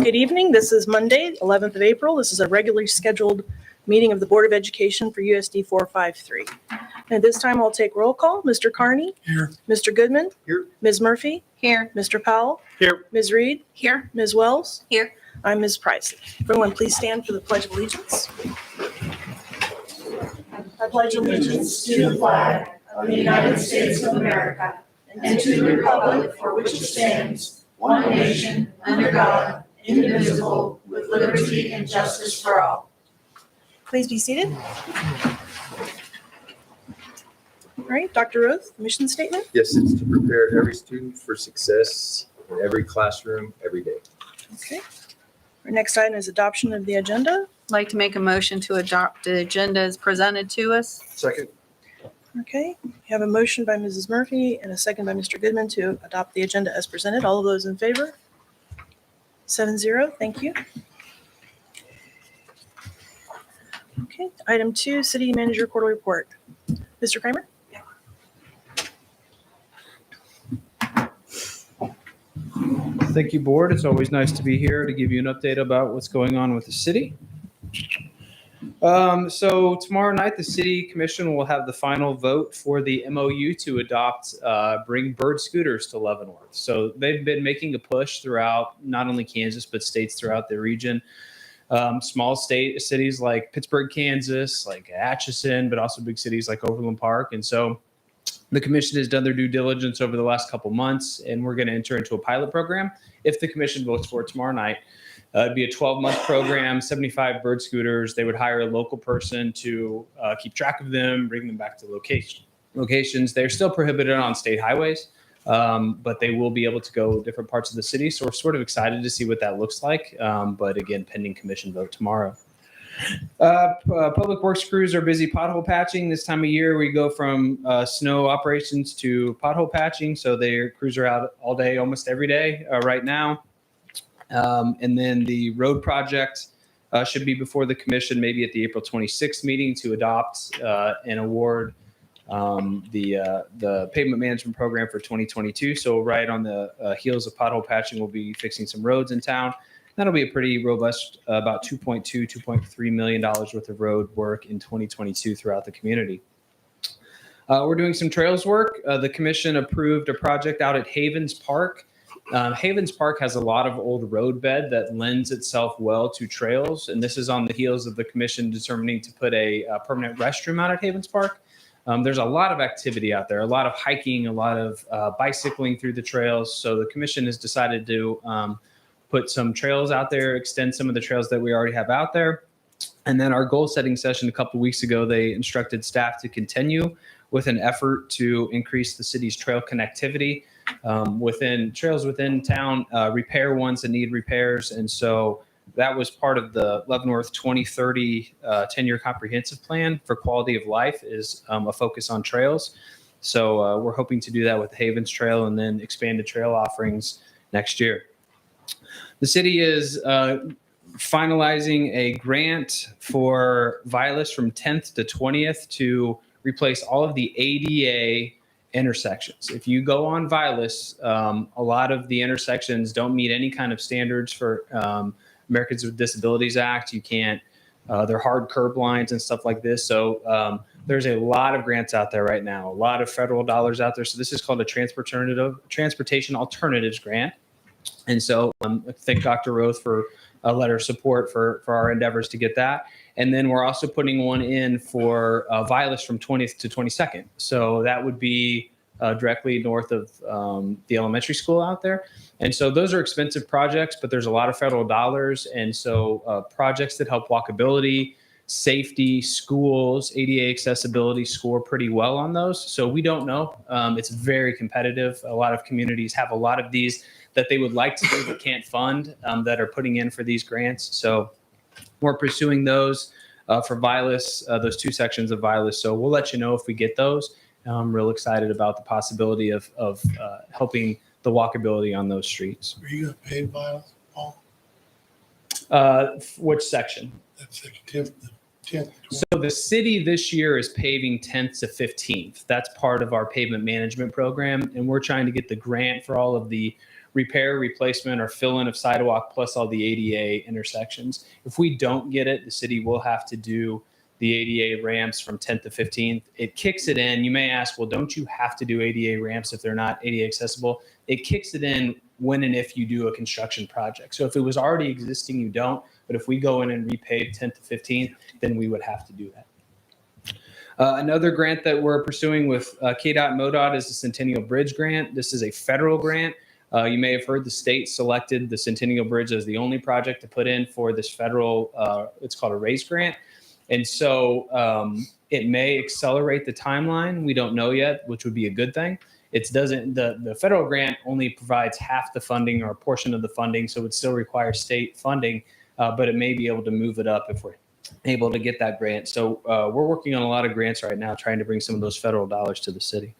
Good evening. This is Monday, 11th of April. This is a regularly scheduled meeting of the Board of Education for USD 453. At this time, I'll take roll call. Mr. Carney? Here. Mr. Goodman? Here. Ms. Murphy? Here. Mr. Powell? Here. Ms. Reed? Here. Ms. Wells? Here. I'm Ms. Price. Everyone, please stand for the Pledge of Allegiance. I pledge allegiance to the flag of the United States of America and to the republic for which it stands, one nation, under God, indivisible, with liberty and justice for all. Please be seated. All right, Dr. Roth, mission statement. Yes, it's to prepare every student for success in every classroom, every day. Okay. Our next item is adoption of the agenda. I'd like to make a motion to adopt the agenda as presented to us. Second. Okay, we have a motion by Mrs. Murphy and a second by Mr. Goodman to adopt the agenda as presented. All of those in favor? 7-0, thank you. Okay, item 2, City Manager Quarterly Report. Mr. Kramer? Thank you, Board. It's always nice to be here to give you an update about what's going on with the city. So tomorrow night, the City Commission will have the final vote for the MOU to adopt, bring bird scooters to Leavenworth. So they've been making a push throughout not only Kansas, but states throughout the region. Small cities like Pittsburgh, Kansas, like Atchison, but also big cities like Overland Park. And so the commission has done their due diligence over the last couple months, and we're going to enter into a pilot program. If the commission votes for it tomorrow night, it'd be a 12-month program, 75 bird scooters. They would hire a local person to keep track of them, bring them back to locations. They're still prohibited on state highways, but they will be able to go different parts of the city. So we're sort of excited to see what that looks like. But again, pending commission vote tomorrow. Public works crews are busy pothole patching. This time of year, we go from snow operations to pothole patching. So their crews are out all day, almost every day right now. And then the road project should be before the commission, maybe at the April 26th meeting to adopt and award the pavement management program for 2022. So right on the heels of pothole patching, we'll be fixing some roads in town. That'll be a pretty robust, about $2.3 million worth of road work in 2022 throughout the community. We're doing some trails work. The commission approved a project out at Havens Park. Havens Park has a lot of old road bed that lends itself well to trails. And this is on the heels of the commission determining to put a permanent restroom out at Havens Park. There's a lot of activity out there, a lot of hiking, a lot of bicycling through the trails. So the commission has decided to put some trails out there, extend some of the trails that we already have out there. And then our goal setting session a couple of weeks ago, they instructed staff to continue with an effort to increase the city's trail connectivity within trails within town, repair ones that need repairs. And so that was part of the Leavenworth 2030 10-year comprehensive plan for quality of life is a focus on trails. So we're hoping to do that with the Havens Trail and then expanded trail offerings next year. The city is finalizing a grant for Vilas from 10th to 20th to replace all of the ADA intersections. If you go on Vilas, a lot of the intersections don't meet any kind of standards for Americans with Disabilities Act. You can't, they're hard curb lines and stuff like this. So there's a lot of grants out there right now, a lot of federal dollars out there. So this is called a Transportation Alternatives Grant. And so I thank Dr. Roth for a letter of support for our endeavors to get that. And then we're also putting one in for Vilas from 20th to 22nd. So that would be directly north of the elementary school out there. And so those are expensive projects, but there's a lot of federal dollars. And so projects that help walkability, safety, schools, ADA accessibility score pretty well on those. So we don't know. It's very competitive. A lot of communities have a lot of these that they would like to do but can't fund that are putting in for these grants. So we're pursuing those for Vilas, those two sections of Vilas. So we'll let you know if we get those. I'm real excited about the possibility of helping the walkability on those streets. Are you going to pay Vilas, Paul? Which section? That's like 10th. So the city this year is paving 10th to 15th. That's part of our pavement management program. And we're trying to get the grant for all of the repair, replacement, or fill in of sidewalk plus all the ADA intersections. If we don't get it, the city will have to do the ADA ramps from 10th to 15th. It kicks it in. You may ask, well, don't you have to do ADA ramps if they're not ADA accessible? It kicks it in when and if you do a construction project. So if it was already existing, you don't. But if we go in and repave 10th to 15th, then we would have to do that. Another grant that we're pursuing with KDOT and MoDOT is the Centennial Bridge Grant. This is a federal grant. You may have heard the state selected the Centennial Bridge as the only project to put in for this federal, it's called a RAISE grant. And so it may accelerate the timeline. We don't know yet, which would be a good thing. It doesn't, the federal grant only provides half the funding or a portion of the funding, so it still requires state funding, but it may be able to move it up if we're able to get that grant. So we're working on a lot of grants right now, trying to bring some of those federal dollars to the city.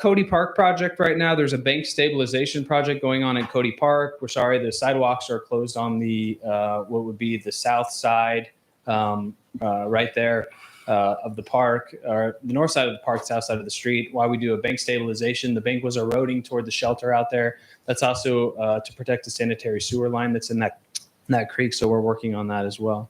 Cody Park project right now, there's a bank stabilization project going on in Cody Park. We're sorry, the sidewalks are closed on the, what would be the south side, right there of the park, or the north side of the park, south side of the street. While we do a bank stabilization, the bank was eroding toward the shelter out there. That's also to protect the sanitary sewer line that's in that creek. So we're working on that as well.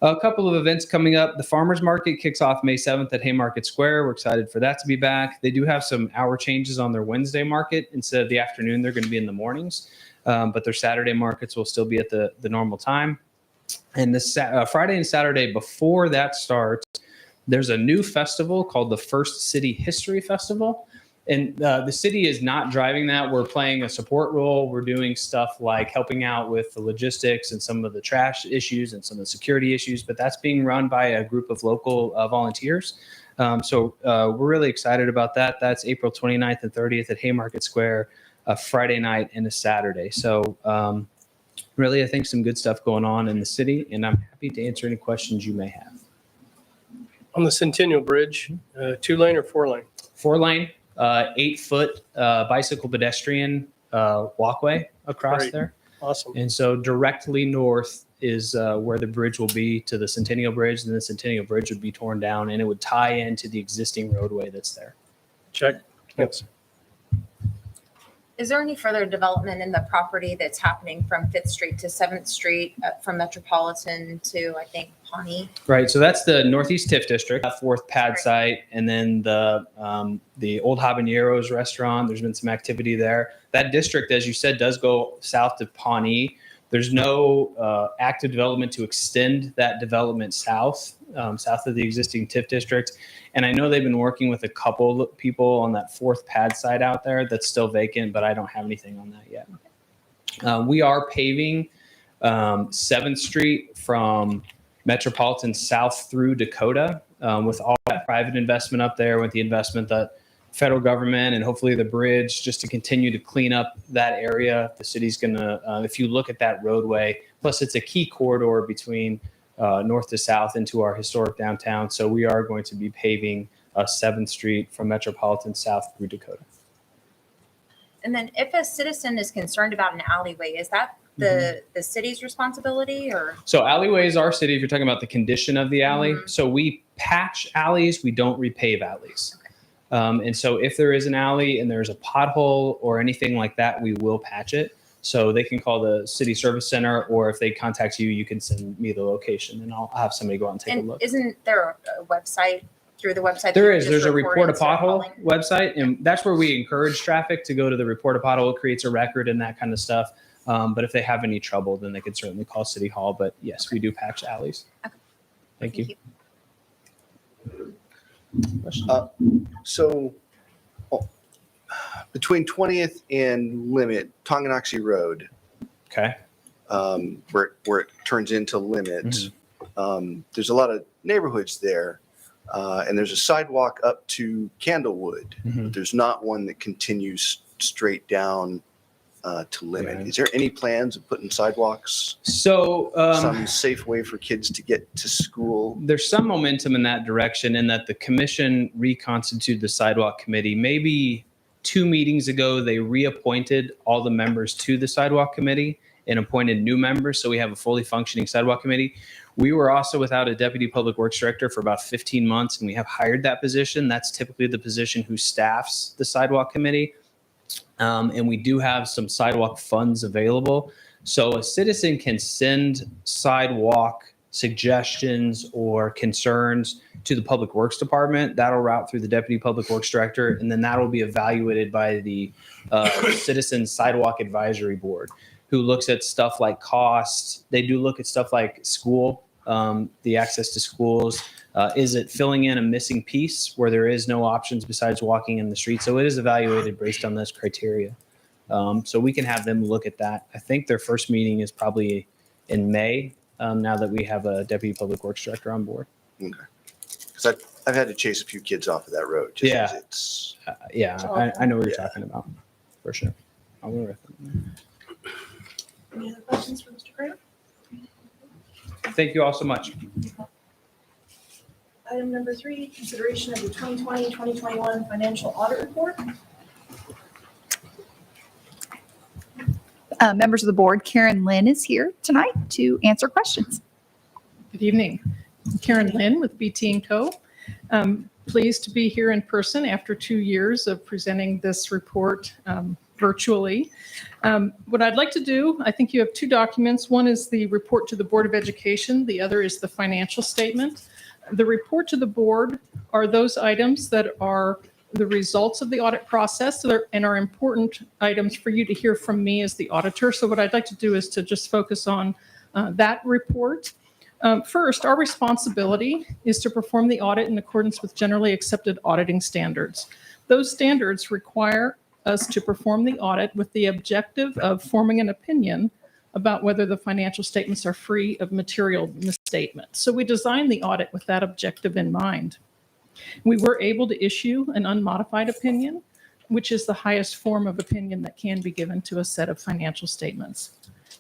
A couple of events coming up. The farmers market kicks off May 7th at Haymarket Square. We're excited for that to be back. They do have some hour changes on their Wednesday market. Instead of the afternoon, they're going to be in the mornings, but their Saturday markets will still be at the normal time. And this Friday and Saturday before that starts, there's a new festival called the First City History Festival. And the city is not driving that. We're playing a support role. We're doing stuff like helping out with the logistics and some of the trash issues and some of the security issues, but that's being run by a group of local volunteers. So we're really excited about that. That's April 29th and 30th at Haymarket Square, a Friday night and a Saturday. So really, I think some good stuff going on in the city, and I'm happy to answer any questions you may have. On the Centennial Bridge, 2-lane or 4-lane? 4-lane, 8-foot bicycle pedestrian walkway across Great. there. Awesome. And so directly north is where the bridge will be to the Centennial Bridge, and the Centennial Bridge would be torn down, and it would tie into the existing roadway that's there. Check. Yes. Is there any further development in the property that's happening from 5th Street to 7th Street, from Metropolitan to, I think, Pawnee? Right. So that's the Northeast TIF district, that fourth pad site, and then the old Habaneros restaurant. There's been some activity there. That district, as you said, does go south to Pawnee. There's no active development to extend that development south of the existing TIF district. And I know they've been working with a couple of people on that fourth pad site out there that's still vacant, but I don't have anything on that yet. We are paving 7th Street from Metropolitan south through Dakota with all that private investment up there, with the investment that federal government and hopefully the bridge, just to continue to clean up that area. The city's going to, if you look at that roadway, plus it's a key corridor between north to south into our historic downtown. So we are going to be paving 7th Street from Metropolitan south through Dakota. And then if a citizen is concerned about an alleyway, is that the city's responsibility, or? So alleyways are city if you're talking about the condition of the alley. So we patch alleys, we don't repave alleys. Okay. And so if there is an alley and there's a pothole or anything like that, we will patch it. So they can call the city service center, or if they contact you, you can send me the location and I'll have somebody go out and take a And look. isn't there a website, through the website? There that you is. just There's a report a instead of pothole calling? website, and that's where we encourage traffic to go to the report a pothole. It creates a record and that kind of stuff. But if they have any trouble, then they could certainly call City Hall. But yes, we do patch alleys. Okay. Thank you. Question? So between 20th and Limit, Tonganoxie Road, Okay. where it turns into Limit, there's a lot of neighborhoods there. And there's a sidewalk up to Candlewood. But there's not one that continues straight down to Limit. Yeah. Is there any plans of putting sidewalks, So some safe way for kids to get to school? there's some momentum in that direction, in that the commission reconstituted the sidewalk committee. Maybe 2 meetings ago, they reappointed all the members to the sidewalk committee and appointed new members. So we have a fully functioning sidewalk committee. We were also without a deputy public works director for about 15 months, and we have hired that position. That's typically the position who staffs the sidewalk committee. And we do have some sidewalk funds available. So a citizen can send sidewalk suggestions or concerns to the Public Works Department. That'll route through the Deputy Public Works Director, and then that'll be evaluated by the Citizen Sidewalk Advisory Board, who looks at stuff like costs. They do look at stuff like school, the access to schools. Is it filling in a missing piece where there is no options besides walking in the street? So it is evaluated based on those criteria. So we can have them look at that. I think their first meeting is probably in May, now that we have a Deputy Public Works Director on board. Okay. Because I've had to chase a few kids off of that road. Just Yeah. 'cause it's I know what you're talking about, for sure. I'll go with it. Any other questions for Mr. Grant? Thank you all so much. Item number 3, consideration of the 2020-2021 financial audit report. Members of the board, Karen Lynn is here tonight to answer questions. Good evening. Karen Lynn with BT & Co. Pleased to be here in person after 2 years of presenting this report virtually. What I'd like to do, I think you have 2 documents. One is the report to the Board of Education. The other is the financial statement. The report to the board are those items that are the results of the audit process and are important items for you to hear from me as the auditor. So what I'd like to do is to just focus on that report. First, our responsibility is to perform the audit in accordance with generally accepted auditing standards. Those standards require us to perform the audit with the objective of forming an opinion about whether the financial statements are free of material misstatement. So we designed the audit with that objective in mind. We were able to issue an unmodified opinion, which is the highest form of opinion that can be given to a set of financial statements.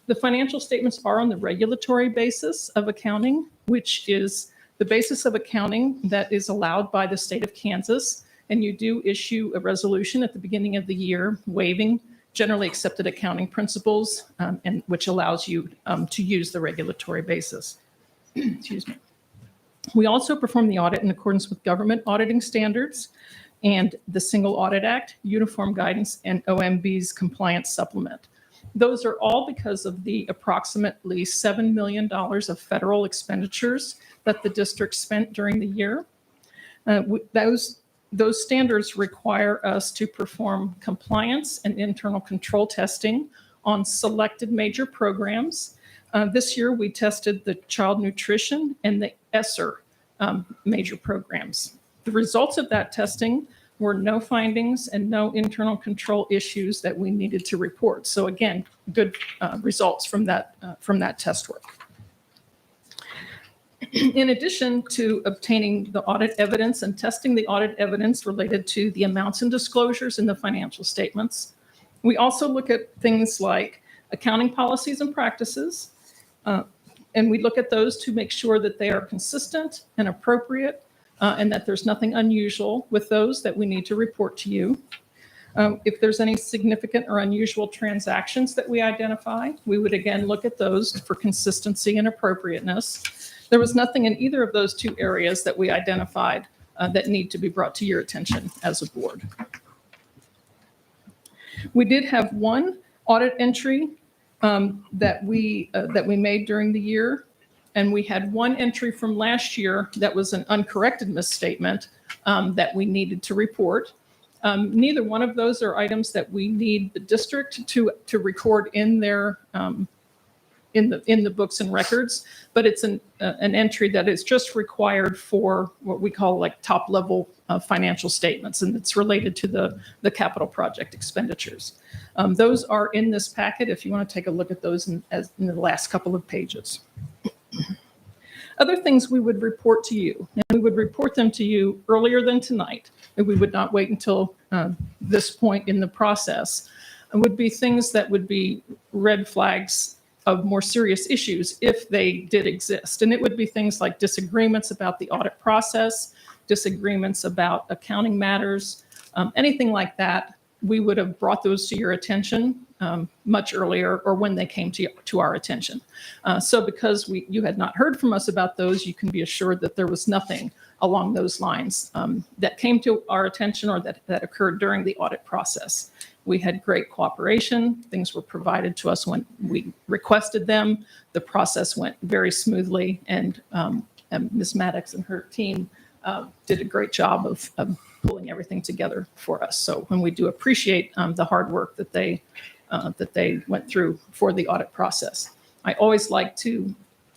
The financial statements are on the regulatory basis of accounting, which is the basis of accounting that is allowed by the state of Kansas. And you do issue a resolution at the beginning of the year waiving generally accepted accounting principles, and which allows you to use the regulatory basis. Excuse me. We also perform the audit in accordance with government auditing standards and the Single Audit Act, Uniform Guidance, and OMB's compliance supplement. Those are all because of the approximately $7 million of federal expenditures that the district spent during the year. Those standards require us to perform compliance and internal control testing on selected major programs. This year, we tested the child nutrition and the ESSER major programs. The results of that testing were no findings and no internal control issues that we needed to report. So again, good results from that test work. In addition to obtaining the audit evidence and testing the audit evidence related to the amounts and disclosures in the financial statements, we also look at things like accounting policies and practices, and we look at those to make sure that they are consistent and appropriate, and that there's nothing unusual with those that we need to report to you. If there's any significant or unusual transactions that we identify, we would again look at those for consistency and appropriateness. There was nothing in either of those 2 areas that we identified that need to be brought to your attention as a board. We did have one audit entry that we made during the year, and we had one entry from last year that was an uncorrected misstatement that we needed to report. Neither one of those are items that we need the district to record in their in the books and records, but it's an entry that is just required for what we call like top level financial statements, and it's related to the capital project expenditures. Those are in this packet if you want to take a look at those in the last couple of pages. Other things we would report to you, and we would report them to you earlier than tonight, and we would not wait until this point in the process, and would be things that would be red flags of more serious issues if they did exist. And it would be things like disagreements about the audit process, disagreements about accounting matters, anything like that. We would have brought those to your attention much earlier, or when they came to our attention. So because you had not heard from us about those, you can be assured that there was nothing along those lines that came to our attention or that occurred during the audit process. We had great cooperation. Things were provided to us when we requested them. The process went very smoothly, and Ms. Maddox and her team did a great job of pulling everything together for us. So when we do appreciate the hard work that they went through for the audit process. I always like to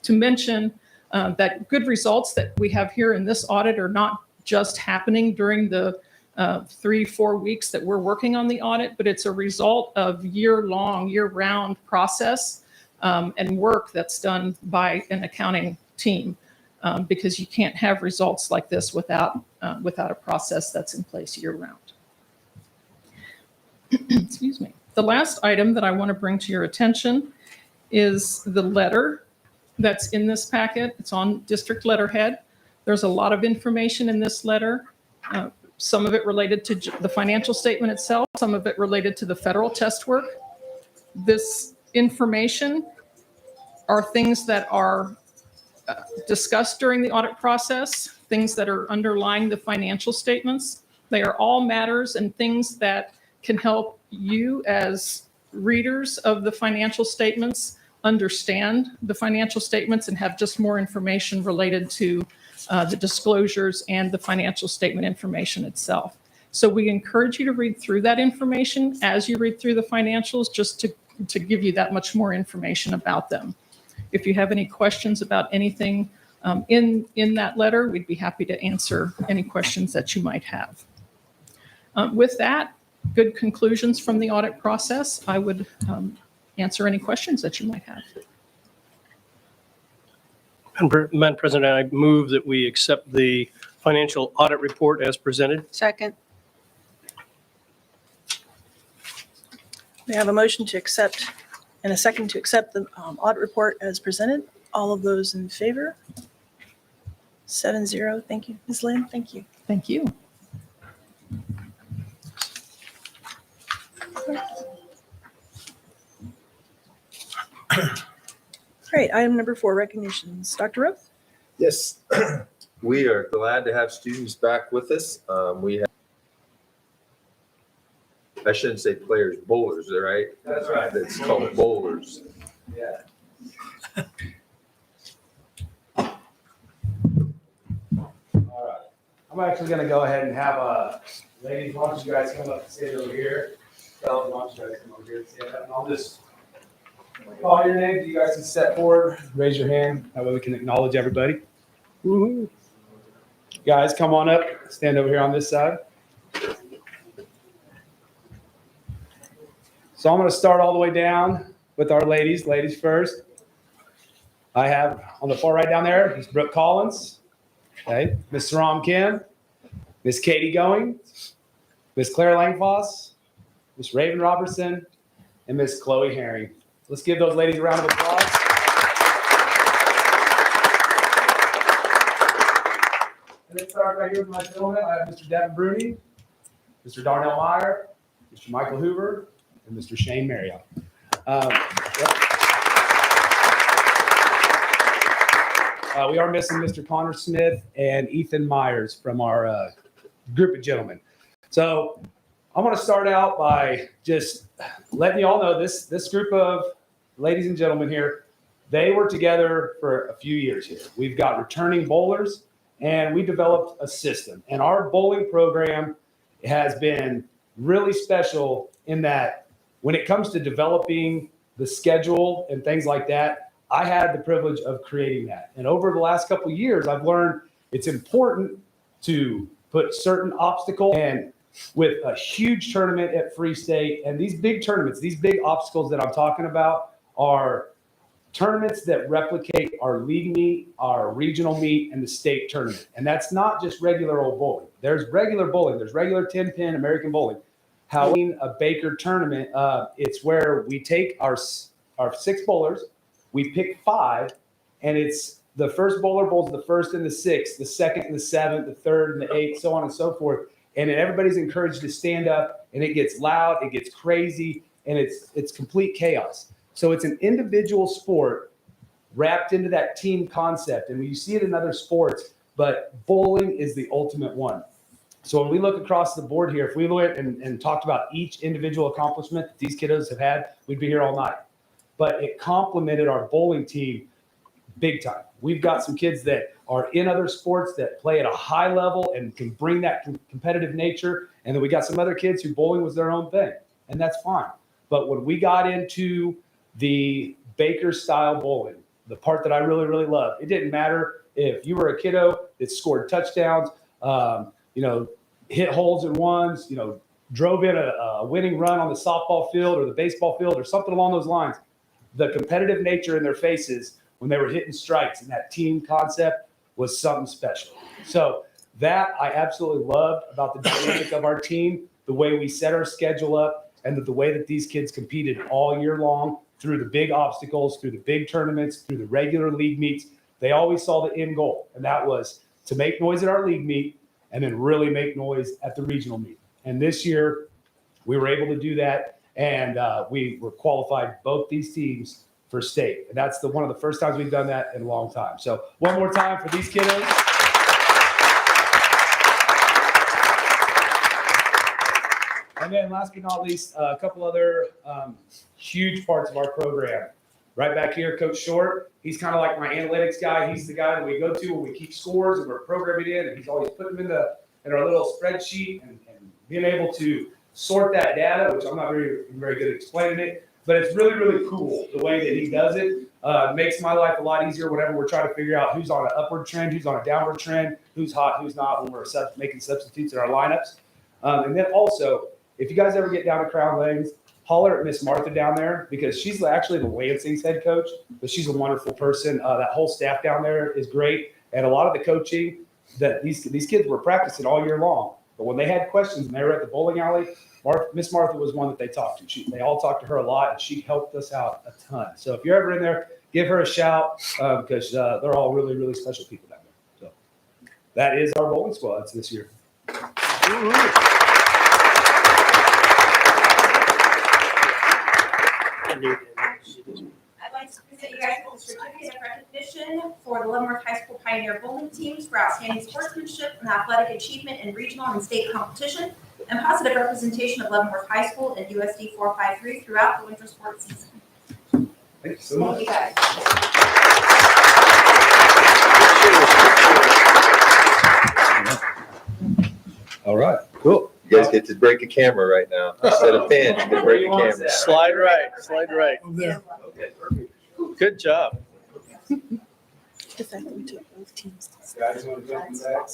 mention that good results that we have here in this audit are not just happening during the 3-4 weeks that we're working on the audit, but it's a result of year-long, year-round process and work that's done by an accounting team, because you can't have results like this without a process that's in place year-round. Excuse me. The last item that I want to bring to your attention is the letter that's in this packet. It's on district letterhead. There's a lot of information in this letter. Some of it related to the financial statement itself, some of it related to the federal test work. This information are things that are discussed during the audit process, things that are underlying the financial statements. They are all matters and things that can help you as readers of the financial statements understand the financial statements and have just more information related to the disclosures and the financial statement information itself. So we encourage you to read through that information as you read through the financials, just to give you that much more information about them. If you have any questions about anything in that letter, we'd be happy to answer any questions that you might have. With that, good conclusions from the audit process. I would answer any questions that you might have. Madam President, I move that we accept the financial audit report as presented. Second. We have a motion to accept and a second to accept the audit report as presented. All of those in favor? 7-0. Thank you. Ms. Lynn, thank you. Thank you. All right, item number 4, recognitions. Dr. Roth? Yes, we are glad to have students back with us. We have, I shouldn't say players, bowlers, right? That's right. It's called bowlers. Yeah. All right. I'm actually going to go ahead and have ladies, why don't you guys come up and sit over here? Fellas, why don't you guys come over here and stand up? And I'll just call your names. You guys can step forward, raise your hand. That way we can acknowledge everybody. Woo-hoo. Guys, come on up. Stand over here on this side. So I'm going to start all the way down with our ladies. Ladies first. I have on the far right down there, Miss Brooke Collins. Okay. Miss Saram Kim. Miss Katie Going. Miss Claire Langfoss. Miss Raven Robertson. And Miss Chloe Herring. Let's give those ladies a round of applause. And let's start right here with my gentlemen. I have Mr. Devin Bruni, Mr. Darnell Meyer, Mr. Michael Hoover, and Mr. Shane Marriott. We are missing Mr. Connor Smith and Ethan Myers from our group of gentlemen. So I'm going to start out by just letting you all know this group of ladies and gentlemen here, they were together for a few years here. We've got returning bowlers, and we developed a system. And our bowling program has been really special in that when it comes to developing the schedule and things like that, I had the privilege of creating that. And over the last couple of years, I've learned it's important to put certain obstacles, and with a huge tournament at Free State, and these big tournaments, these big obstacles that I'm talking about are tournaments that replicate our league meet, our regional meet, and the state tournament. And that's not just regular old bowling. There's regular bowling. There's regular 10-pin American bowling. How in a Baker tournament, it's where we take our 6 bowlers, we pick 5, and it's the first bowler bowls the first and the 6th, the second and the 7th, the third and the 8th, so on and so forth. And then everybody's encouraged to stand up, and it gets loud, it gets crazy, and it's complete chaos. So it's an individual sport wrapped into that team concept. And you see it in other sports, but bowling is the ultimate one. So when we look across the board here, if we went and talked about each individual accomplishment that these kiddos have had, we'd be here all night. But it complemented our bowling team big time. We've got some kids that are in other sports that play at a high level and can bring that competitive nature. And then we got some other kids who bowling was their own thing, and that's fine. But when we got into the Baker style bowling, the part that I really, really love, it didn't matter if you were a kiddo that scored touchdowns, hit holes in ones, drove in a winning run on the softball field or the baseball field or something along those lines. The competitive nature in their faces when they were hitting strikes and that team concept was something special. So that I absolutely loved about the dynamic of our team, the way we set our schedule up, and the way that these kids competed all year long through the big obstacles, through the big tournaments, through the regular league meets. They always saw the end goal, and that was to make noise at our league meet and then really make noise at the regional meet. And this year, we were able to do that, and we were qualified both these teams for state. And that's one of the first times we've done that in a long time. So one more time for these kiddos. And then last but not least, a couple other huge parts of our program. Right back here, Coach Short, he's kind of like my analytics guy. He's the guy that we go to when we keep scores and we're programming in, and he's always putting them in our little spreadsheet and being able to sort that data, which I'm not very good at explaining it, but it's really, really cool the way that he does it. Makes my life a lot easier whenever we're trying to figure out who's on an upward trend, who's on a downward trend, who's hot, who's not when we're making substitutes in our lineups. And then also, if you guys ever get down to Crown Lanes, holler at Miss Martha down there, because she's actually the Lansing's head coach, but she's a wonderful person. That whole staff down there is great. And a lot of the coaching that these kids were practicing all year long. But when they had questions and they were at the bowling alley, Miss Martha was one that they talked to. They all talked to her a lot, and she helped us out a ton. So if you're ever in there, give her a shout because they're all really, really special people down there. So that is our bowling squads this year. I'd like to present you guys with a certificate of recognition for the Leavenworth High School Pioneer bowling teams for outstanding sportsmanship and athletic achievement in regional and state competition and positive representation of Leavenworth High School in USD 453 throughout the winter sports season. Thank you so much. Thank you guys. All right, cool. You guys get to break a camera right now. Instead of pen, you can break a camera. Slide right, slide right. Over there. Okay, perfect. Good job. The fact that we took both teams. Guys, want to jump in back?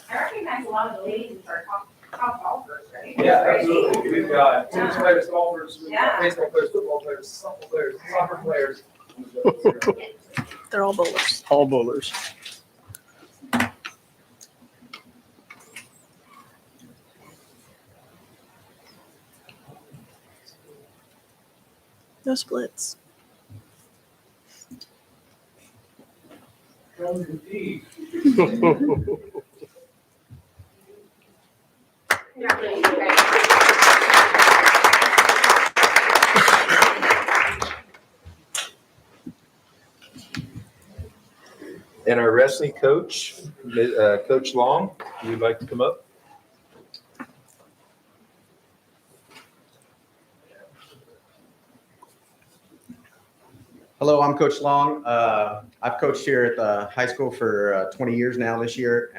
I recognize a lot of the ladies are top golfers, right? Yeah, absolutely. We've got tennis players, golfers, we've Yeah. got baseball players, football players, softball players, soccer players. They're all bowlers. All bowlers. No splits. And our wrestling coach, Coach Long, if you'd like to come up. Hello, I'm Coach Long. I've coached here at the high school for 20 years now this year.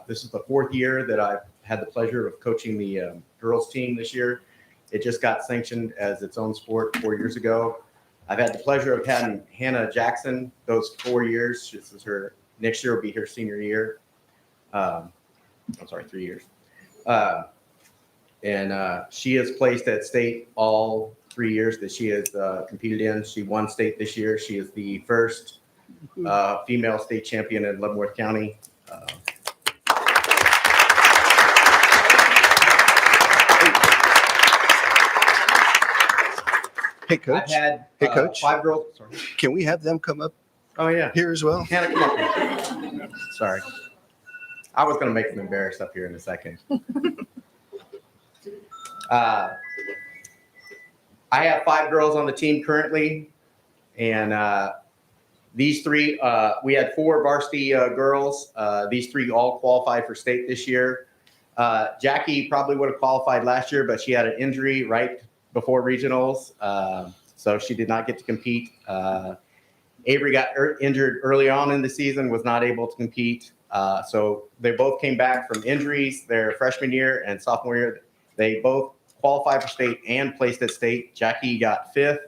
This is the fourth year that I've had the pleasure of coaching the girls team this year. It just got sanctioned as its own sport 4 years ago. I've had the pleasure of having Hannah Jackson those 4 years. This is her, next year will be her senior year. 3 years. And she has placed at state all 3 years that she has competed in. She won state this year. She is the first female state champion in Leavenworth County. Hey, Coach. I've had Hey, Coach. 5 girls. Sorry. Can we have them come up Oh, yeah. here as well? Hannah, come up here. Sorry. I was going to make them embarrassed up here in a second. I have 5 girls on the team currently, and These three, we had 4 varsity girls. These 3 all qualified for state this year. Jackie probably would have qualified last year, but she had an injury right before regionals, so she did not get to compete. Avery got injured early on in the season, was not able to compete. So they both came back from injuries their freshman year and sophomore year. They both qualified for state and placed at state. Jackie got 5th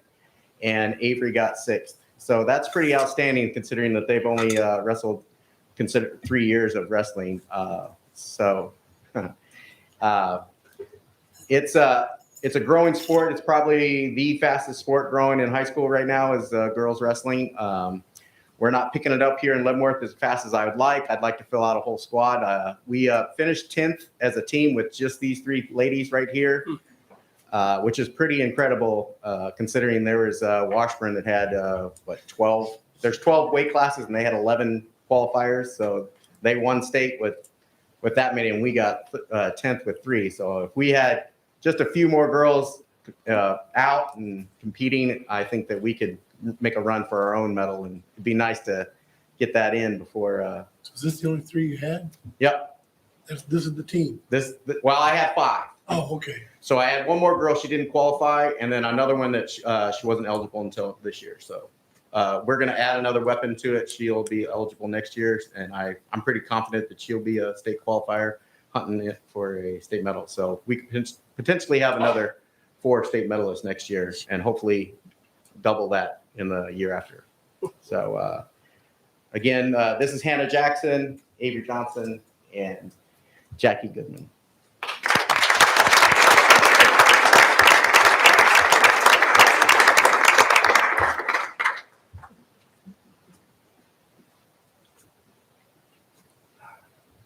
and Avery got 6th. So that's pretty outstanding considering that they've only wrestled 3 years of wrestling. It's a growing sport. It's probably the fastest sport growing in high school right now is girls wrestling. We're not picking it up here in Leavenworth as fast as I would like. I'd like to fill out a whole squad. We finished 10th as a team with just these 3 ladies right here, which is pretty incredible considering there was Washburn that had, 12? There's 12 weight classes and they had 11 qualifiers. So they won state with that many and we got 10th with 3. So if we had just a few more girls out and competing, I think that we could make a run for our own medal, and it'd be nice to get that in before. Is this the only 3 you had? Yep. This is the team. Well, I had 5. Oh, okay. So I had one more girl, she didn't qualify, and then another one that she wasn't eligible until this year. So we're going to add another weapon to it. She'll be eligible next year, and I'm pretty confident that she'll be a state qualifier hunting it for a state medal. So we could potentially have another 4 state medalists next year and hopefully double that in the year after. So again, this is Hannah Jackson, Avery Johnson, and Jackie Goodman.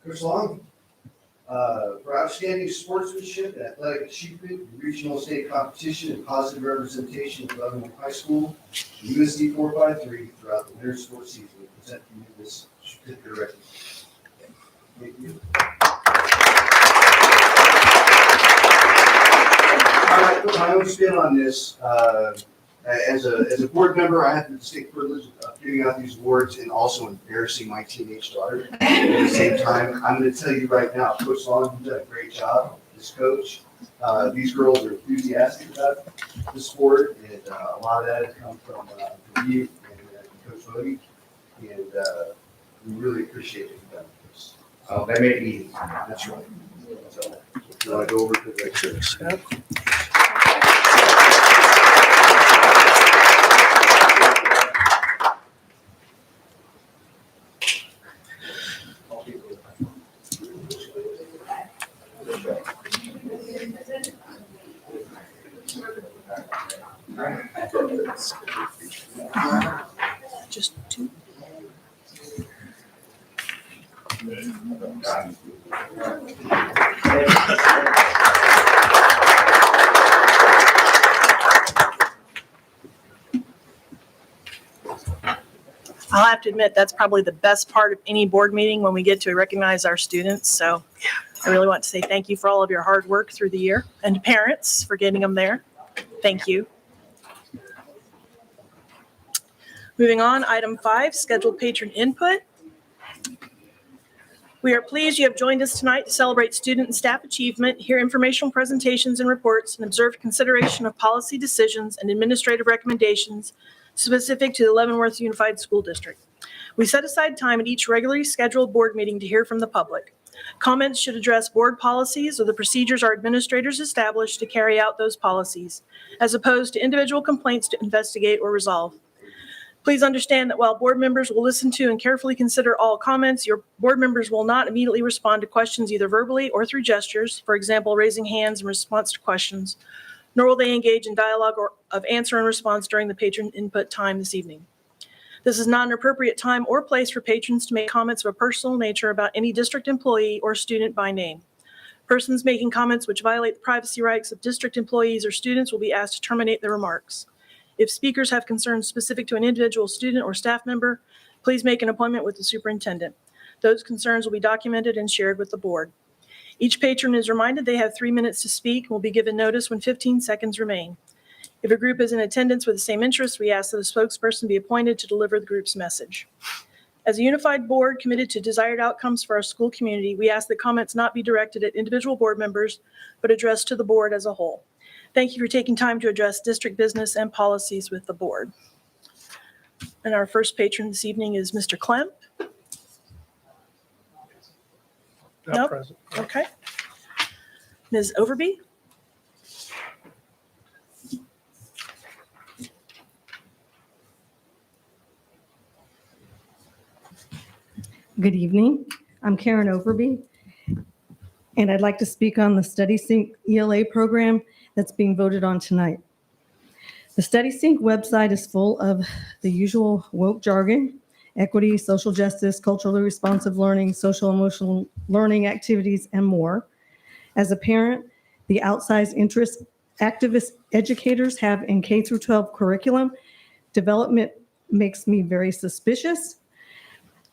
Coach Long, for outstanding sportsmanship and athletic achievement, regional state competition, and positive representation of Leavenworth High School, the USD 453 throughout the winter sports season, we present to you this certificate of recognition. Thank you. All right, put my own spin on this. As a board member, I had the distinct privilege of giving out these awards and also embarrassing my teenage daughter at the same time. I'm going to tell you right now, Coach Long, you've done a great job as coach. These girls are enthusiastic about the sport, and a lot of that has come from you and Coach Bodie, and we really appreciate it. This. Oh, that made it easy. That's right. So, if you want to go over to the next step. Just 2. I'll have to admit, that's probably the best part of any board meeting when we get to recognize our students. So I really want to say thank you for all of your hard work through the year, and to parents for getting them there. Thank you. Moving on, item 5, scheduled patron input. We are pleased you have joined us tonight to celebrate student and staff achievement, hear informational presentations and reports, and observe consideration of policy decisions and administrative recommendations specific to the Leavenworth Unified School District. We set aside time at each regularly scheduled board meeting to hear from the public. Comments should address board policies or the procedures our administrators established to carry out those policies, as opposed to individual complaints to investigate or resolve. Please understand that while board members will listen to and carefully consider all comments, your board members will not immediately respond to questions either verbally or through gestures, for example, raising hands in response to questions, nor will they engage in dialogue or of answer and response during the patron input time this evening. This is not an appropriate time or place for patrons to make comments of a personal nature about any district employee or student by name. Persons making comments which violate the privacy rights of district employees or students will be asked to terminate their remarks. If speakers have concerns specific to an individual student or staff member, please make an appointment with the superintendent. Those concerns will be documented and shared with the board. Each patron is reminded they have 3 minutes to speak and will be given notice when 15 seconds remain. If a group is in attendance with the same interests, we ask that a spokesperson be appointed to deliver the group's message. As a unified board committed to desired outcomes for our school community, we ask that comments not be directed at individual board members, but addressed to the board as a whole. Thank you for taking time to address district business and policies with the board. And our first patron this evening is Mr. Clem. Not Nope. present. Okay. Ms. Overby? Good evening. I'm Karen Overby, and I'd like to speak on the Study Sync ELA program that's being voted on tonight. The Study Sync website is full of the usual woke jargon, equity, social justice, culturally responsive learning, social emotional learning activities, and more. As a parent, the outsized interest activist educators have in K through 12 curriculum development makes me very suspicious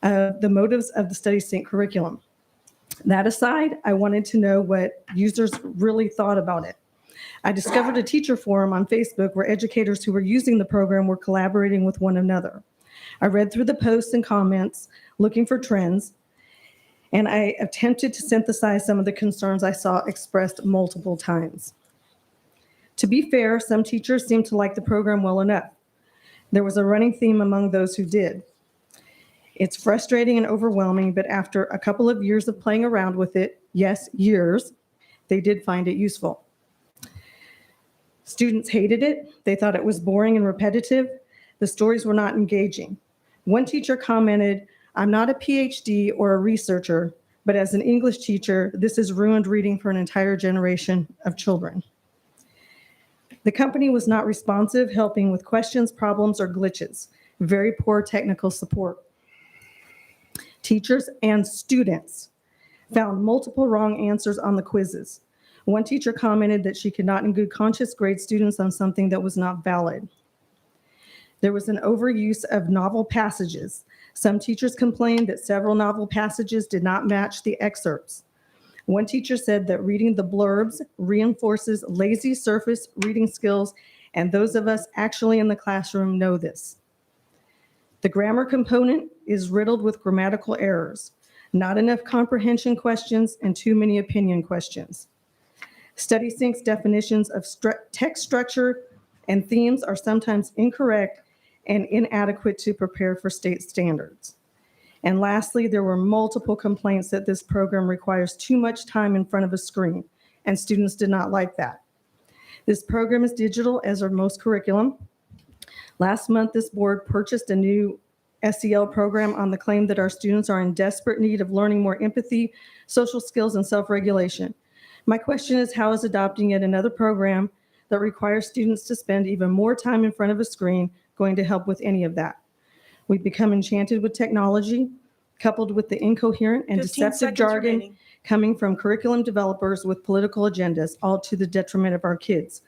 of the motives of the Study Sync curriculum. That aside, I wanted to know what users really thought about it. I discovered a teacher forum on Facebook where educators who were using the program were collaborating with one another. I read through the posts and comments looking for trends, and I attempted to synthesize some of the concerns I saw expressed multiple times. To be fair, some teachers seemed to like the program well enough. There was a running theme among those who did. It's frustrating and overwhelming, but after a couple of years of playing around with it, yes, years, they did find it useful. Students hated it. They thought it was boring and repetitive. The stories were not engaging. One teacher commented, "I'm not a PhD or a researcher, but as an English teacher, this has ruined reading for an entire generation of children." The company was not responsive, helping with questions, problems, or glitches. Very poor technical support. Teachers and students found multiple wrong answers on the quizzes. One teacher commented that she could not in good conscience grade students on something that was not valid. There was an overuse of novel passages. Some teachers complained that several novel passages did not match the excerpts. One teacher said that reading the blurbs reinforces lazy surface reading skills, and those of us actually in the classroom know this. The grammar component is riddled with grammatical errors, not enough comprehension questions, and too many opinion questions. Study Sync's definitions of text structure and themes are sometimes incorrect and inadequate to prepare for state standards. And lastly, there were multiple complaints that this program requires too much time in front of a screen, and students did not like that. This program is digital, as are most curriculum. Last month, this board purchased a new SEL program on the claim that our students are in desperate need of learning more empathy, social skills, and self-regulation. My question is, how is adopting yet another program that requires students to spend even more time in front of a screen going to help with any of that? We've become enchanted with technology, coupled with the incoherent and 15 deceptive seconds jargon remaining. coming from curriculum developers with political agendas, all to the detriment of our kids.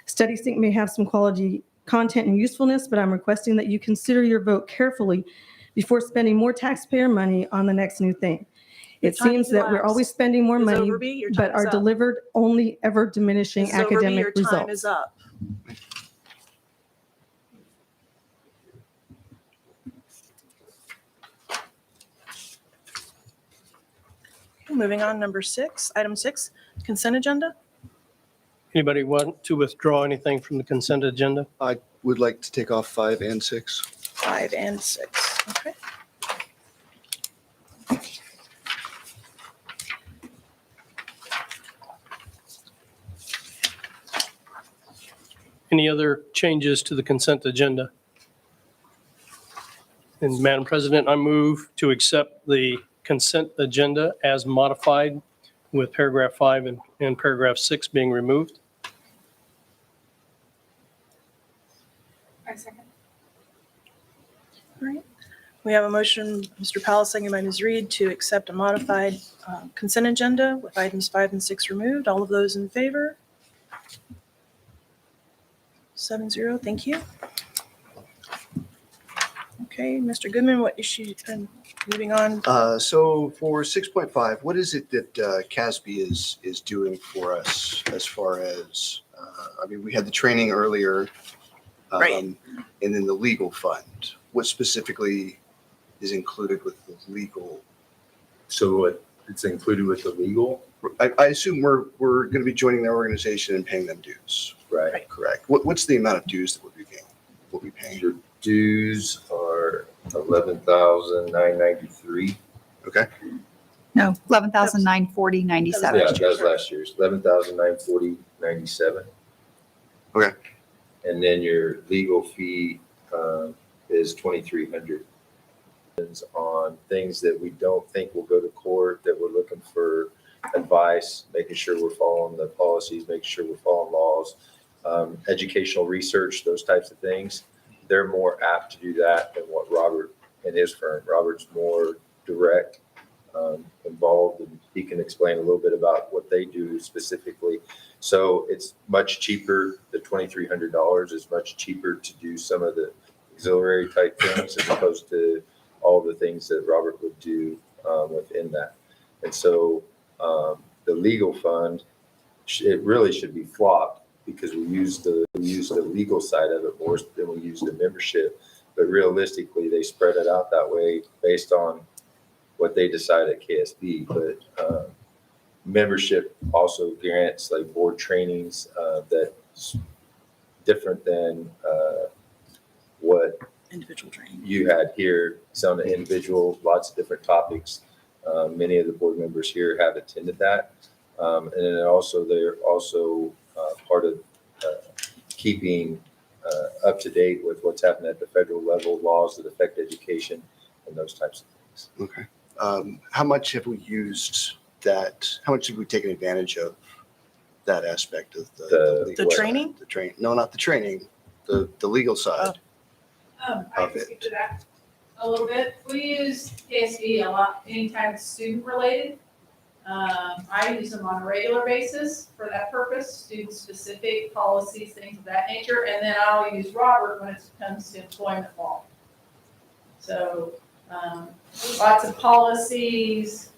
Study Sync may have some quality content and usefulness, but I'm requesting that you consider your vote carefully before spending more taxpayer money on the next new thing. It Time seems has that we're elapsed. always spending more Ms. money, Overby, your time but is are up. delivered only ever diminishing Ms. Overby, your academic time is results. up. Moving on, item 6, consent agenda. Anybody want to withdraw anything from the consent agenda? I would like to take off 5 and 6. 5 and 6, okay. Any other changes to the consent agenda? And Madam President, I move to accept the consent agenda as modified with paragraph 5 and paragraph 6 being removed. All right. We have a motion, Mr. Powell, seconded by Ms. Reed, to accept a modified consent agenda with items 5 and 6 removed. All of those in favor? 7-0, thank you. Okay, Mr. Goodman, what issue, and moving on? So for 6.5, what is it that CASB is doing for us as far as I mean, we had the training earlier. Right. And then the legal fund. What specifically is included with the legal? So it's included with the legal? I assume we're going to be joining their organization and paying them dues. Right. Correct. What's the amount of dues that we'll be paying? Your dues are 11,993. Okay. No, 11,940.97. Yeah, that was last year's, 11,940.97. Okay. And then your legal fee is 2,300 on things that we don't think will go to court, that we're looking for advice, making sure we're following the policies, making sure we're following laws, educational research, those types of things. They're more apt to do that than what Robert and his firm. Robert's more direct, involved, and he can explain a little bit about what they do specifically. So it's much cheaper. The $2,300 is much cheaper to do some of the auxiliary type things as opposed to all the things that Robert would do within that. And so the legal fund, it really should be flopped because we use the legal side of it more than we use the membership. But realistically, they spread it out that way based on what they decide at KSB. But membership also grants like board trainings that's different than what Individual training. you had here. It's on the individual, lots of different topics. Many of the board members here have attended that. And then also they're also part of keeping up to date with what's happening at the federal level, laws that affect education and those types of things. Okay. How much have we used that? How much have we taken advantage of that aspect of The legal side? training? The train? No, not the training. The legal side. I Of can it. speak to that a little bit. We use KSB a lot, anytime it's student related. I use them on a regular basis for that purpose, student specific policies, things of that nature. And then I'll use Robert when it comes to employment law. So, lots of policies.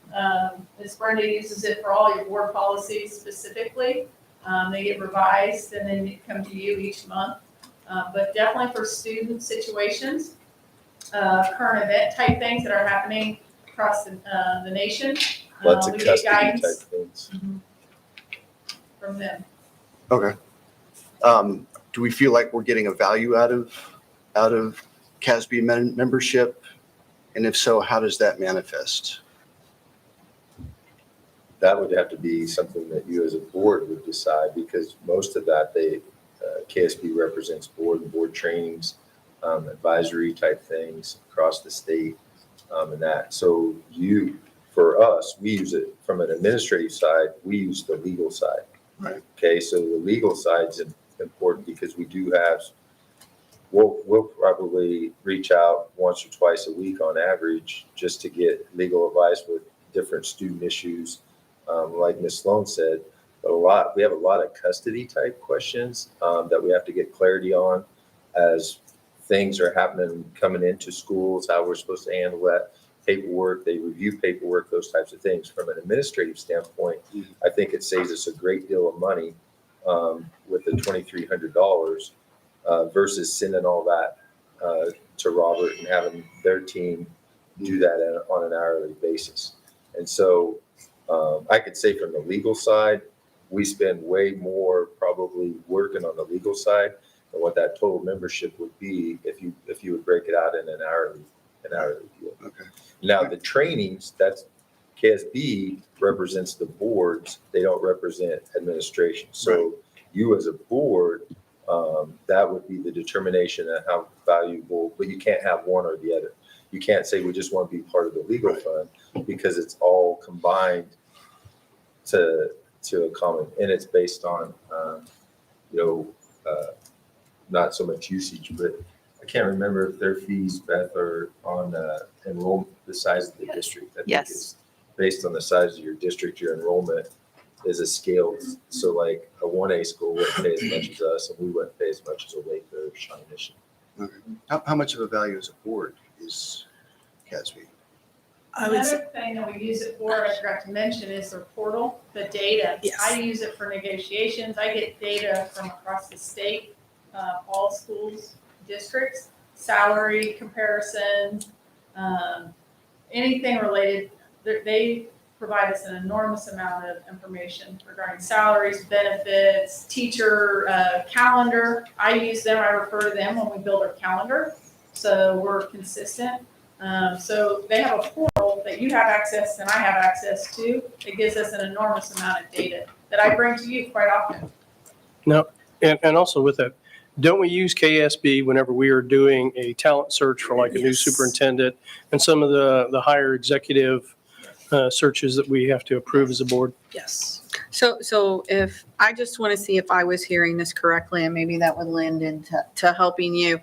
Ms. Brenda uses it for all your board policies specifically. They get revised and then they come to you each month. But definitely for student situations, current event type things that are happening across the nation. Lots of We get custody type guidance things. from them. Okay. Do we feel like we're getting a value out of CASB membership? And if so, how does that manifest? That would have to be something that you as a board would decide, because most of that KSB represents board trainings, advisory type things across the state, and that. So for us, we use it from an administrative side. We use the legal side. Right. Okay. So the legal side's important because we do have. We'll probably reach out once or twice a week on average just to get legal advice with different student issues, like Ms. Sloan said. We have a lot of custody type questions that we have to get clarity on as things are happening, coming into schools, how we're supposed to handle that, paperwork, they review paperwork, those types of things. From an administrative standpoint, I think it saves us a great deal of money with the $2,300 versus sending all that to Robert and having their team do that on an hourly basis. And so I could say from the legal side, we spend way more probably working on the legal side than what that total membership would be if you would break it out in an hourly deal. Okay. Now the trainings, that's KSB represents the boards. They don't represent administration. So you as a board, that would be the determination of how valuable, but you can't have one or the other. You can't say we just want to be part of the legal fund because it's all combined to a common, and it's based on, not so much usage, but I can't remember if their fees, Beth, are on enrollment, the size of the district. I think Yes. it's based on the size of your district, your enrollment is a scale. So like a 1A school wouldn't pay as much as us, and we wouldn't pay as much as a Lake or Shawnee Mission. Okay. How much of a value as a board is CASB? Another thing that we use it for, I forgot to mention, is their portal, the data. Yes. I use it for negotiations. I get data from across the state, all schools, districts, salary comparison, anything related. They provide us an enormous amount of information regarding salaries, benefits, teacher calendar. I use them, I refer to them when we build our calendar, so we're consistent. So they have a portal that you have access and I have access to. It gives us an enormous amount of data that I bring to you quite often. No, and also with that, don't we use KSB whenever we are doing a talent search for like a new Yes. superintendent and some of the higher executive searches that we have to approve as a board? Yes. So if, I just want to see if I was hearing this correctly, and maybe that would lend into helping you.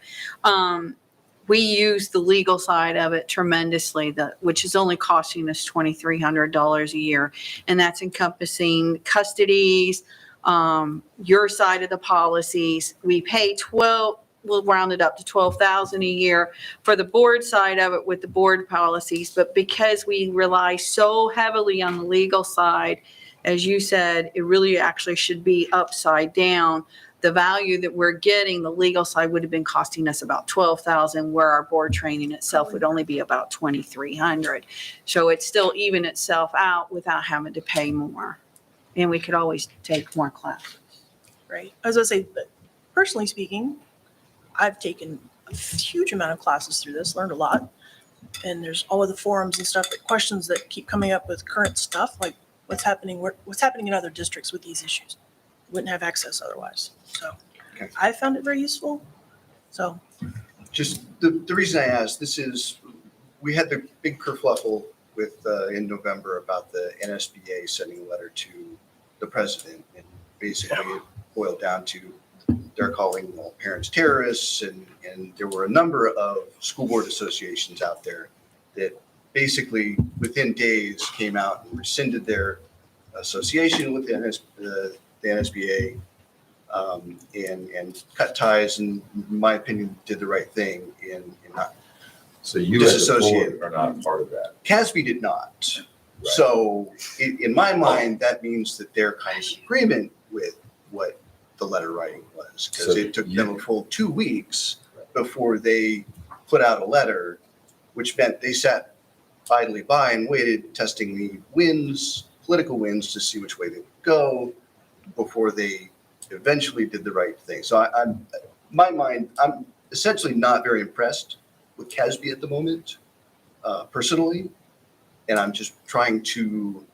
We use the legal side of it tremendously, which is only costing us $2,300 a year. And that's encompassing custodies, your side of the policies. We pay we'll round it up to $12,000 a year for the board side of it with the board policies. But because we rely so heavily on the legal side, as you said, it really actually should be upside down. The value that we're getting, the legal side would have been costing us about $12,000, where our board training itself would only be about $2,300. So it still even itself out without having to pay more. And we could always take more classes. Right. I was gonna say, but personally speaking, I've taken a huge amount of classes through this, learned a lot. And there's all of the forums and stuff, questions that keep coming up with current stuff, like what's happening in other districts with these issues. Wouldn't have access otherwise. So Okay. I found it very useful. So Just the reason I asked, we had the big kerfluffle with, in November about the NSBA sending a letter to the president. And basically it boiled down to they're calling all parents terrorists. And there were a number of school board associations out there that basically within days came out and rescinded their association with the NSBA, and cut ties, and in my opinion, did the right thing in not. So you as a Disassociated. board are not part of that. CASB did not. So in my mind, that means that they're kind of in agreement with what the letter writing was, because So it took them a full 2 weeks before they put out a letter, which meant they sat idly by and waited, testing the winds, political winds, to see which way they would go before they eventually did the right thing. So I'm essentially not very impressed with CASB at the moment, personally. And I'm just trying to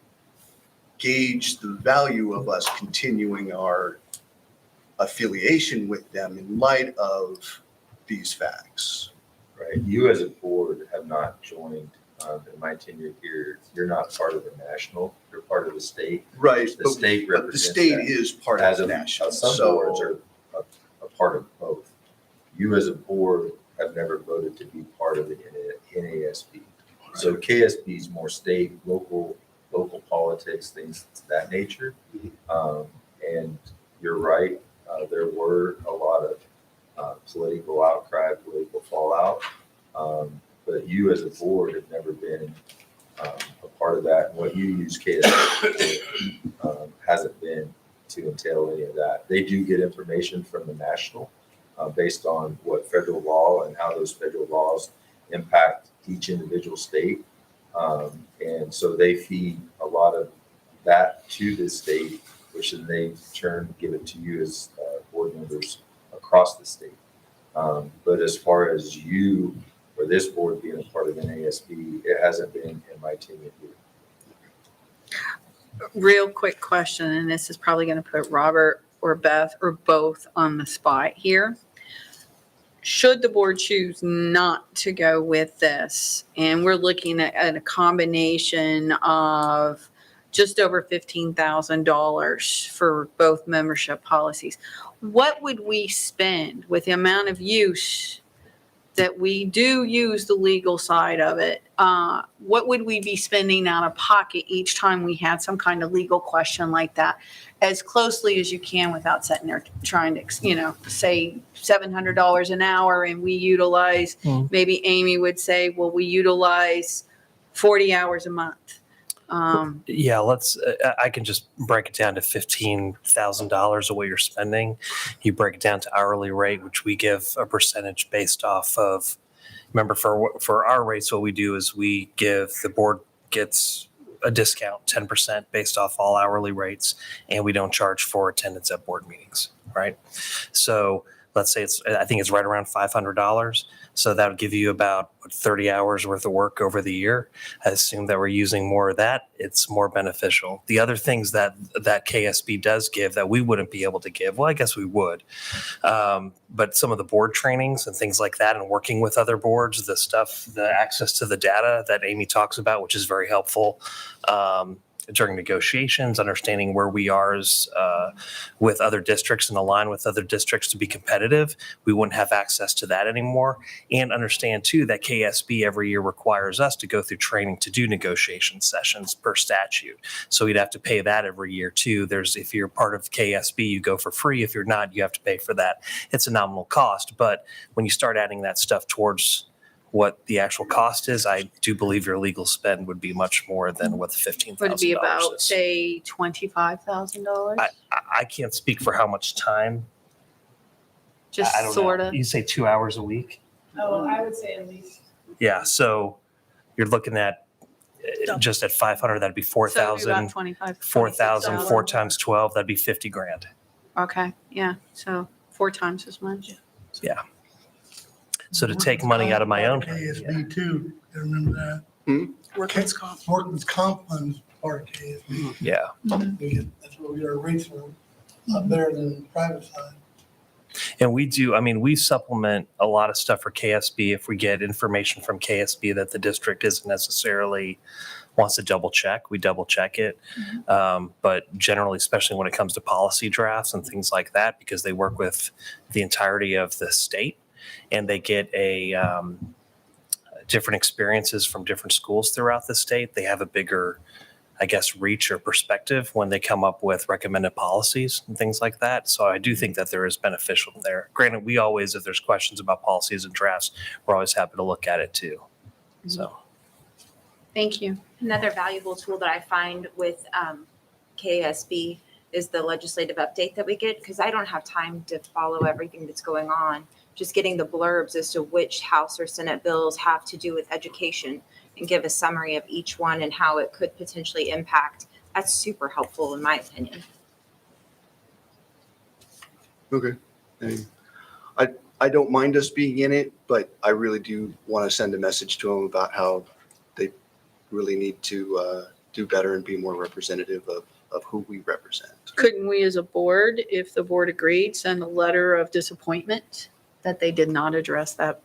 gauge the value of us continuing our affiliation with them in light of these facts. Right. You as a board have not joined, in my tenure here, you're not part of the national, you're part of the state. Right. The state But the represents state that. is part As of the of national. some boards are a part of both. You as a board have never voted to be part of the NASB. So KSB is more state, local politics, things of that nature. And you're right, there were a lot of political outcry, political fallout. But you as a board have never been a part of that. And what you use KSB hasn't been to entail any of that. They do get information from the national based on what federal law and how those federal laws impact each individual state. And so they feed a lot of that to the state, which then they in turn give it to you as board members across the state. But as far as you or this board being a part of NASB, it hasn't been in my tenure here. Real quick question, and this is probably going to put Robert or Beth or both on the spot here. Should the board choose not to go with this, and we're looking at a combination of just over $15,000 for both membership policies, what would we spend with the amount of use that we do use the legal side of it? What would we be spending out of pocket each time we had some kind of legal question like that, as closely as you can without sitting there trying to, say $700 an hour, and we utilize, maybe Amy would say, well, we utilize 40 hours a month. Yeah, I can just break it down to $15,000 of what you're spending. You break it down to hourly rate, which we give a percentage based off of, remember for our rates, what we do is the board gets a discount, 10% based off all hourly rates, and we don't charge for attendance at board meetings, right? So let's say I think it's right around $500. So that would give you about 30 hours worth of work over the year. I assume that we're using more of that. It's more beneficial. The other things that KSB does give that we wouldn't be able to give, well, I guess we would. But some of the board trainings and things like that and working with other boards, the access to the data that Amy talks about, which is very helpful. During negotiations, understanding where we are with other districts and align with other districts to be competitive. We wouldn't have access to that anymore. And understand too that KSB every year requires us to go through training to do negotiation sessions per statute. So we'd have to pay that every year too. If you're part of KSB, you go for free. If you're not, you have to pay for that. It's a nominal cost. But when you start adding that stuff towards what the actual cost is, I do believe your legal spend would be much more than what the $15,000 Would it be about, is. say, $25,000? I can't speak for how much time. Just I don't sort know. of. You say 2 hours a week? Oh, I would say at least. Yeah, so you're looking at just at 500, that'd be So it'd be 4,000. about 25, 4,000, $26. 4 times 12, that'd be 50 grand. Okay, yeah, so 4 times as much. Yeah. So to take money out of my own. KSB too, I remember that. Workman's comp. Workman's comp funds part of KSB. Yeah. That's where we get our rates from, a lot better than the private side. And we supplement a lot of stuff for KSB if we get information from KSB that the district isn't necessarily wants to double check, we double check it. But generally, especially when it comes to policy drafts and things like that, because they work with the entirety of the state and they get different experiences from different schools throughout the state, they have a bigger, I guess, reach or perspective when they come up with recommended policies and things like that. So I do think that there is beneficial there. Granted, we always, if there's questions about policies and drafts, we're always happy to look at it too. So. Thank you. Another valuable tool that I find with KSB is the legislative update that we get, because I don't have time to follow everything that's going on. Just getting the blurbs as to which House or Senate bills have to do with education and give a summary of each one and how it could potentially impact. That's super helpful in my opinion. Okay. And I don't mind us being in it, but I really do want to send a message to them about how they really need to do better and be more representative of who we represent. Couldn't we as a board, if the board agreed, send a letter of disappointment that they did not address that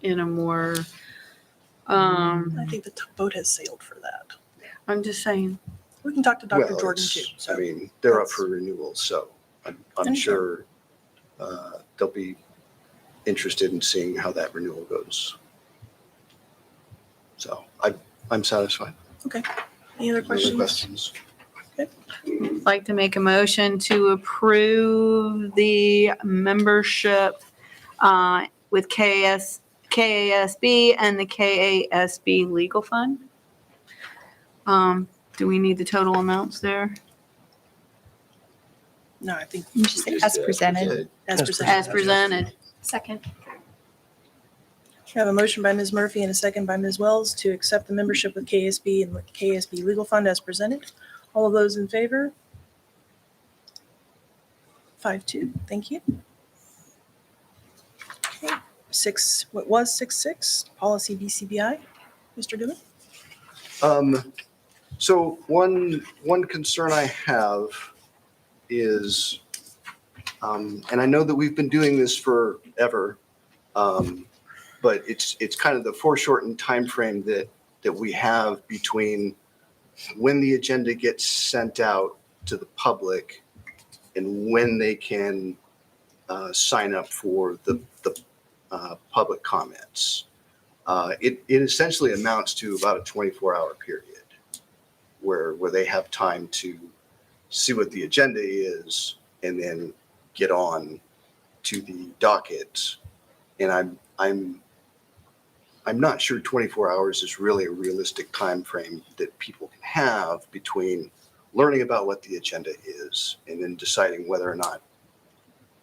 in a more, I think the boat has sailed for that. I'm just saying. We can talk to Dr. Well, Jordan it's- too. I mean, they're up for renewal, so I'm sure they'll be interested in seeing how that renewal goes. So I'm satisfied. Okay. Any other Any other questions? questions? I'd like to make a motion to approve the membership with KASB and the KASB Legal Fund. Do we need the total amounts there? No, I think You just say as presented. as presented. As presented. Second. We have a motion by Ms. Murphy and a second by Ms. Wells to accept the membership with KSB and KSB Legal Fund as presented. All of those in favor? 5-2, thank you. Okay, 6-6, policy BCBI. Mr. Dillon? So one concern I have is, and I know that we've been doing this forever, but it's kind of the foreshortened timeframe that we have between when the agenda gets sent out to the public and when they can sign up for the public comments. It essentially amounts to about a 24-hour period where they have time to see what the agenda is and then get on to the docket. And I'm I'm not sure 24 hours is really a realistic time frame that people can have between learning about what the agenda is and then deciding whether or not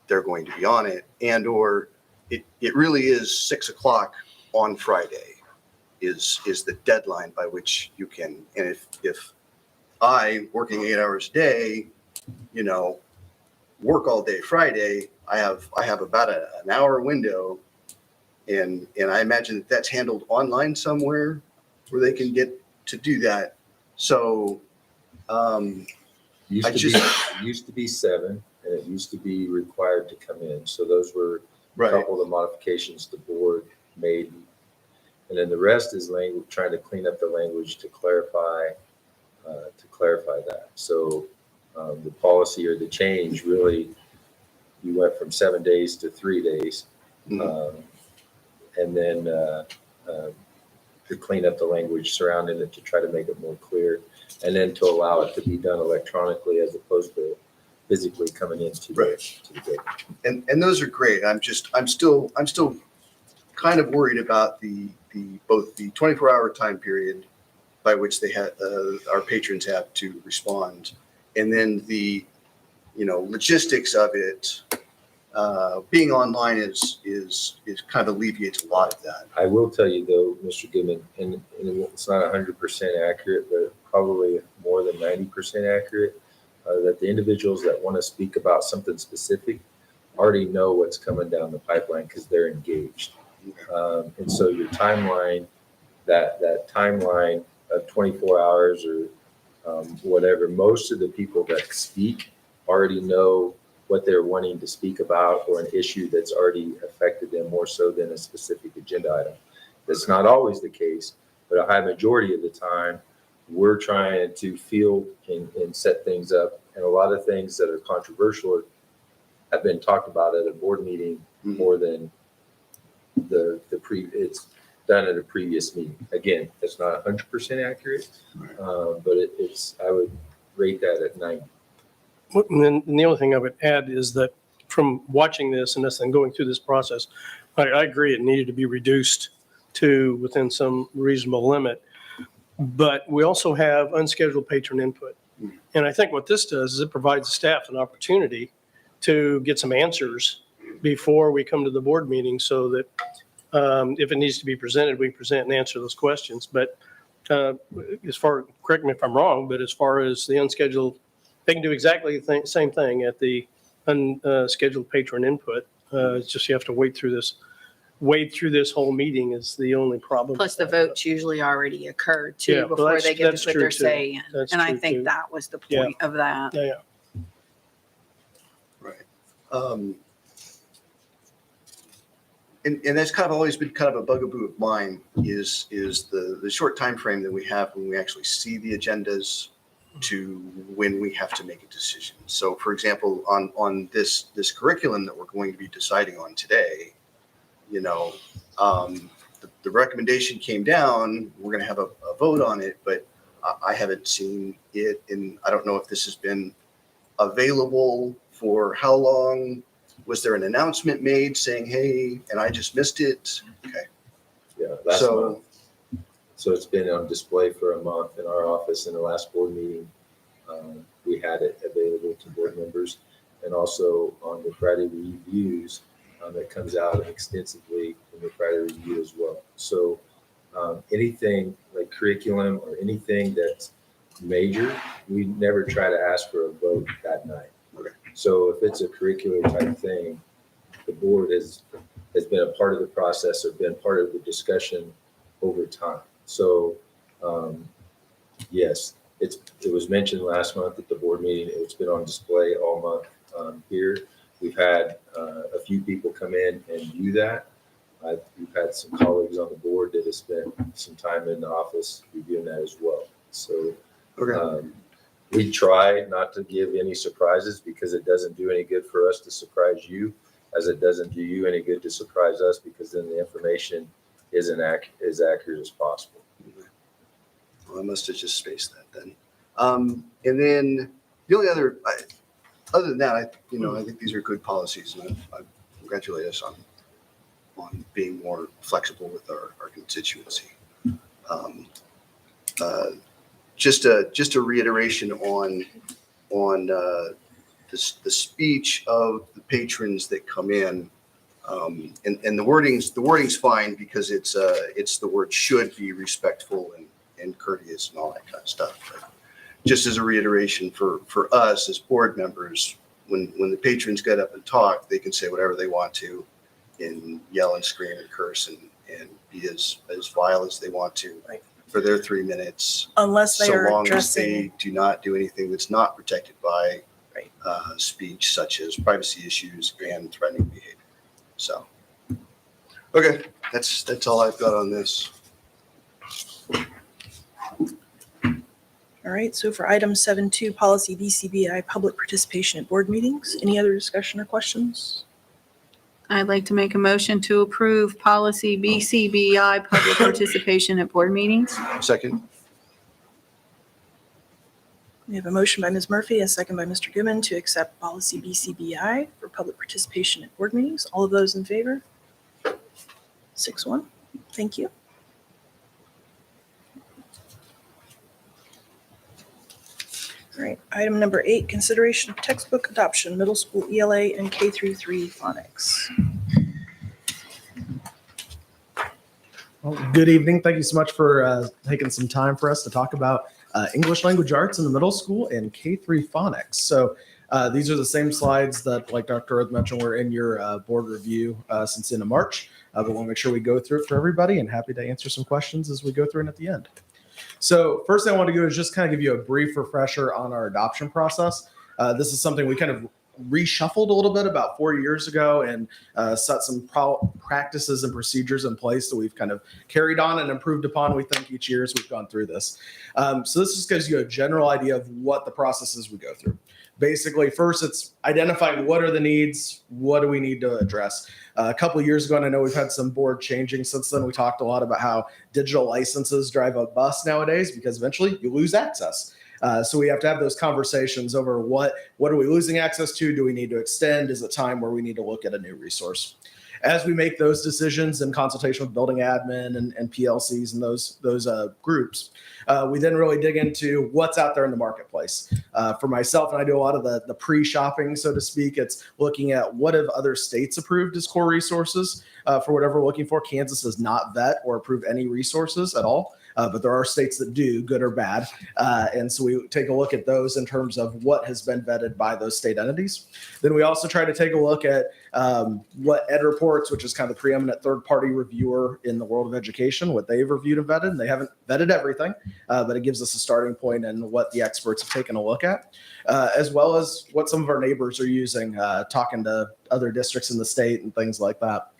they're going to be on it, and or it really is 6 o'clock on Friday is the deadline by which you can. And if I, working 8 hours a day, work all day Friday, I have about an hour window, and I imagine that that's handled online somewhere where they can get to do that. So Used to be 7, and it used to be required to come in. So those were a couple of the modifications the board made. And then the rest is language, trying to clean up the language to clarify that. So the policy or the change really, you went from 7 days to 3 days. And then to clean up the language surrounding it to try to make it more clear, and then to allow it to be done electronically as opposed to physically coming into to the gate. And those are great. I'm still kind of worried about both the 24-hour time period by which they had our patrons have to respond, and then the logistics of it. Being online is kind of alleviates a lot of that. I will tell you though, Mr. Goodman, and it's not 100% accurate, but probably more than 90% accurate, that the individuals that want to speak about something specific already know what's coming down the pipeline because they're engaged. And so your timeline, that timeline of 24 hours or whatever, most of the people that speak already know what they're wanting to speak about, or an issue that's already affected them more so than a specific agenda item. That's not always the case, but a high majority of the time, we're trying to field and set things up. And a lot of things that are controversial have been talked about at a board meeting more than it's done at a previous meeting. Again, that's not 100% accurate, but I would rate that at 90. And then the only thing I would add is that from watching this and going through this process, I agree it needed to be reduced to within some reasonable limit. But we also have unscheduled patron input. And I think what this does is it provides staff an opportunity to get some answers before we come to the board meeting, so that if it needs to be presented, we present and answer those questions. But correct me if I'm wrong, but as far as the unscheduled, they can do exactly the same thing at the unscheduled patron input. It's just you have to wade through this whole meeting is the only problem. Plus the votes usually already occurred too before they get to put their say in. And I think that was the point of that. Yeah. Right. And that's kind of always been kind of a bugaboo of mine is the short time frame that we have when we actually see the agendas to when we have to make a decision. So for example, on this curriculum that we're going to be deciding on today, the recommendation came down, we're going to have a vote on it, but I haven't seen it, and I don't know if this has been available for how long. Was there an announcement made saying, hey, and I just missed it? Okay. Yeah, last month. So it's been on display for a month in our office. In the last board meeting, we had it available to board members, and also on the Friday reviews that comes out extensively in the Friday review as well. So anything like curriculum or anything that's major, we never try to ask for a vote that night. So if it's a curricular type thing, the board has been a part of the process or been part of the discussion over time. So yes, it was mentioned last month at the board meeting. It's been on display all month here. We've had a few people come in and view that. We've had some colleagues on the board that have spent some time in the office reviewing that as well. So we try not to give any surprises because it doesn't do any good for us to surprise you, as it doesn't do you any good to surprise us, because then the information isn't as accurate as possible. Well, I must have just spaced that then. And then the only other than that, I think these are good policies, and I congratulate us being more flexible with our constituency. Just a reiteration on the speech of the patrons that come in, and the wording's fine because it's the word should be respectful and courteous and all that kind of stuff. But just as a reiteration for us as board members, when the patrons get up and talk, they can say whatever they want to and yell and scream and curse and be as vile as they want to for their 3 minutes. Unless they So are long as addressing, they do not do anything that's not protected by speech, such as privacy issues and threatening behavior. So, okay, that's all I've got on this. all right, so for item 7.2, policy BCBI, public participation at board meetings, any other discussion or questions? I'd like to make a motion to approve policy BCBI, public participation at board meetings. Second. We have a motion by Ms. Murphy, a second by Mr. Goodman to accept policy BCBI for public participation at board meetings. All of those in favor? 6-1. Thank you. All right, item number 8, consideration of textbook adoption, middle school ELA and K-3 phonics. Well, good evening. Thank you so much for taking some time for us to talk about English language arts in the middle school and K-3 phonics. So these are the same slides that, like Dr. Earth mentioned, were in your board review since the end of March. But we'll make sure we go through it for everybody, and happy to answer some questions as we go through it at the end. So first thing I want to do is just kind of give you a brief refresher on our adoption process. This is something we kind of reshuffled a little bit about 4 years ago and set some practices and procedures in place that we've kind of carried on and improved upon, we think, each year as we've gone through this. So this just gives you a general idea of what the process is we go through. Basically, first, it's identifying what are the needs, what do we need to address. A couple of years ago, and I know we've had some board changing since then, we talked a lot about how digital licenses drive a bus nowadays because eventually you lose access. So we have to have those conversations over what are we losing access to? Do we need to extend? Is it time where we need to look at a new resource? As we make those decisions in consultation with building admin and PLCs and those groups, we then really dig into what's out there in the marketplace. For myself, and I do a lot of the pre-shopping, so to speak, it's looking at what have other states approved as core resources for whatever we're looking for. Kansas does not vet or approve any resources at all. But there are states that do, good or bad. And so we take a look at those in terms of what has been vetted by those state entities. Then we also try to take a look at what Ed Reports, which is kind of the preeminent third-party reviewer in the world of education, what they've reviewed and vetted. They haven't vetted everything, but it gives us a starting point and what the experts have taken a look at, as well as what some of our neighbors are using, talking to other districts in the state and things like that.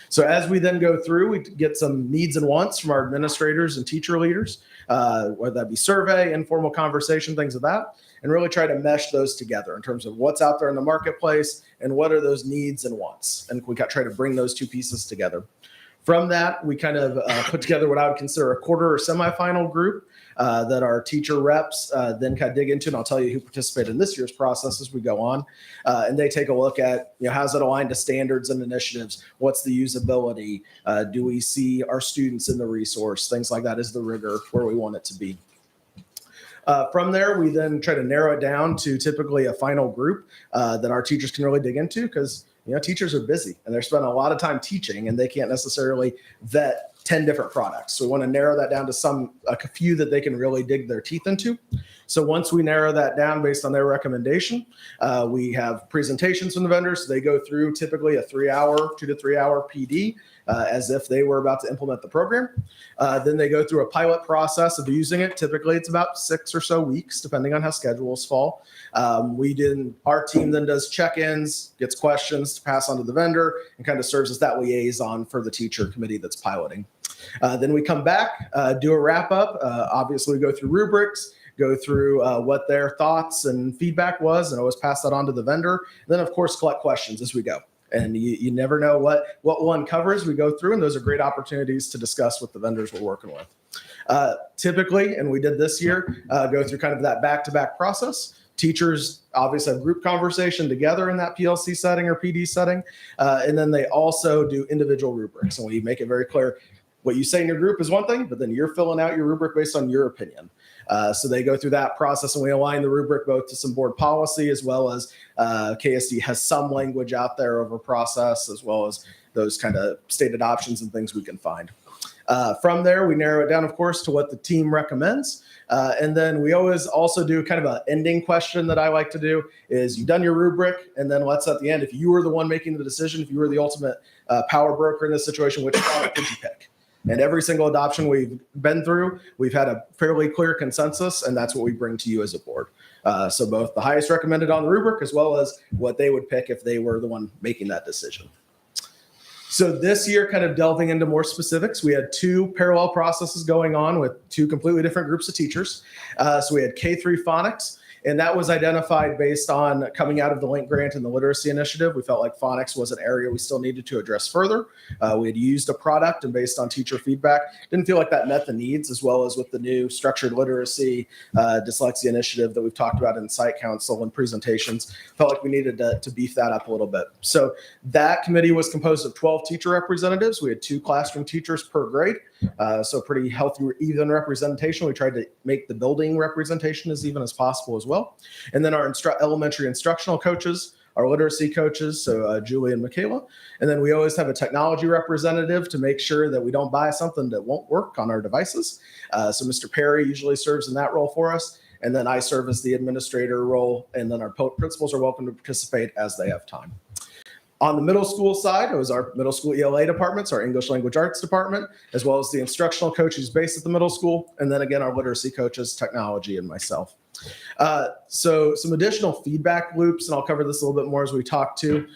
So as we then go through, we get some needs and wants from our administrators and teacher leaders, whether that be survey, informal conversation, things of that, and really try to mesh those together in terms of what's out there in the marketplace and what are those needs and wants. And we try to bring those two pieces together. From that, we kind of put together what I would consider a quarter or semifinal group that our teacher reps then kind of dig into, and I'll tell you who participated in this year's process as we go on. And they take a look at, how's it aligned to standards and initiatives? What's the usability? Do we see our students in the resource? Things like that. Is the rigor where we want it to be? From there, we then try to narrow it down to typically a final group that our teachers can really dig into because teachers are busy and they're spending a lot of time teaching and they can't necessarily vet 10 different products. So we want to narrow that down to a few that they can really dig their teeth into. So once we narrow that down based on their recommendation, we have presentations from the vendors. So they go through typically a 2 to 3 hour PD as if they were about to implement the program. Then they go through a pilot process of using it. Typically it's about 6 or so weeks, depending on how schedules fall. Our team then does check-ins, gets questions to pass on to the vendor, and kind of serves as that liaison for the teacher committee that's piloting. Then we come back, do a wrap up. Obviously, we go through rubrics, go through what their thoughts and feedback was, and always pass that on to the vendor. Then, of course, collect questions as we go. And you never know what one covers. We go through, and those are great opportunities to discuss with the vendors we're working with. Typically, and we did this year, go through kind of that back-to-back process. teachers obviously have group conversation together in that PLC setting or PD setting. And then they also do individual rubrics. And we make it very clear what you say in your group is one thing, but then you're filling out your rubric based on your opinion. So they go through that process, and we align the rubric both to some board policy as well as KSD has some language out there over process, as well as those kind of stated options and things we can find. From there, we narrow it down, of course, to what the team recommends. And then we always also do kind of an ending question that I like to do is you've done your rubric, and then let's at the end, if you were the one making the decision, if you were the ultimate power broker in this situation, which product would you pick? And every single adoption we've been through, we've had a fairly clear consensus, and that's what we bring to you as a board. So both the highest recommended on the rubric as well as what they would pick if they were the one making that decision. So this year, kind of delving into more specifics, we had 2 parallel processes going on with 2 completely different groups of teachers. So we had K-3 phonics, and that was identified based on coming out of the Link Grant and the Literacy Initiative. We felt like phonics was an area we still needed to address further. We had used a product, and based on teacher feedback, didn't feel like that met the needs, as well as with the new structured literacy dyslexia initiative that we've talked about in site council and presentations. Felt like we needed to beef that up a little bit. So that committee was composed of 12 teacher representatives. We had 2 classroom teachers per grade. So pretty healthy, even representation. We tried to make the building representation as even as possible as well. And then our elementary instructional coaches, our literacy coaches, so Julie and Michaela. And then we always have a technology representative to make sure that we don't buy something that won't work on our devices. So Mr. Perry usually serves in that role for us. And then I serve as the administrator role. And then our principals are welcome to participate as they have time. On the middle school side, it was our middle school ELA departments, our English language arts department, as well as the instructional coach who's based at the middle school. And then again, our literacy coaches, technology, and myself. So some additional feedback loops, and I'll cover this a little bit more as we talk to.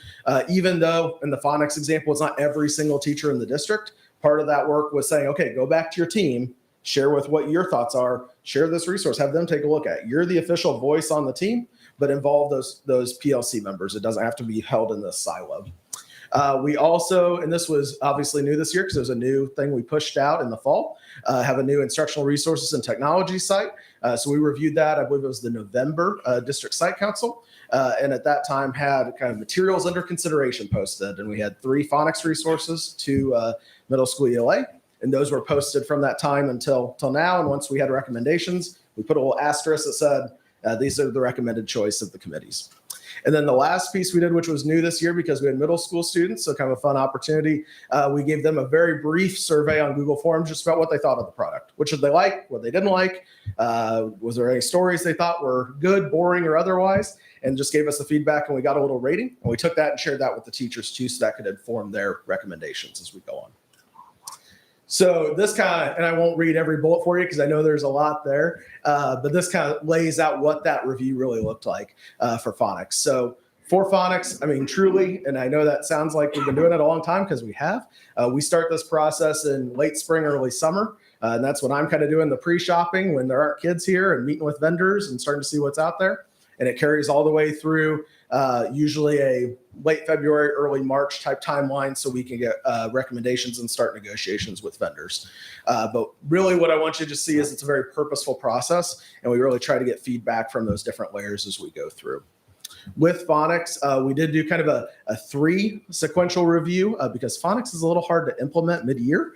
Even though in the phonics example, it's not every single teacher in the district, part of that work was saying, okay, go back to your team, share with what your thoughts are, share this resource, have them take a look at it. You're the official voice on the team, but involve those PLC members. It doesn't have to be held in this silo. We also, and this was obviously new this year because it was a new thing we pushed out in the fall, have a new instructional resources and technology site. So we reviewed that. I believe it was the November district site council. And at that time had kind of materials under consideration posted. And we had 3 phonics resources, 2 middle school ELA. And those were posted from that time until now. And once we had recommendations, we put a little asterisk that said, these are the recommended choice of the committees. And then the last piece we did, which was new this year because we had middle school students, so kind of a fun opportunity, we gave them a very brief survey on Google Forms just about what they thought of the product. What should they like, what they didn't like, was there any stories they thought were good, boring, or otherwise, and just gave us the feedback, and we got a little rating. And we took that and shared that with the teachers too, so that could inform their recommendations as we go on. So this kind of, and I won't read every bullet for you because I know there's a lot there, but this kind of lays out what that review really looked like for phonics. So for phonics, I mean, truly, and I know that sounds like we've been doing it a long time because we have, we start this process in late spring, early summer. And that's when I'm kind of doing the pre-shopping when there aren't kids here and meeting with vendors and starting to see what's out there. And it carries all the way through usually a late February, early March type timeline so we can get recommendations and start negotiations with vendors. But really what I want you to see is it's a very purposeful process, and we really try to get feedback from those different layers as we go through. With phonics, we did do kind of a 3 sequential review because phonics is a little hard to implement mid-year.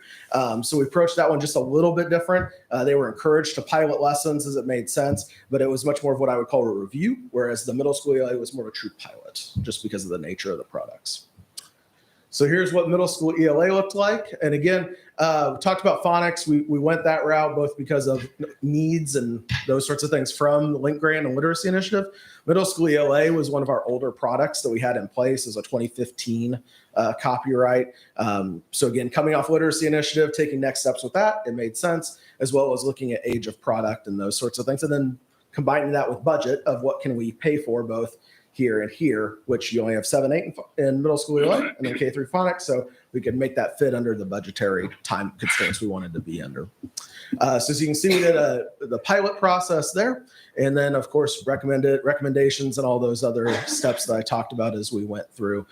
So we approached that one just a little bit different. They were encouraged to pilot lessons as it made sense, but it was much more of what I would call a review, whereas the middle school ELA was more of a true pilot just because of the nature of the products. So here's what middle school ELA looked like. And again, we talked about phonics. We went that route both because of needs and those sorts of things from the Link Grant and Literacy Initiative. Middle school ELA was one of our older products that we had in place as a 2015 copyright. So again, coming off Literacy Initiative, taking next steps with that, it made sense, as well as looking at age of product and those sorts of things. And then combining that with budget of what can we pay for both here and here, which you only have 7, 8 in middle school ELA and then K-3 phonics. So we could make that fit under the budgetary time constraints we wanted to be under. So as you can see, we did the pilot process there. And then, of course, recommendations and all those other steps that I talked about as we went through.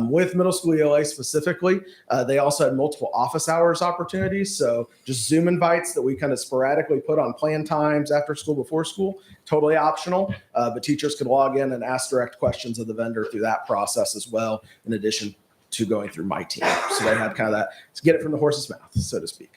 With middle school ELA specifically, they also had multiple office hours opportunities. So just Zoom invites that we kind of sporadically put on plan times, after school, before school, totally optional. But teachers could log in and ask direct questions of the vendor through that process as well, in addition to going through My Team. So they had kind of that, to get it from the horse's mouth, so to speak.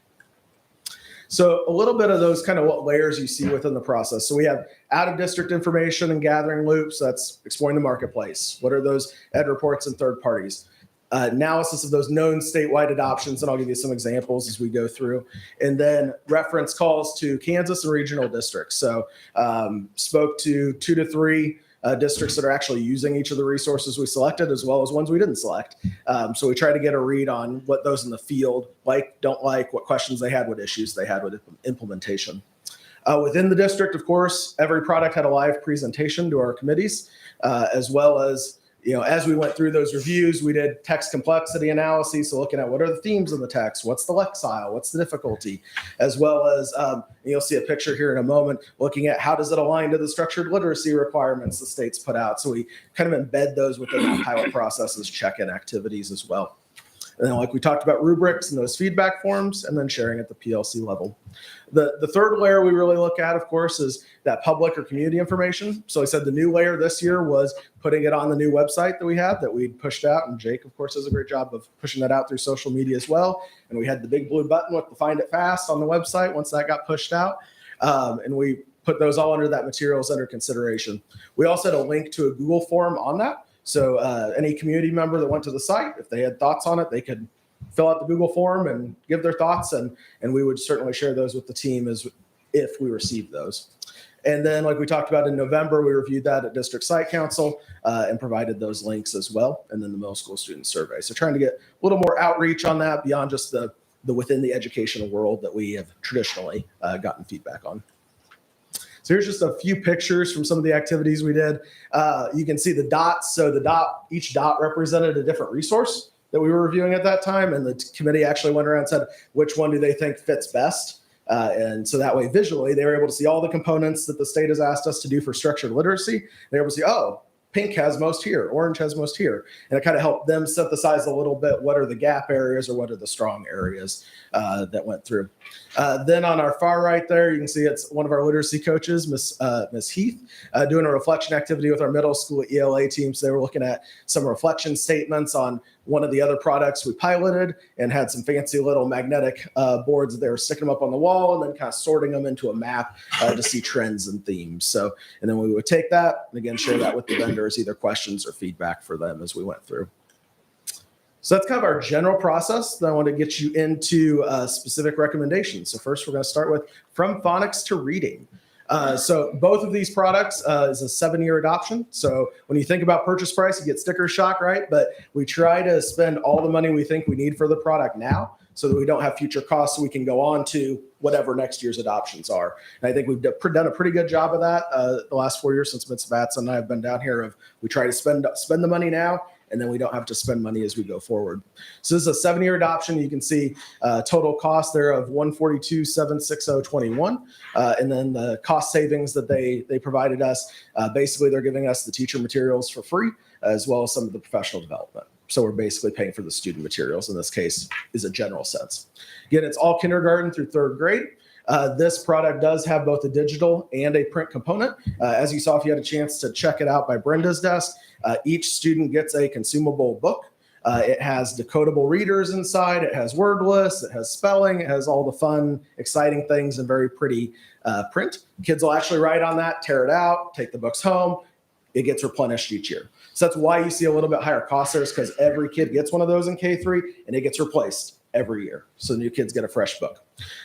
So a little bit of those kind of what layers you see within the process. So we have out of district information and gathering loops. That's exploring the marketplace. What are those ed reports and third parties? Analysis of those known statewide adoptions, and I'll give you some examples as we go through. And then reference calls to Kansas and regional districts. So spoke to 2 to 3 districts that are actually using each of the resources we selected, as well as ones we didn't select. So we try to get a read on what those in the field like, don't like, what questions they had, what issues they had with implementation. Within the district, of course, every product had a live presentation to our committees, as well as, as we went through those reviews, we did text complexity analyses. So looking at what are the themes in the text, what's the lexile, what's the difficulty, as well as, you'll see a picture here in a moment, looking at how does it align to the structured literacy requirements the state's put out. So we kind of embed those within that pilot process as check-in activities as well. And then like we talked about rubrics and those feedback forms, and then sharing at the PLC level. The third layer we really look at, of course, is that public or community information. So I said the new layer this year was putting it on the new website that we have that we pushed out. And Jake, of course, does a great job of pushing that out through social media as well. And we had the big blue button with the Find It Fast on the website once that got pushed out. And we put those all under that materials under consideration. We also had a link to a Google form on that. So any community member that went to the site, if they had thoughts on it, they could fill out the Google form and give their thoughts. And we would certainly share those with the team as if we received those. And then like we talked about in November, we reviewed that at District Site Council and provided those links as well. And then the middle school student survey. So trying to get a little more outreach on that beyond just the within the educational world that we have traditionally gotten feedback on. So here's just a few pictures from some of the activities we did. You can see the dots. So each dot represented a different resource that we were reviewing at that time. And the committee actually went around and said, which one do they think fits best? And so that way, visually, they were able to see all the components that the state has asked us to do for structured literacy. They were able to see, oh, pink has most here, orange has most here. And it kind of helped them synthesize a little bit what are the gap areas or what are the strong areas that went through. Then on our far right there, you can see it's one of our literacy coaches, Miss Heath, doing a reflection activity with our middle school ELA team. So they were looking at some reflection statements on one of the other products we piloted and had some fancy little magnetic boards that they were sticking them up on the wall and then kind of sorting them into a map to see trends and themes. So, and then we would take that and again, share that with the vendors, either questions or feedback for them as we went through. So that's kind of our general process. Then I want to get you into specific recommendations. So first we're going to start with from phonics to reading. So both of these products is a 7-year adoption. So when you think about purchase price, you get sticker shock, right? But we try to spend all the money we think we need for the product now so that we don't have future costs so we can go on to whatever next year's adoptions are. And I think we've done a pretty good job of that the last 4 years since Ms. Batson and I have been down here. We try to spend the money now, and then we don't have to spend money as we go forward. So this is a 7-year adoption. You can see total cost there of $142,760.21, and then the cost savings that they provided us. Basically, they're giving us the teacher materials for free, as well as some of the professional development. So we're basically paying for the student materials. In this case, is a general sense. Again, it's all kindergarten through 3rd grade. This product does have both a digital and a print component. As you saw, if you had a chance to check it out by Brenda's desk, each student gets a consumable book. It has decodable readers inside. It has word lists. It has spelling. It has all the fun, exciting things and very pretty print. Kids will actually write on that, tear it out, take the books home. It gets replenished each year. So that's why you see a little bit higher cost there, is because every kid gets one of those in K3 and it gets replaced every year. So new kids get a fresh book.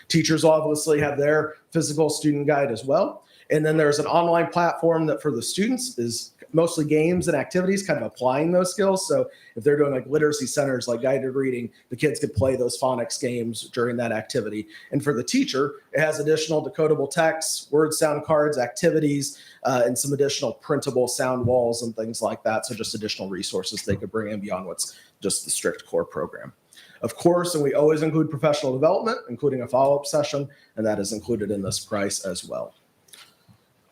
Teachers obviously have their physical student guide as well. And then there's an online platform that for the students is mostly games and activities, kind of applying those skills. So if they're doing like literacy centers, like guided reading, the kids could play those phonics games during that activity. And for the teacher, it has additional decodable texts, word sound cards, activities, and some additional printable sound walls and things like that. So just additional resources they could bring in beyond what's just the strict core program. of course, and we always include professional development, including a follow-up session, and that is included in this price as well.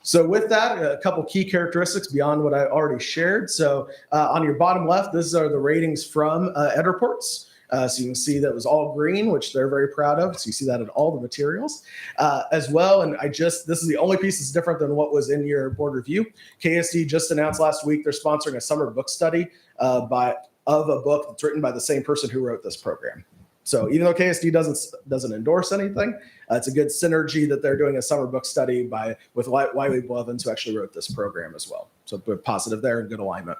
So with that, a couple key characteristics beyond what I already shared. So on your bottom left, these are the ratings from EdReports. So you can see that it was all green, which they're very proud of. So you see that in all the materials as well. And this is the only piece that's different than what was in your board review. KSD just announced last week they're sponsoring a summer book study of a book that's written by the same person who wrote this program. So even though KSD doesn't endorse anything, it's a good synergy that they're doing a summer book study with Wiley Blevins, who actually wrote this program as well. So positive there and good alignment.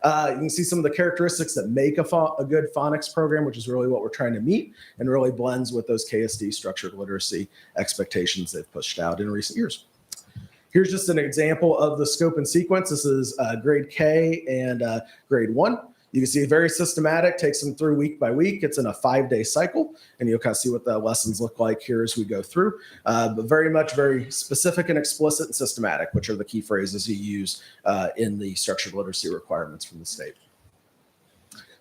You can see some of the characteristics that make a good phonics program, which is really what we're trying to meet and really blends with those KSD structured literacy expectations they've pushed out in recent years. Here's just an example of the scope and sequence. This is grade K and grade 1. You can see very systematic, takes them through week by week. It's in a 5-day cycle, and you'll kind of see what the lessons look like here as we go through. But very specific and explicit and systematic, which are the key phrases you use in the structured literacy requirements from the state.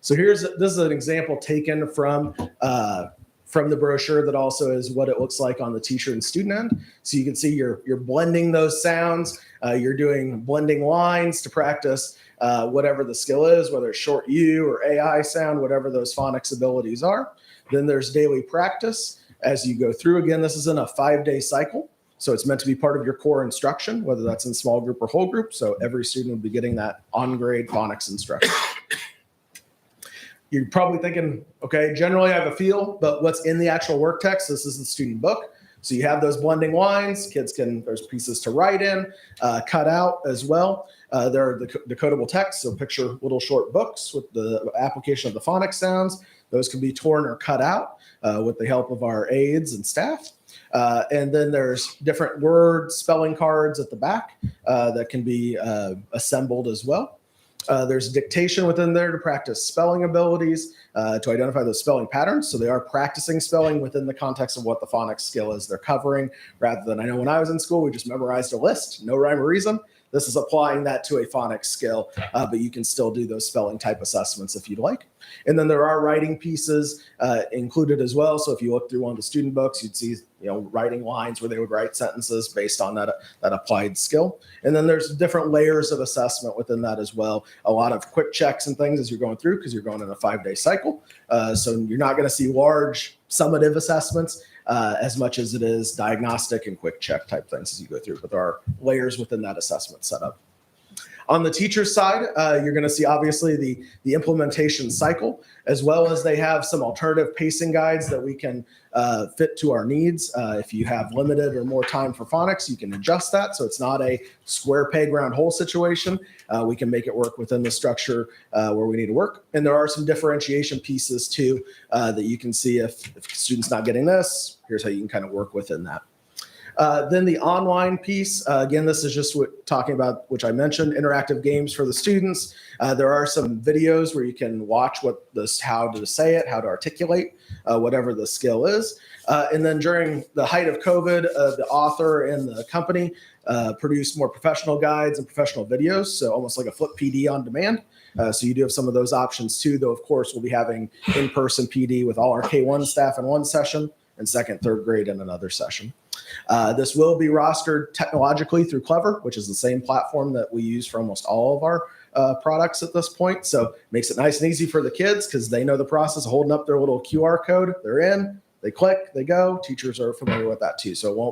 So this is an example taken from the brochure that also is what it looks like on the teacher and student end. So you can see you're blending those sounds. You're doing blending lines to practice whatever the skill is, whether it's short U or AI sound, whatever those phonics abilities are. Then there's daily practice as you go through. Again, this is in a 5-day cycle. So it's meant to be part of your core instruction, whether that's in small group or whole group. So every student will be getting that on-grade phonics instruction. You're probably thinking, okay, generally I have a feel, but what's in the actual work text? This is the student book. So you have those blending lines. There's pieces to write in, cut out as well. There are the decodable text, so picture little short books with the application of the phonics sounds. Those can be torn or cut out with the help of our aides and staff. And then there's different word spelling cards at the back that can be assembled as well. There's dictation within there to practice spelling abilities, to identify those spelling patterns. So they are practicing spelling within the context of what the phonics skill is they're covering, rather than, I know when I was in school, we just memorized a list, no rhyme or reason. This is applying that to a phonics skill, but you can still do those spelling type assessments if you'd like. And then there are writing pieces included as well. So if you look through one of the student books, you'd see writing lines where they would write sentences based on that applied skill. And then there's different layers of assessment within that as well. A lot of quick checks and things as you're going through, because you're going in a 5-day cycle. So you're not going to see large summative assessments as much as it is diagnostic and quick check type things as you go through. But there are layers within that assessment setup. On the teacher side, you're going to see obviously the implementation cycle, as well as they have some alternative pacing guides that we can fit to our needs. If you have limited or more time for phonics, you can adjust that. So it's not a square peg round hole situation. We can make it work within the structure where we need to work. And there are some differentiation pieces too that you can see if student's not getting this, here's how you can kind of work within that. Then the online piece, again, this is just talking about, which I mentioned, interactive games for the students. There are some videos where you can watch how to say it, how to articulate whatever the skill is. And then during the height of COVID, the author and the company produced more professional guides and professional videos, so almost like a flip PD on demand. So you do have some of those options too, though, of course, we'll be having in-person PD with all our K1 staff in one session and second, third grade in another session. This will be rostered technologically through Clever, which is the same platform that we use for almost all of our products at this point. So makes it nice and easy for the kids because they know the process of holding up their little QR code. They're in, they click, they go. Teachers are familiar with that too. So it'll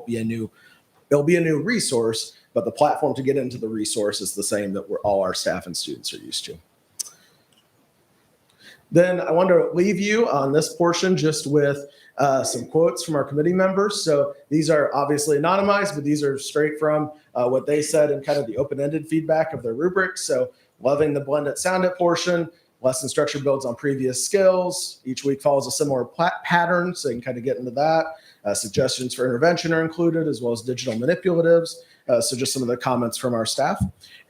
be a new resource, but the platform to get into the resource is the same that all our staff and students are used to. Then I want to leave you on this portion just with some quotes from our committee members. So these are obviously anonymized, but these are straight from what they said and kind of the open-ended feedback of their rubrics. So loving the blended sound it portion, lesson structure builds on previous skills. Each week follows a similar pattern, so you can kind of get into that. Suggestions for intervention are included, as well as digital manipulatives. So just some of the comments from our staff.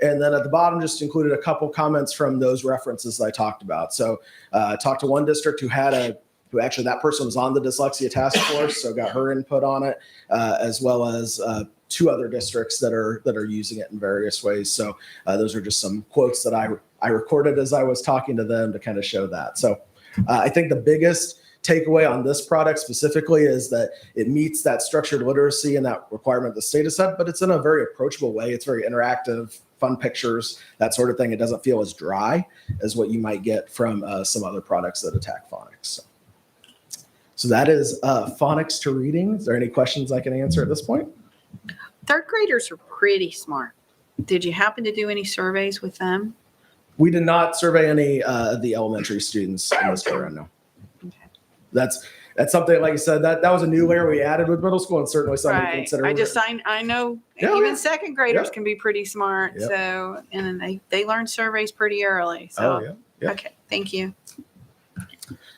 And then at the bottom, just included a couple comments from those references I talked about. So I talked to one district who actually that person was on the dyslexia task force, so got her input on it, as well as 2 other districts that are using it in various ways. So those are just some quotes that I recorded as I was talking to them to kind of show that. So I think the biggest takeaway on this product specifically is that it meets that structured literacy and that requirement the state has set, but it's in a very approachable way. It's very interactive, fun pictures, that sort of thing. It doesn't feel as dry as what you might get from some other products that attack phonics. So that is phonics to reading. Is there any questions I can answer at this point? Third graders are pretty smart. Did you happen to do any surveys with them? We did not survey any of the elementary students in this program, no. Okay. That's something, like I said, that was a new layer we added with middle school and certainly something to Right. consider. I know Yeah, even yeah. second graders Yeah. can be pretty smart. Yep. So, and then they learn surveys pretty early. So, Oh, yeah. Yeah. okay. Thank you.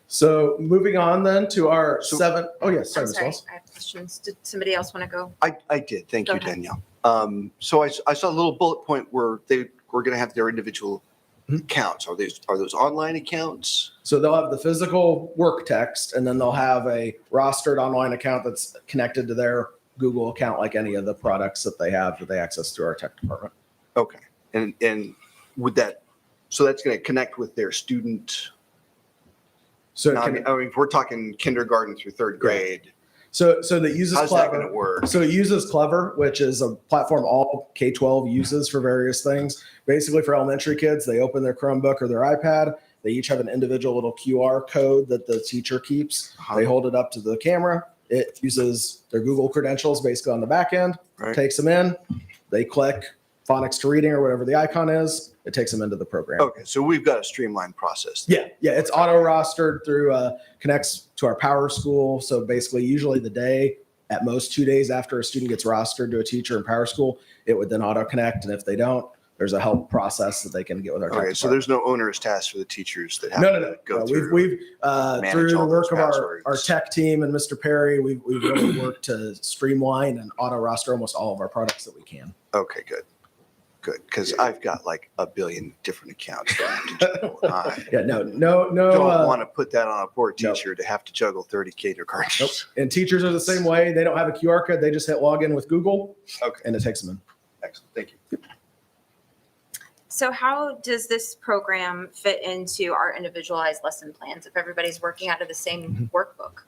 So moving on then to our sorry, I'm Ms. sorry, Wells. I have questions. Did somebody else want to go? I did. Thank Go you, ahead. Danielle. So I saw a little bullet point where they were going to have their individual accounts. Are those online accounts? So they'll have the physical work text, and then they'll have a rostered online account that's connected to their Google account, like any of the products that they have that they access through our tech department. Okay. And would that, so that's going to connect with their student? So Now, I mean, if we're talking kindergarten through third grade, So that uses how's that Clever. going to work? So it uses Clever, which is a platform all K-12 uses for various things. Basically, for elementary kids, they open their Chromebook or their iPad. They each have an individual little QR code that the teacher keeps. They hold it up to the camera. It uses their Google credentials basically on the back end, takes them in. They click phonics to reading or whatever the icon is. It takes them into the program. Okay, so we've got a streamlined process. Yeah, it's auto rostered through connects to our Power School. So basically, usually the day, at most 2 days after a student gets rostered to a teacher in Power School, it would then auto connect. And if they don't, there's a help process that they can get with our tech Okay, so there's no onerous task for the teachers that have No. to go No, through. We've manage through the all work those of passwords. our tech team and Mr. Perry, we've really worked to streamline and auto roster almost all of our products that we can. Okay, good. Because I've got like a billion different accounts. That I have to juggle. I Yeah, no. don't want to put that on a poor teacher to have to juggle 30 kindergartners. Nope. And teachers are the same way. They don't have a QR code. They just hit login with Google. Okay. And it takes them in. Excellent. Thank you. So how does this program fit into our individualized lesson plans if everybody's working out of the same workbook?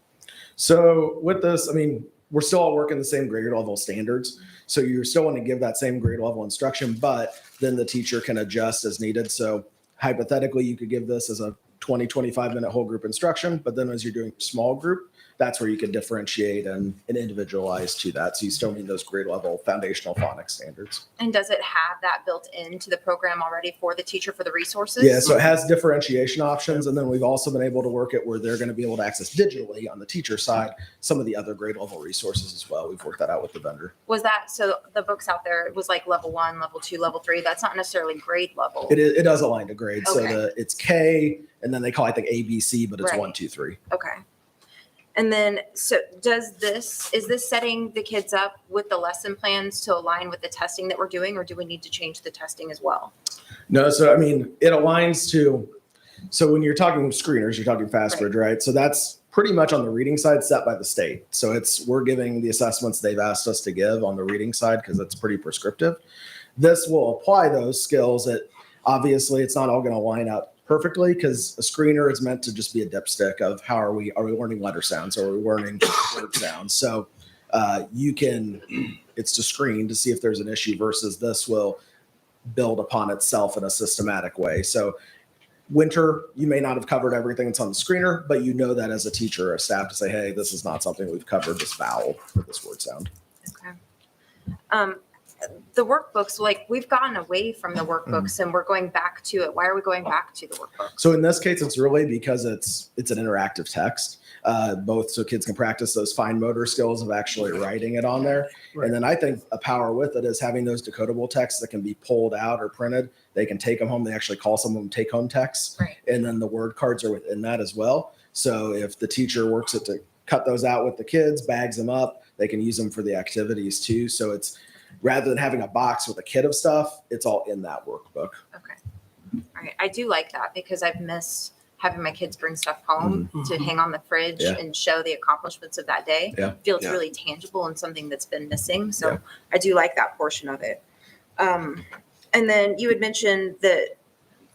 So with this, I mean, we're still all working the same grade level standards. So you still want to give that same grade level instruction, but then the teacher can adjust as needed. So hypothetically, you could give this as a 20, 25-minute whole group instruction, but then as you're doing small group, that's where you can differentiate and individualize to that. So you still need those grade level foundational phonics standards. And does it have that built into the program already for the teacher for the resources? Yeah, so it has differentiation options. And then we've also been able to work it where they're going to be able to access digitally on the teacher side some of the other grade level resources as well. We've worked that out with the vendor. Was that, so the books out there, it was like level 1, level 2, level 3. That's not necessarily grade level. It does align to grade. Okay. So it's K, and then they call it, I think, ABC, but it's Right. 1, 2, 3. Okay. And then, so is this setting the kids up with the lesson plans to align with the testing that we're doing, or do we need to change the testing as well? No, so I mean, it aligns to, so when you're talking screeners, you're talking FastBridge, right? So that's pretty much on the reading side set by the state. So we're giving the assessments they've asked us to give on the reading side because it's pretty prescriptive. This will apply those skills that obviously it's not all going to line up perfectly because a screener is meant to just be a dipstick of how are we learning letter sounds or are we learning word sounds. So it's to screen to see if there's an issue versus this will build upon itself in a systematic way. So winter, you may not have covered everything that's on the screener, but you know that as a teacher or a staff to say, hey, this is not something we've covered, this vowel or this word sound. Okay. The workbooks, like we've gotten away from the workbooks and we're going back to it. Why are we going back to the workbook? So in this case, it's really because it's an interactive text, both so kids can practice those fine motor skills of actually writing it on there. Right. And then I think a power with it is having those decodable texts that can be pulled out or printed. They can take them home. They actually call some of them take home texts. Right. And then the word cards are within that as well. So if the teacher works it to cut those out with the kids, bags them up, they can use them for the activities too. So it's, rather than having a box with a kit of stuff, it's all in that workbook. Okay. All right. I do like that because I've missed having my kids bring stuff home to hang on the fridge Yeah. and show the accomplishments of that day. Yeah. I feel it's Yeah. really tangible and something that's been missing. So Yeah. I do like that portion of it. And then you had mentioned that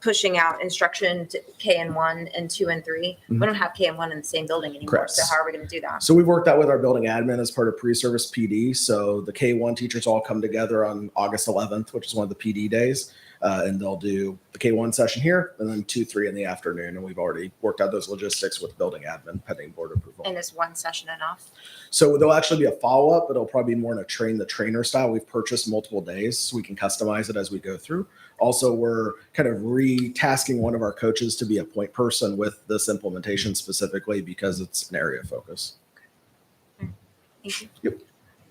pushing out instruction to KN1 and 2 and 3. We don't have KN1 in the same building anymore. Correct. So how are we going to do that? So we've worked out with our building admin as part of pre-service PD. So the K1 teachers all come together on August 11th, which is one of the PD days. And they'll do the K1 session here and then 2, 3 in the afternoon. And we've already worked out those logistics with building admin pending board approval. And is one session enough? So there'll actually be a follow-up, but it'll probably be more in a train the trainer style. We've purchased multiple days so we can customize it as we go through. Also, we're kind of retasking one of our coaches to be a point person with this implementation specifically because it's an area of focus. Thank you. Yep.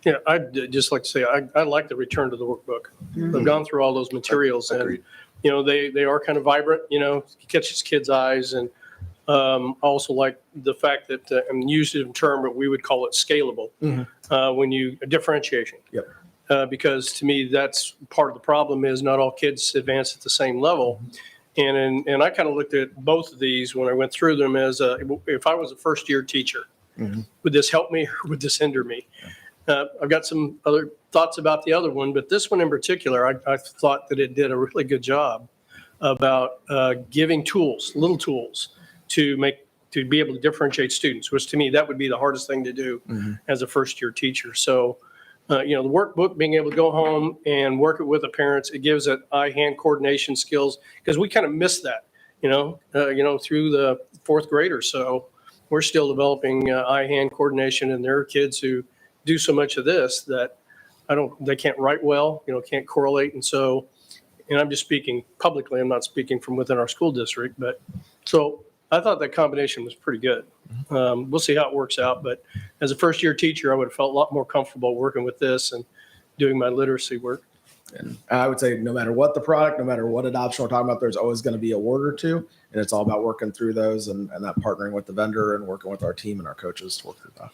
Yeah, I'd just like to say, I like the return to the workbook. I've gone through all those materials and, Agreed. you know, they are kind of vibrant, you know, catches kids' eyes. And I also like the fact that, I'm using a term, but we would call it scalable when you, differentiation. Yep. Because to me, that's part of the problem is not all kids advance at the same level. And I kind of looked at both of these when I went through them as if I was a first year teacher, would this help me or would this hinder me? I've got some other thoughts about the other one, but this one in particular, I thought that it did a really good job about giving tools, little tools to be able to differentiate students, which to me, that would be the hardest thing to do as a first year teacher. So, you know, the workbook, being able to go home and work it with the parents, it gives it eye-hand coordination skills because we kind of miss that, you know, through the fourth grade or so, we're still developing eye-hand coordination, and there are kids who do so much of this that they can't write well, you know, can't correlate. And so, and I'm just speaking publicly, I'm not speaking from within our school district, but so I thought that combination was pretty good. We'll see how it works out, but as a first year teacher, I would have felt a lot more comfortable working with this and doing my literacy work. And I would say no matter what the product, no matter what adoption we're talking about, there's always going to be a word or two. And it's all about working through those and that partnering with the vendor and working with our team and our coaches to work through that.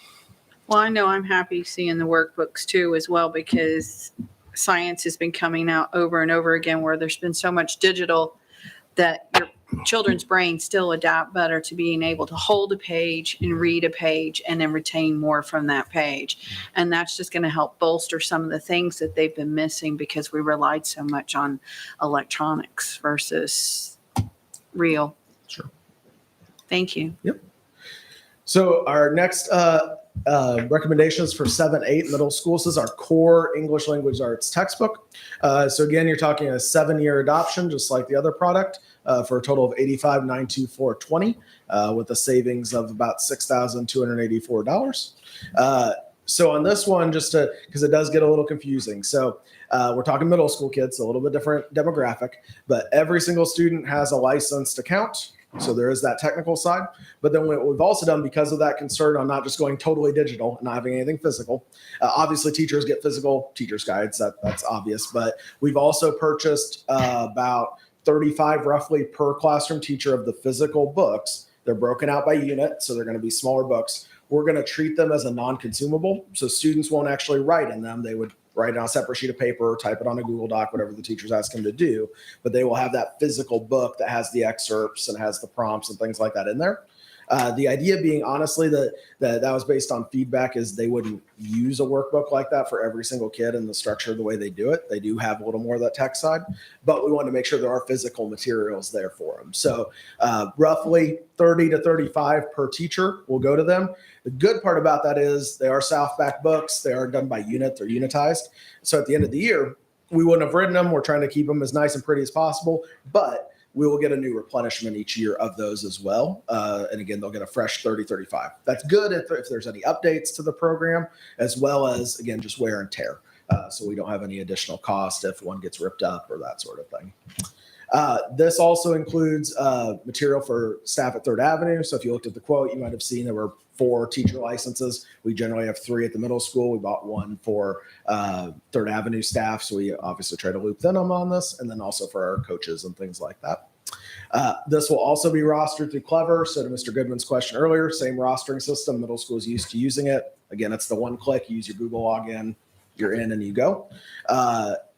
Well, I know I'm happy seeing the workbooks too as well, because science has been coming out over and over again where there's been so much digital that your children's brains still adapt better to being able to hold a page and read a page and then retain more from that page. And that's just going to help bolster some of the things that they've been missing because we relied so much on electronics versus real. Sure. Thank you. Yep. So our next recommendations for 7-8 middle school. This is our core English language arts textbook. So again, you're talking a 7-year adoption, just like the other product, for a total of $85,924.20 with a savings of about $6,284. So on this one, because it does get a little confusing. So we're talking middle school kids, a little bit different demographic, but every single student has a licensed account. So there is that technical side. But then what we've also done, because of that concern on not just going totally digital and not having anything physical, obviously teachers get physical teacher's guides. That's obvious. But we've also purchased about 35 roughly per classroom teacher of the physical books. They're broken out by unit, so they're going to be smaller books. We're going to treat them as a non-consumable. So students won't actually write in them. They would write on a separate sheet of paper, type it on a Google Doc, whatever the teachers ask them to do. But they will have that physical book that has the excerpts and has the prompts and things like that in there. The idea being, honestly, that was based on feedback is they wouldn't use a workbook like that for every single kid in the structure of the way they do it. They do have a little more of that tech side, but we want to make sure there are physical materials there for them. So roughly 30 to 35 per teacher will go to them. The good part about that is they are Southback books. They are done by unit. They're unitized. So at the end of the year, we wouldn't have written them. We're trying to keep them as nice and pretty as possible, but we will get a new replenishment each year of those as well. And again, they'll get a fresh 30, 35. That's good if there's any updates to the program, as well as, again, just wear and tear. So we don't have any additional cost if one gets ripped up or that sort of thing. This also includes material for staff at Third Avenue. So if you looked at the quote, you might have seen there were 4 teacher licenses. We generally have 3 at the middle school. We bought 1 for Third Avenue staff. So we obviously try to loop them on this, and then also for our coaches and things like that. This will also be rostered through Clever. So to Mr. Goodman's question earlier, same rostering system. Middle school is used to using it. Again, it's the one click. You use your Google login. You're in and you go.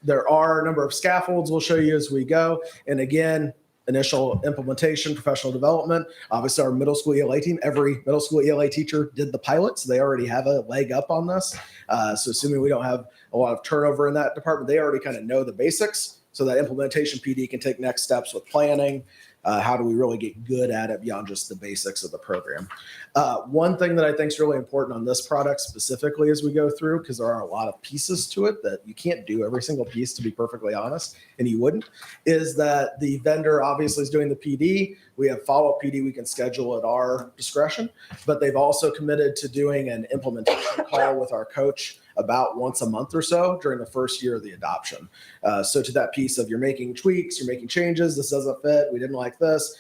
There are a number of scaffolds we'll show you as we go. And again, initial implementation, professional development. Obviously, our middle school ELA team, every middle school ELA teacher did the pilot, so they already have a leg up on this. So assuming we don't have a lot of turnover in that department, they already kind of know the basics. so that implementation PD can take next steps with planning. How do we really get good at it beyond just the basics of the program? One thing that I think is really important on this product specifically as we go through, because there are a lot of pieces to it that you can't do every single piece, to be perfectly honest, and you wouldn't, is that the vendor obviously is doing the PD. We have follow-up PD we can schedule at our discretion, but they've also committed to doing an implementation call with our coach about once a month or so during the first year of the adoption. So to that piece of you're making tweaks, you're making changes, this doesn't fit, we didn't like this,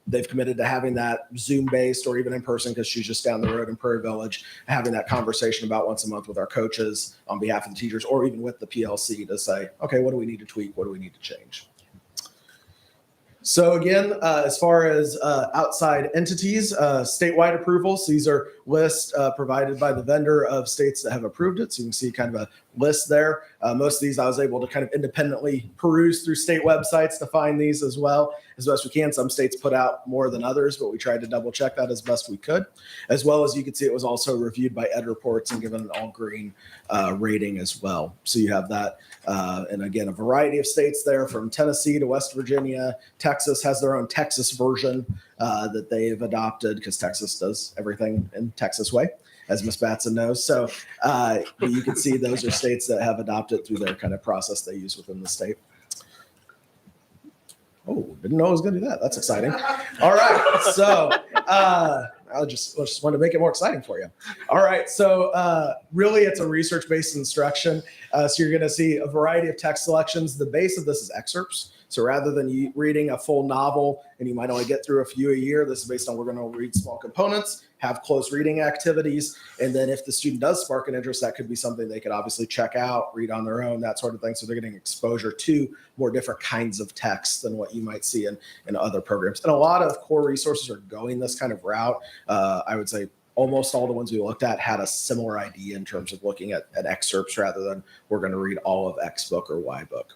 they've committed to having that Zoom-based or even in person, because she's just down the road in Prairie Village, having that conversation about once a month with our coaches on behalf of the teachers or even with the PLC to say, okay, what do we need to tweak? What do we need to change? So again, as far as outside entities, statewide approvals, these are lists provided by the vendor of states that have approved it. So you can see kind of a list there. Most of these I was able to kind of independently peruse through state websites to find these as well as best we can. Some states put out more than others, but we tried to double check that as best we could. As well as you can see, it was also reviewed by Ed Reports and given an all green rating as well. So you have that. And again, a variety of states there from Tennessee to West Virginia. Texas has their own Texas version that they've adopted because Texas does everything in Texas way, as Ms. Batson knows. So you can see those are states that have adopted through their kind of process they use within the state. Oh, didn't know I was going to do that. That's exciting. All right. So I just wanted to make it more exciting for you. All right. So really, it's a research-based instruction. So you're going to see a variety of text selections. The base of this is excerpts. So rather than you reading a full novel and you might only get through a few a year, this is based on we're going to read small components, have close reading activities. And then if the student does spark an interest, that could be something they could obviously check out, read on their own, that sort of thing. So they're getting exposure to more different kinds of text than what you might see in other programs. And a lot of core resources are going this kind of route. I would say almost all the ones we looked at had a similar idea in terms of looking at excerpts rather than we're going to read all of X book or Y book.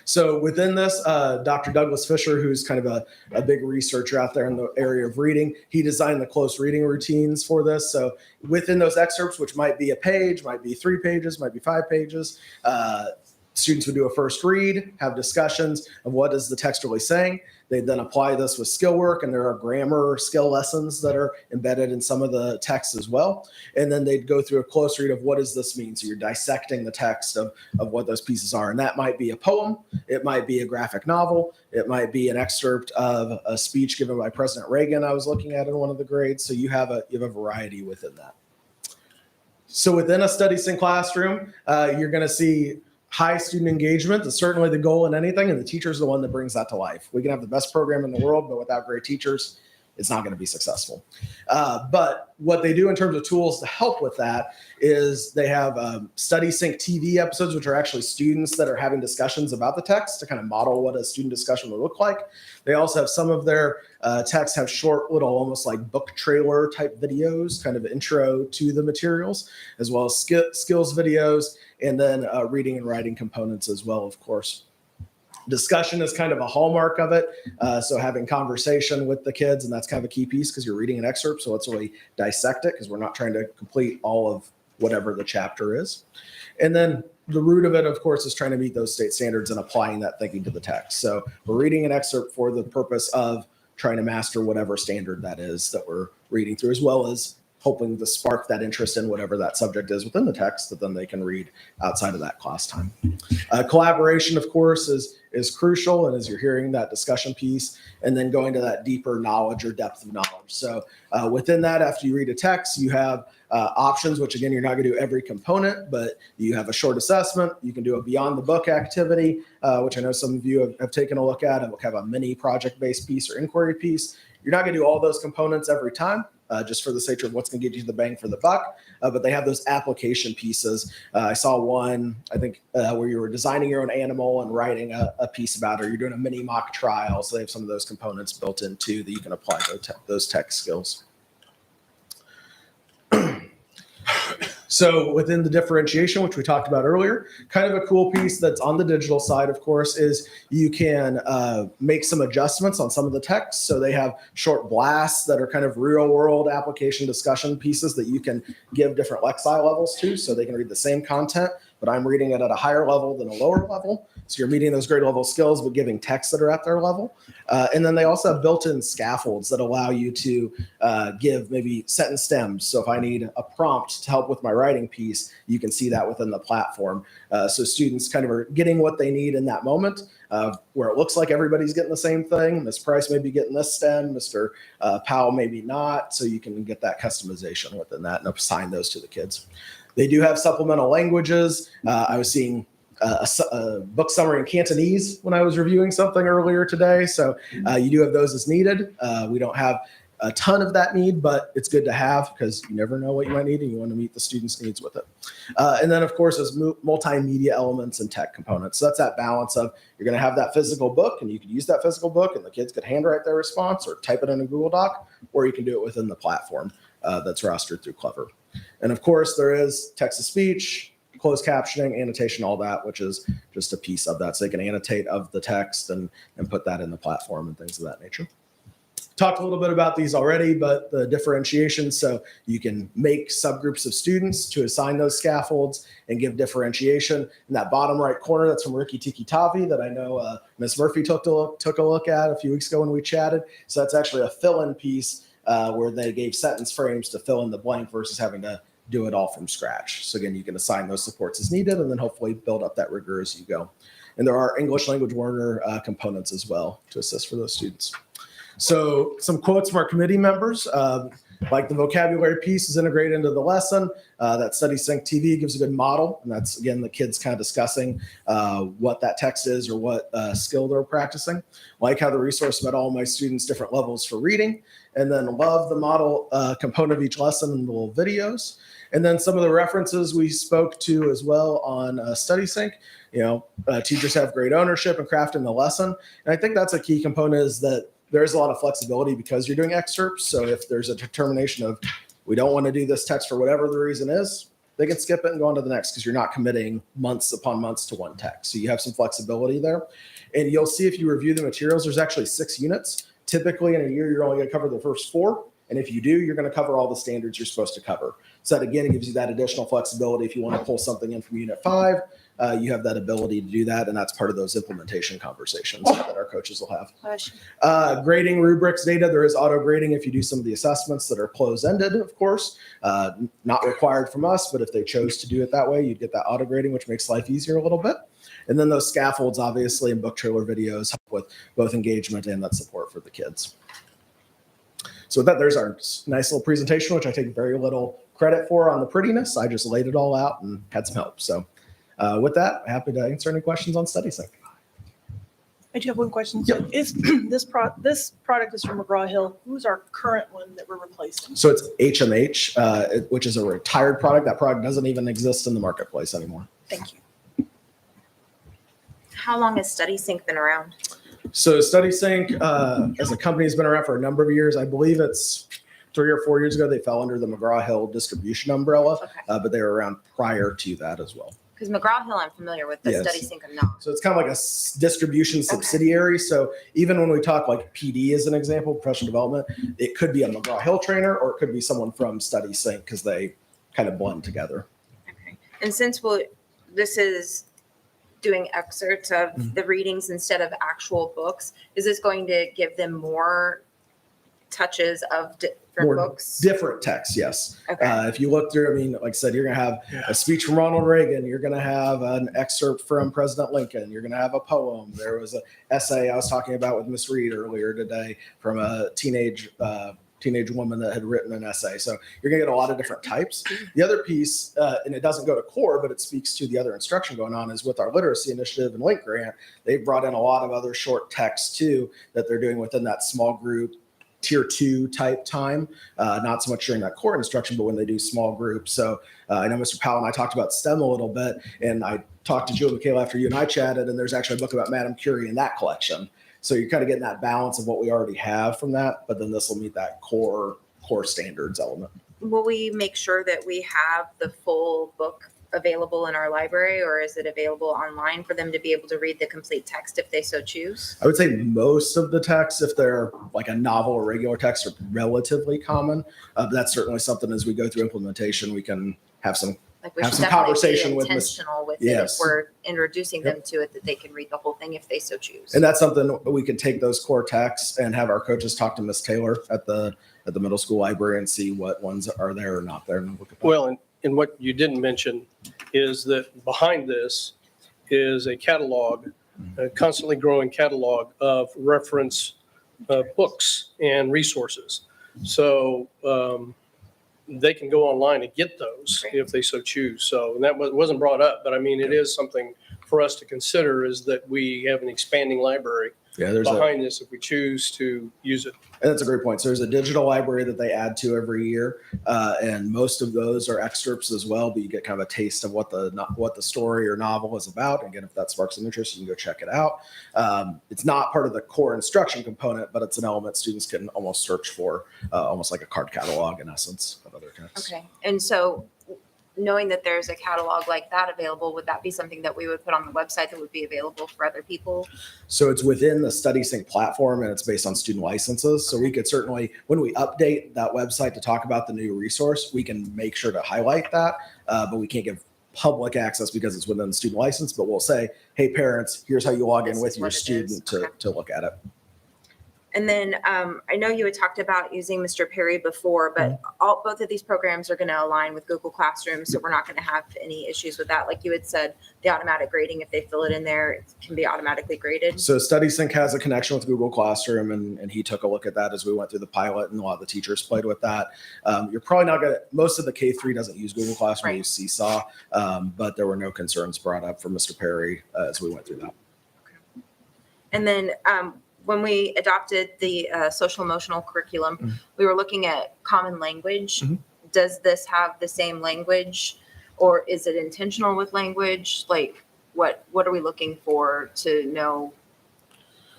So within this, Dr. Douglas Fisher, who's kind of a big researcher out there in the area of reading, he designed the close reading routines for this. So within those excerpts, which might be a page, might be 3 pages, might be 5 pages, students would do a first read, have discussions of what is the text really saying. They then apply this with skill work, and there are grammar skill lessons that are embedded in some of the text as well. And then they'd go through a close read of what does this mean? So you're dissecting the text of what those pieces are. And that might be a poem. It might be a graphic novel. It might be an excerpt of a speech given by President Reagan I was looking at in one of the grades. So you have a variety within that. So within a study sync classroom, you're going to see high student engagement is certainly the goal in anything, and the teacher is the one that brings that to life. We can have the best program in the world, but without great teachers, it's not going to be successful. But what they do in terms of tools to help with that is they have study sync TV episodes, which are actually students that are having discussions about the text to kind of model what a student discussion would look like. They also have some of their texts have short little, almost like book trailer type videos, kind of intro to the materials, as well as skills videos, and then reading and writing components as well, of course. Discussion is kind of a hallmark of it. So having conversation with the kids, and that's kind of a key piece because you're reading an excerpt. So let's really dissect it because we're not trying to complete all of whatever the chapter is. And then the root of it, of course, is trying to meet those state standards and applying that thinking to the text. So we're reading an excerpt for the purpose of trying to master whatever standard that is that we're reading through, as well as hoping to spark that interest in whatever that subject is within the text that then they can read outside of that class time. Collaboration, of course, is crucial, and as you're hearing that discussion piece, and then going to that deeper knowledge or depth of knowledge. So within that, after you read a text, you have options, which again, you're not going to do every component, but you have a short assessment. You can do a beyond the book activity, which I know some of you have taken a look at, and have a mini project-based piece or inquiry piece. You're not going to do all those components every time. Just for the sake of what's going to get you the bang for the buck. But they have those application pieces. I saw one, I think, where you were designing your own animal and writing a piece about it, or you're doing a mini mock trial. So they have some of those components built into that you can apply those tech skills. So within the differentiation, which we talked about earlier, kind of a cool piece that's on the digital side, of course, is you can make some adjustments on some of the text. So they have short blasts that are kind of real world application discussion pieces that you can give different lexile levels to, so they can read the same content, but I'm reading it at a higher level than a lower level. So you're meeting those grade level skills, but giving texts that are at their level. And then they also have built-in scaffolds that allow you to give maybe sentence stems. So if I need a prompt to help with my writing piece, you can see that within the platform. So students kind of are getting what they need in that moment, where it looks like everybody's getting the same thing. Ms. Price may be getting this stem, Mr. Powell maybe not. So you can get that customization within that and assign those to the kids. They do have supplemental languages. I was seeing a book summary in Cantonese when I was reviewing something earlier today. So you do have those as needed. We don't have a ton of that need, but it's good to have because you never know what you might need and you want to meet the students' needs with it. And then, of course, there's multimedia elements and tech components. So that's that balance of you're going to have that physical book and you could use that physical book and the kids could handwrite their response or type it in a Google Doc, or you can do it within the platform that's rostered through Clever. And of course, there is text-to-speech, closed captioning, annotation, all that, which is just a piece of that. So they can annotate of the text and put that in the platform and things of that nature. Talked a little bit about these already, but the differentiation. So you can make subgroups of students to assign those scaffolds and give differentiation. In that bottom right corner, that's from Rikki Tikki Tavi that I know Ms. Murphy took a look at a few weeks ago when we chatted. So that's actually a fill-in piece where they gave sentence frames to fill in the blank versus having to do it all from scratch. So again, you can assign those supports as needed and then hopefully build up that rigor as you go. And there are English language learner components as well to assist for those students. So some quotes from our committee members, like the vocabulary piece is integrated into the lesson. That Study Sync TV gives a good model. And that's, again, the kids kind of discussing what that text is or what skill they're practicing. Like how the resource met all my students' different levels for reading. And then love the model component of each lesson and the little videos. And then some of the references we spoke to as well on Study Sync. Teachers have great ownership and crafting the lesson. And I think that's a key component is that there's a lot of flexibility because you're doing excerpts. So if there's a determination of we don't want to do this text for whatever the reason is, they can skip it and go on to the next because you're not committing months upon months to one text. So you have some flexibility there. And you'll see if you review the materials, there's actually 6 units. Typically in a year, you're only going to cover the first 4. And if you do, you're going to cover all the standards you're supposed to cover. So that, again, it gives you that additional flexibility. If you want to pull something in from Unit 5, you have that ability to do that. And that's part of those implementation conversations that our coaches will have. Grading rubrics data, there is auto grading if you do some of the assessments that are close-ended, of course. Not required from us, but if they chose to do it that way, you'd get that auto grading, which makes life easier a little bit. And then those scaffolds, obviously, and book trailer videos help with both engagement and that support for the kids. So with that, there's our nice little presentation, which I take very little credit for on the prettiness. I just laid it all out and had some help. So with that, happy to answer any questions on Study Sync. I do have one question. Yep. So if this product is from McGraw-Hill, who's our current one that we're replacing? So it's HMH, which is a retired product. That product doesn't even exist in the marketplace anymore. Thank you. How long has Study Sync been around? So Study Sync as a company has been around for a number of years. I believe it's 3 or 4 years ago, they fell under the McGraw-Hill distribution umbrella, but they were around prior to that as well. Because McGraw-Hill I'm familiar with, but Yes. Study Sync I'm not. So it's kind of like a distribution subsidiary. So even when we talk like PD as an example, professional development, it could be a McGraw-Hill trainer or it could be someone from Study Sync because they kind of blend together. Okay. And since this is doing excerpts of the readings instead of actual books, is this going to give them more touches of different books? Different texts, yes. Okay. If you look through, I mean, like I said, you're going to have a speech from Ronald Reagan. You're going to have an excerpt from President Lincoln. You're going to have a poem. There was an essay I was talking about with Miss Reed earlier today from a teenage woman that had written an essay. So you're going to get a lot of different types. The other piece, and it doesn't go to core, but it speaks to the other instruction going on, is with our literacy initiative and Link Grant, they've brought in a lot of other short texts too that they're doing within that small group tier 2 type time, not so much during that core instruction, but when they do small groups. So I know Mr. Powell and I talked about STEM a little bit, and I talked to Julie McHale after you and I chatted, and there's actually a book about Madame Curie in that collection. So you're kind of getting that balance of what we already have from that, but then this will meet that core standards element. Will we make sure that we have the full book available in our library, or is it available online for them to be able to read the complete text if they so choose? I would say most of the texts, if they're like a novel or regular text, are relatively common. But that's certainly something as we go through implementation, we can have some Like we have should some definitely be conversation with intentional with it if Yes. we're introducing Yep. them to it, that they can read the whole thing if they so choose. And that's something we can take those core texts and have our coaches talk to Miss Taylor at the middle school library and see what ones are there or not there. And look at that. Well, and what you didn't mention is that behind this is a catalog, a constantly growing catalog of reference books and resources. So they can go online and get those if they so choose. So, and that wasn't brought up, but I mean, it is something for us to consider, is that we have an expanding library behind this if we choose to use it. And that's a great point. So there's a digital library that they add to every year, and most of those are excerpts as well. But you get kind of a taste of what the story or novel is about. Again, if that sparks an interest, you can go check it out. It's not part of the core instruction component, but it's an element students can almost search for, almost like a card catalog in essence of other texts. Okay, and so knowing that there's a catalog like that available, would that be something that we would put on the website that would be available for other people? So it's within the StudySync platform, and it's based on student licenses. So we could certainly, when we update that website to talk about the new resource, we can make sure to highlight that, but we can't give public access because it's within the student license. But we'll say, hey, parents, here's how you log in with your student to look at it. And then I know you had talked about using Mr. Perry before, but both of these programs are going to align with Google Classroom, so we're not going to have any issues with that. Like you had said, the automatic grading, if they fill it in there, it can be automatically graded. So StudySync has a connection with Google Classroom, and he took a look at that as we went through the pilot, and a lot of the teachers played with that. You're probably not going to, most of the K-3 doesn't use Google Classroom, they use Seesaw, but there were no concerns brought up from Mr. Perry as we went through that. And then when we adopted the social emotional curriculum, we were looking at common language. Does this have the same language, or is it intentional with language? Like what are we looking for to know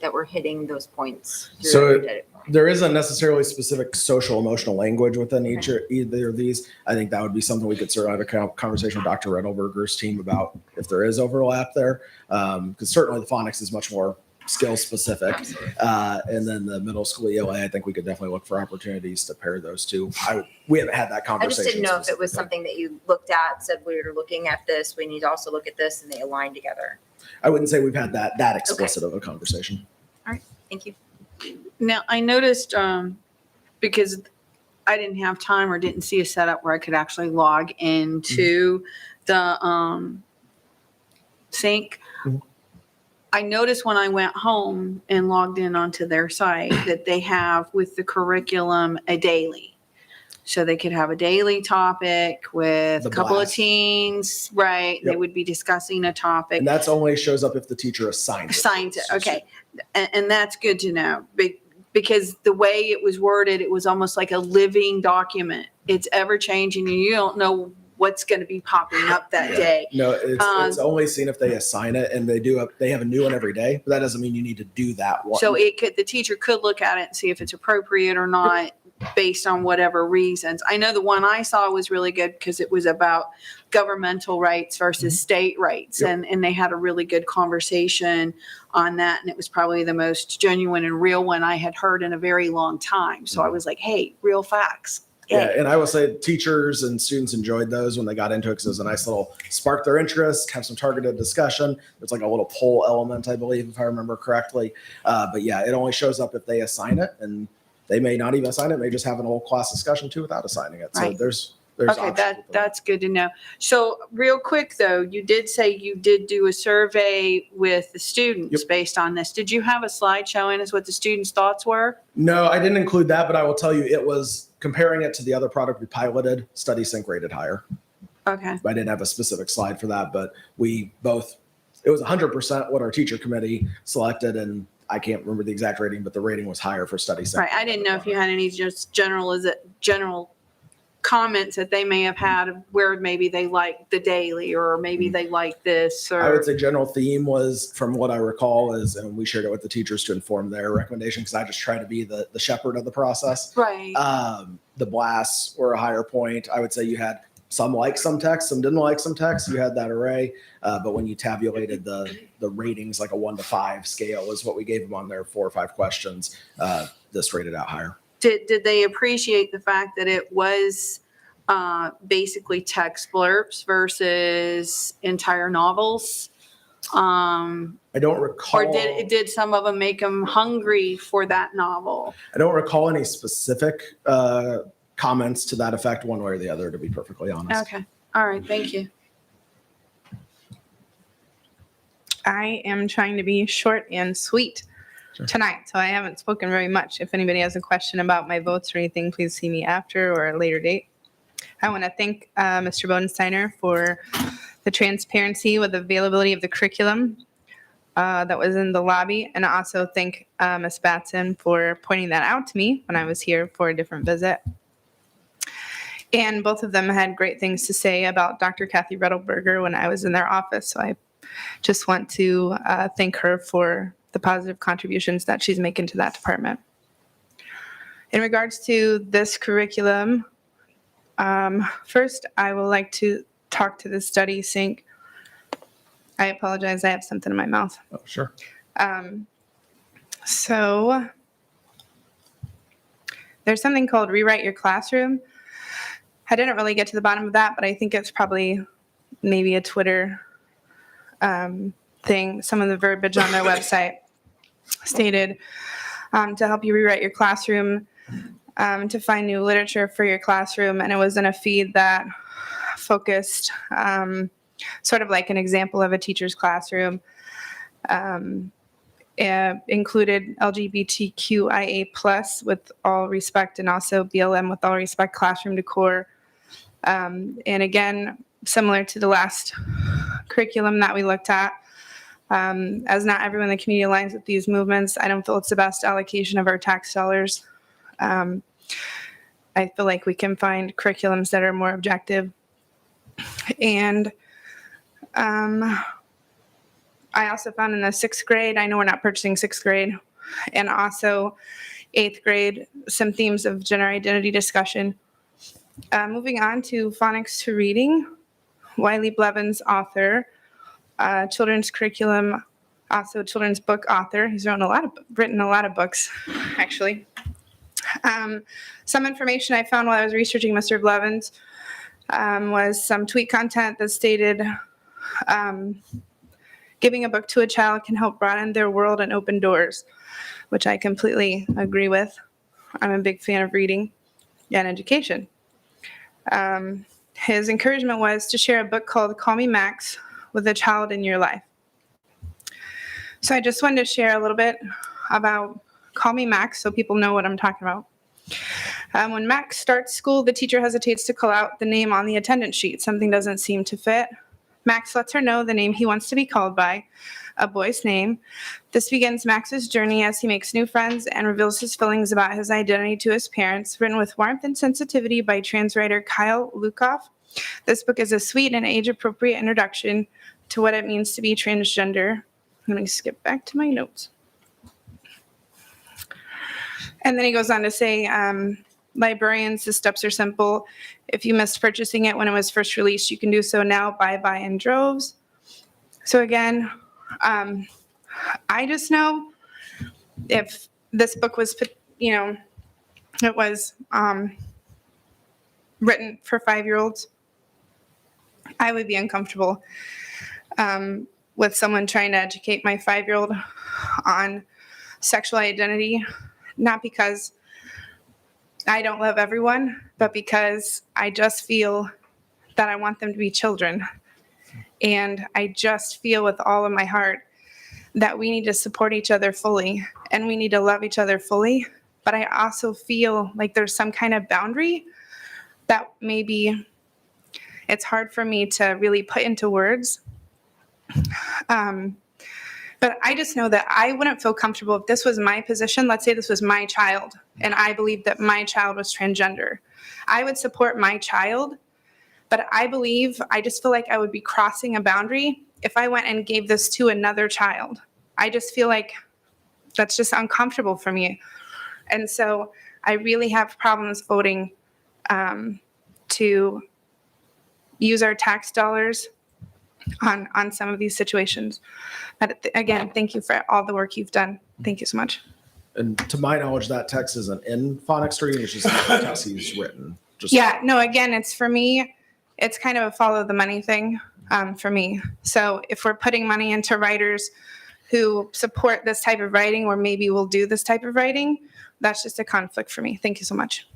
that we're hitting those points? So there isn't necessarily specific social emotional language within either of these. I think that would be something we could certainly have a conversation with Dr. Redelberger's team about if there is overlap there. Because certainly the phonics is much more skill specific. And then the middle school ELA, I think we could definitely look for opportunities to pair those two. We haven't had that I conversation. just didn't know if it was something that you looked at, said we're looking at this, we need to also look at this, and they align together. I wouldn't say we've had that explicit of a conversation. All right, thank you. Now, I noticed, because I didn't have time or didn't see a setup where I could actually log into the sync. I noticed when I went home and logged in onto their site that they have with the curriculum a daily. So they could have a daily topic with a couple of teens, right? They would be discussing a topic. And that's only shows up if the teacher assigns it. Okay. And that's good to know because the way it was worded, it was almost like a living document. It's ever changing and you don't know what's going to be popping up that day. No, it's only seen if they assign it, and they have a new one every day, but that doesn't mean you need to do that one. So the teacher could look at it and see if it's appropriate or not based on whatever reasons. I know the one I saw was really good because it was about governmental rights versus state rights. And they had a really good conversation on that. And it was probably the most genuine and real one I had heard in a very long time. So I was like, hey, real facts. Yeah, and I will say teachers and students enjoyed those when they got into it because it was a nice little spark their interest, have some targeted discussion. It's like a little poll element, I believe, if I remember correctly. But yeah, it only shows up if they assign it, and they may not even assign it. They just have an whole class discussion too without assigning it. So there's okay, that's good to know. So real quick though, you did say you did do a survey with the students based on this. Did you have a slide showing us what the students' thoughts were? No, I didn't include that, but I will tell you it was comparing it to the other product we piloted, StudySync rated higher. Okay. I didn't have a specific slide for that, but it was 100% what our teacher committee selected, and I can't remember the exact rating, but the rating was higher for StudySync. Right. I didn't know if you had any just general comments that they may have had of where maybe they like the daily or maybe they like this. Or I would say general theme was, from what I recall, and we shared it with the teachers to inform their recommendation because I just try to be the shepherd of the process. Right. The blasts were a higher point. I would say you had some like some text, some didn't like some text. You had that array. But when you tabulated the ratings, like a 1 to 5 scale is what we gave them on their 4 or 5 questions. This rated out higher. Did they appreciate the fact that it was basically text blurbs versus entire novels? I don't recall. Or did some of them make them hungry for that novel? I don't recall any specific comments to that effect, one way or the other, to be perfectly honest. Okay. All right. Thank you. I am trying to be short and sweet tonight, so I haven't spoken very much. If anybody has a question about my votes or anything, please see me after or a later date. I want to thank Mr. Bodensteiner for the transparency with availability of the curriculum that was in the lobby, and also thank Ms. Batson for pointing that out to me when I was here for a different visit. And both of them had great things to say about Dr. Kathy Rettelberger when I was in their office, so I just want to thank her for the positive contributions that she's making to that department. In regards to this curriculum, first I would like to talk to the study sync. I apologize, I have something in my mouth. Oh, sure. So there's something called Rewrite Your Classroom. I didn't really get to the bottom of that, but I think it's probably maybe a Twitter thing. Some of the verbiage on their website stated to help you rewrite your classroom, to find new literature for your classroom. And it was in a feed that focused sort of like an example of a teacher's classroom, included LGBTQIA+ with all respect, and also BLM with all respect classroom decor. And again, similar to the last curriculum that we looked at, as not everyone in the community aligns with these movements, I don't feel it's the best allocation of our tax dollars. I feel like we can find curriculums that are more objective. And I also found in the 6th grade, I know we're not purchasing 6th grade, and also 8th grade, some themes of gender identity discussion. Moving on to phonics to reading, Wiley Blevins, author, children's curriculum, also children's book author. He's written a lot of books, actually. Some information I found while I was researching Mr. Blevins was some tweet content that stated, giving a book to a child can help broaden their world and open doors, which I completely agree with. I'm a big fan of reading and education. His encouragement was to share a book called Call Me Max with a child in your life. So I just wanted to share a little bit about Call Me Max so people know what I'm talking about. When Max starts school, the teacher hesitates to call out the name on the attendance sheet. Something doesn't seem to fit. Max lets her know the name he wants to be called by, a boy's name. This begins Max's journey as he makes new friends and reveals his feelings about his identity to his parents, written with warmth and sensitivity by trans writer Kyle Lukoff. This book is a sweet and age-appropriate introduction to what it means to be transgender. Let me skip back to my notes. And then he goes on to say, librarians, the steps are simple. If you missed purchasing it when it was first released, you can do so now. Buy in droves. So again, I just know if this book was, it was written for 5-year-olds, I would be uncomfortable with someone trying to educate my 5-year-old on sexual identity, not because I don't love everyone, but because I just feel that I want them to be children. And I just feel with all of my heart that we need to support each other fully and we need to love each other fully. But I also feel like there's some kind of boundary that maybe it's hard for me to really put into words. But I just know that I wouldn't feel comfortable if this was my position. Let's say this was my child and I believed that my child was transgender. I would support my child, but I just feel like I would be crossing a boundary if I went and gave this to another child. I just feel like that's just uncomfortable for me. And so I really have problems voting to use our tax dollars on some of these situations. But again, thank you for all the work you've done. Thank you so much. And to my knowledge, that text isn't in phonics to reading. It's just the text he's written. Yeah, no, again, it's for me, it's kind of a follow the money thing for me. So if we're putting money into writers who support this type of writing, or maybe will do this type of writing, that's just a conflict for me. Thank you so much.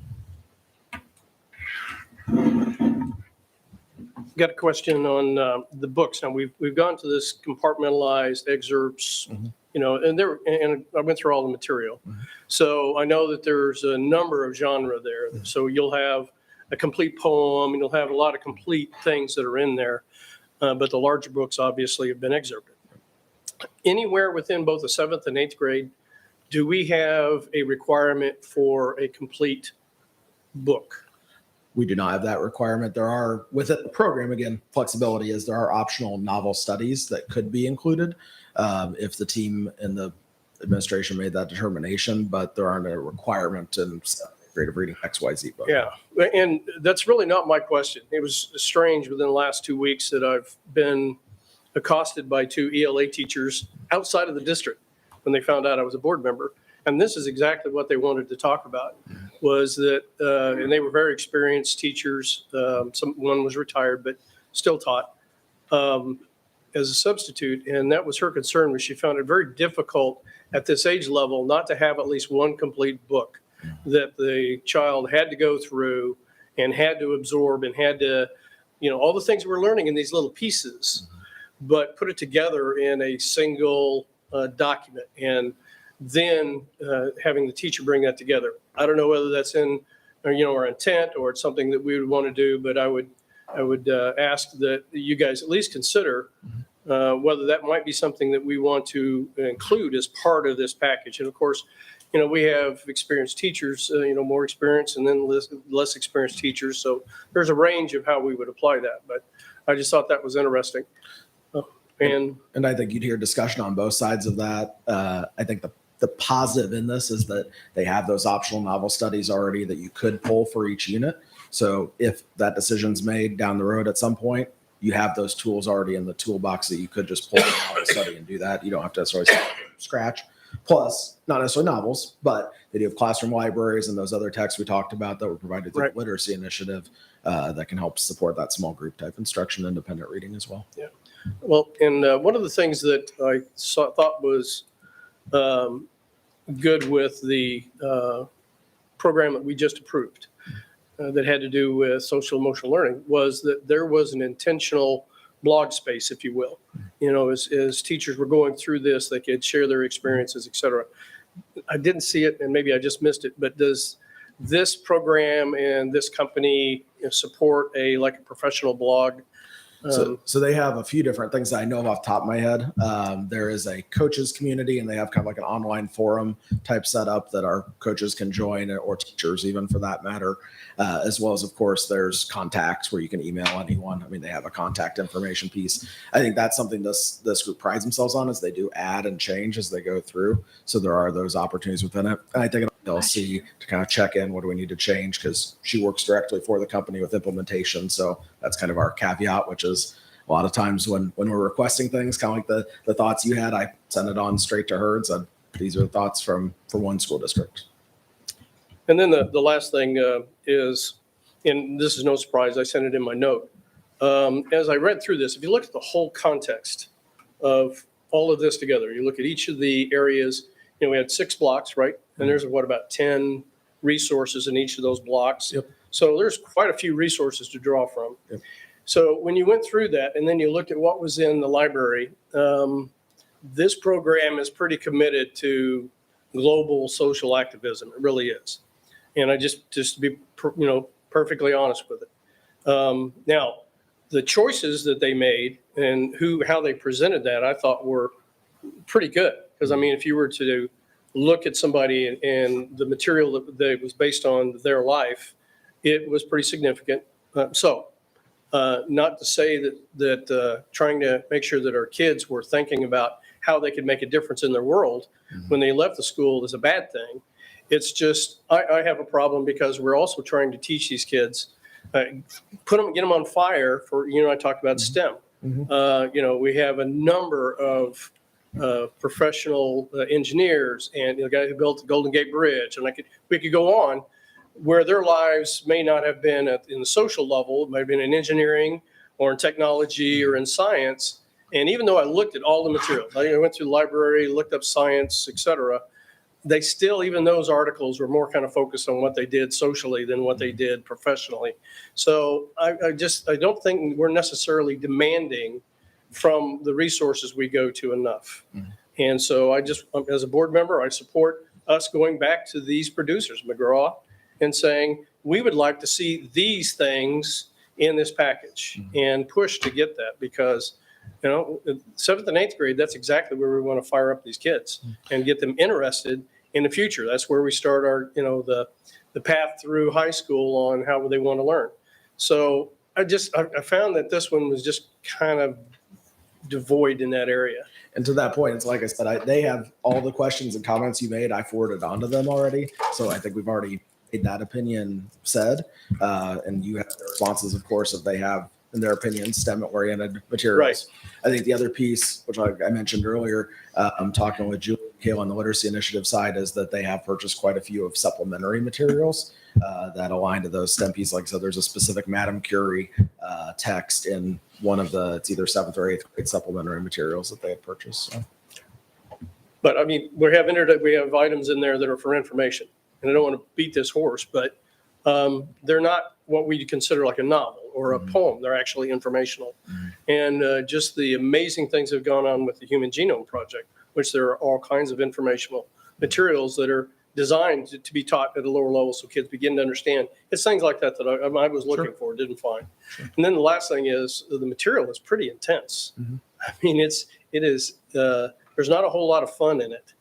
Got a question on the books. Now, we've gone to this compartmentalized excerpts, you know, and I went through all the material. So I know that there's a number of genre there. So you'll have a complete poem, and you'll have a lot of complete things that are in there. But the larger books obviously have been excerpted. Anywhere within both the 7th and 8th grade, do we have a requirement for a complete book? We do not have that requirement. There are, with the program, again, flexibility is there are optional novel studies that could be included if the team and the administration made that determination, but there aren't a requirement in grade of reading XYZ book. Yeah, and that's really not my question. It was strange within the last 2 weeks that I've been accosted by 2 ELA teachers outside of the district when they found out I was a board member. And this is exactly what they wanted to talk about, was that, and they were very experienced teachers. One was retired, but still taught as a substitute. And that was her concern, was she found it very difficult at this age level not to have at least one complete book that the child had to go through and had to absorb and had to, you know, all the things we're learning in these little pieces, but put it together in a single document, and then having the teacher bring that together. I don't know whether that's in, you know, our intent, or it's something that we would want to do, but I would ask that you guys at least consider whether that might be something that we want to include as part of this package. And of course, you know, we have experienced teachers, you know, more experienced, and then less experienced teachers. So there's a range of how we would apply that, but I just thought that was interesting. And I think you'd hear discussion on both sides of that. I think the positive in this is that they have those optional novel studies already that you could pull for each unit. So if that decision's made down the road at some point, you have those tools already in the toolbox that you could just pull a novel study and do that. You don't have to necessarily start from scratch. Plus, not necessarily novels, but they do have classroom libraries and those other texts we talked about that were provided through the literacy initiative that can help support that small group type instruction, independent reading as well. Yeah. Well, and one of the things that I thought was good with the program that we just approved that had to do with social emotional learning was that there was an intentional blog space, if you will. You know, as teachers were going through this, they could share their experiences, et cetera. I didn't see it, and maybe I just missed it, but does this program and this company support like a professional blog? So they have a few different things that I know of off the top of my head. There is a coaches community, and they have kind of like an online forum type setup that our coaches can join, or teachers even for that matter, as well as, of course, there's contacts where you can email anyone. I mean, they have a contact information piece. I think that's something this group prides themselves on, is they do add and change as they go through. So there are those opportunities within it. And I think they'll see to kind of check in, what do we need to change? Because she works directly for the company with implementation. So that's kind of our caveat, which is a lot of times when we're requesting things, kind of like the thoughts you had, I send it on straight to her and said, these are the thoughts for one school district. And then the last thing is, and this is no surprise, I sent it in my note. As I read through this, if you look at the whole context of all of this together, you look at each of the areas, you know, we had 6 blocks, right? And there's about 10 resources in each of those blocks. Yep. So there's quite a few resources to draw from. Yep. So when you went through that and then you looked at what was in the library, this program is pretty committed to global social activism. It really is. And I just to be, perfectly honest with it. Now, the choices that they made and how they presented that, I thought were pretty good. Because, I mean, if you were to look at somebody and the material that was based on their life, it was pretty significant. Not to say that trying to make sure that our kids were thinking about how they could make a difference in their world when they left the school is a bad thing. It's just, I have a problem because we're also trying to teach these kids, get them on fire for, I talked about STEM. We have a number of professional engineers and the guy who built the Golden Gate Bridge, and we could go on. where their lives may not have been in the social level, it might have been in engineering or in technology or in science. And even though I looked at all the materials, I went through the library, looked up science, et cetera, they still, even those articles were more kind of focused on what they did socially than what they did professionally. So I don't think we're necessarily demanding from the resources we go to enough. And so as a board member, I support us going back to these producers, McGraw, and saying, we would like to see these things in this package and push to get that, because, you know, 7th and 8th grade, that's exactly where we want to fire up these kids and get them interested in the future. That's where we start our, you know, the path through high school on how they want to learn. So I found that this one was just kind of devoid in that area. And to that point, it's like I said, they have all the questions and comments you made. I forwarded on to them already. So I think we've already made that opinion said. And you have the responses, of course, if they have, in their opinion, STEM-oriented materials. Right. I think the other piece, which I mentioned earlier, I'm talking with Julie and Kayla on the literacy initiative side, is that they have purchased quite a few of supplementary materials that align to those STEM pieces. Like I said, there's a specific Madame Curie text in one of it's either 7th or 8th grade supplementary materials that they had purchased. So. But I mean, we have items in there that are for information. And I don't want to beat this horse, but they're not what we consider like a novel or a poem. They're actually informational. And just the amazing things that have gone on with the Human Genome Project, which there are all kinds of informational materials that are designed to be taught at a lower level so kids begin to understand. It's things like that that I was looking for, didn't find. And then the last thing is the material is pretty intense. I mean, it is, there's not a whole lot of fun in it.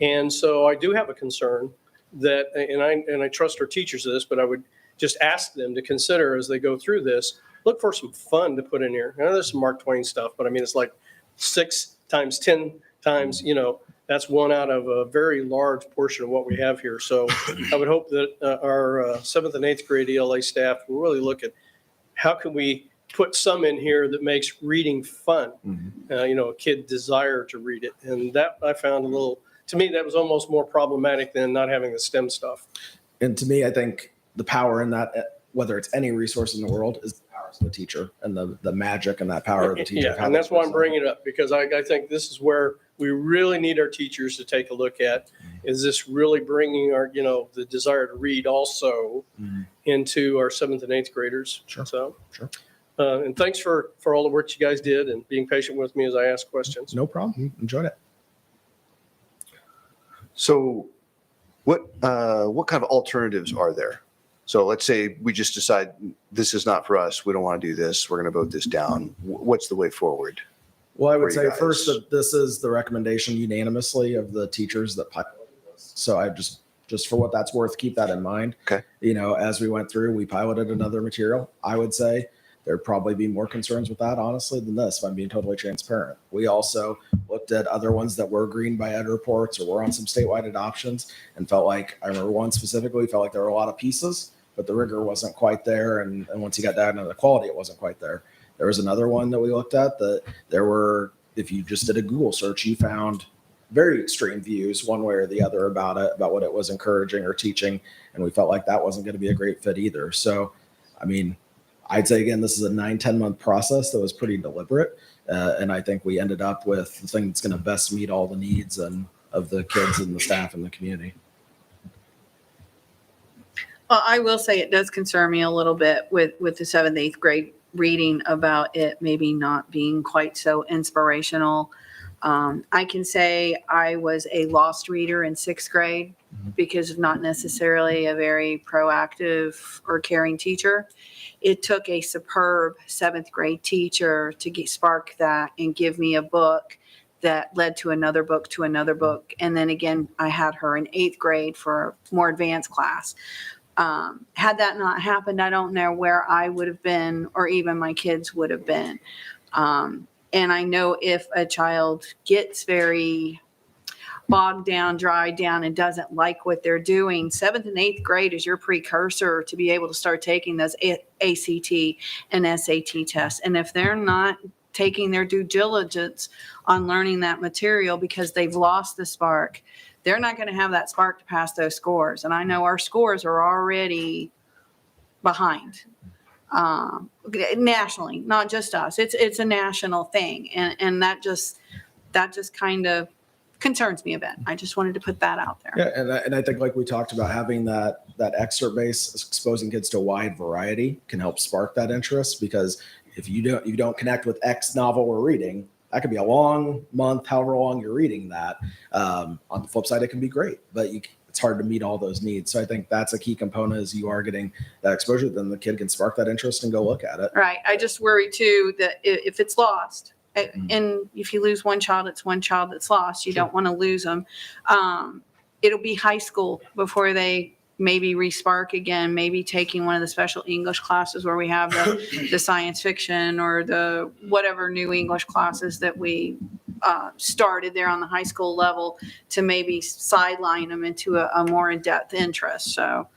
And so I do have a concern that, and I trust our teachers in this, but I would just ask them to consider as they go through this, look for some fun to put in here. I know there's some Mark Twain stuff, but I mean, it's like 6 times 10 times, you know, that's one out of a very large portion of what we have here. So I would hope that our 7th and 8th grade ELA staff will really look at how can we put some in here that makes reading fun, you know, a kid desire to read it. And that I found a little, to me, that was almost more problematic than not having the STEM stuff. And to me, I think the power in that, whether it's any resource in the world, is the power of the teacher and the magic and that power of the teacher. Yeah, and that's why I'm bringing it up, because I think this is where we really need our teachers to take a look at. Is this really bringing our, you know, the desire to read also into our 7th and 8th graders? Sure. So, sure. And thanks for all the work you guys did and being patient with me as I asked questions. No problem. Enjoyed it. So what kind of alternatives are there? So let's say we just decide this is not for us. We don't want to do this. We're going to vote this down. What's the way forward? Well, I would for you say guys? first that this is the recommendation unanimously of the teachers that piloted this. So I just for what that's worth, keep that in mind. Okay. You know, as we went through, we piloted another material. I would say there'd probably be more concerns with that, honestly, than this, if I'm being totally transparent. We also looked at other ones that were green by ed reports or were on some statewide adoptions and felt like, I remember one specifically, felt like there were a lot of pieces, but the rigor wasn't quite there. And once you got down to the quality, it wasn't quite there. There was another one that we looked at that there were, if you just did a Google search, you found very extreme views one way or the other about it, about what it was encouraging or teaching. And we felt like that wasn't going to be a great fit either. So, I mean, I'd say, again, this is a 9-10 month process that was pretty deliberate. And I think we ended up with the thing that's going to best meet all the needs and of the kids and the staff and the community. Well, I will say it does concern me a little bit with the 7th, 8th grade reading about it maybe not being quite so inspirational. I can say I was a lost reader in 6th grade because of not necessarily a very proactive or caring teacher. It took a superb 7th grade teacher to spark that and give me a book that led to another book to another book. And then again, I had her in 8th grade for a more advanced class. Had that not happened, I don't know where I would have been or even my kids would have been. And I know if a child gets very bogged down, dried down, and doesn't like what they're doing, 7th and 8th grade is your precursor to be able to start taking those ACT and SAT tests. And if they're not taking their due diligence on learning that material because they've lost the spark, they're not going to have that spark to pass those scores. And I know our scores are already behind nationally, not just us. It's a national thing. And that just kind of concerns me a bit. I just wanted to put that out there. Yeah, and I think like we talked about, having that excerpt base, exposing kids to a wide variety can help spark that interest, because if you don't connect with X novel we're reading, that could be a long month, however long you're reading that. On the flip side, it can be great, but it's hard to meet all those needs. So I think that's a key component, is you are getting that exposure, then the kid can spark that interest and go look at it. Right. I just worry too that if it's lost, and if you lose one child, it's one child that's lost. You don't want to lose them. It'll be high school before they maybe respark again, maybe taking one of the special English classes where we have the science fiction or the whatever new English classes that we started there on the high school level, to maybe sideline them into a more in-depth interest. So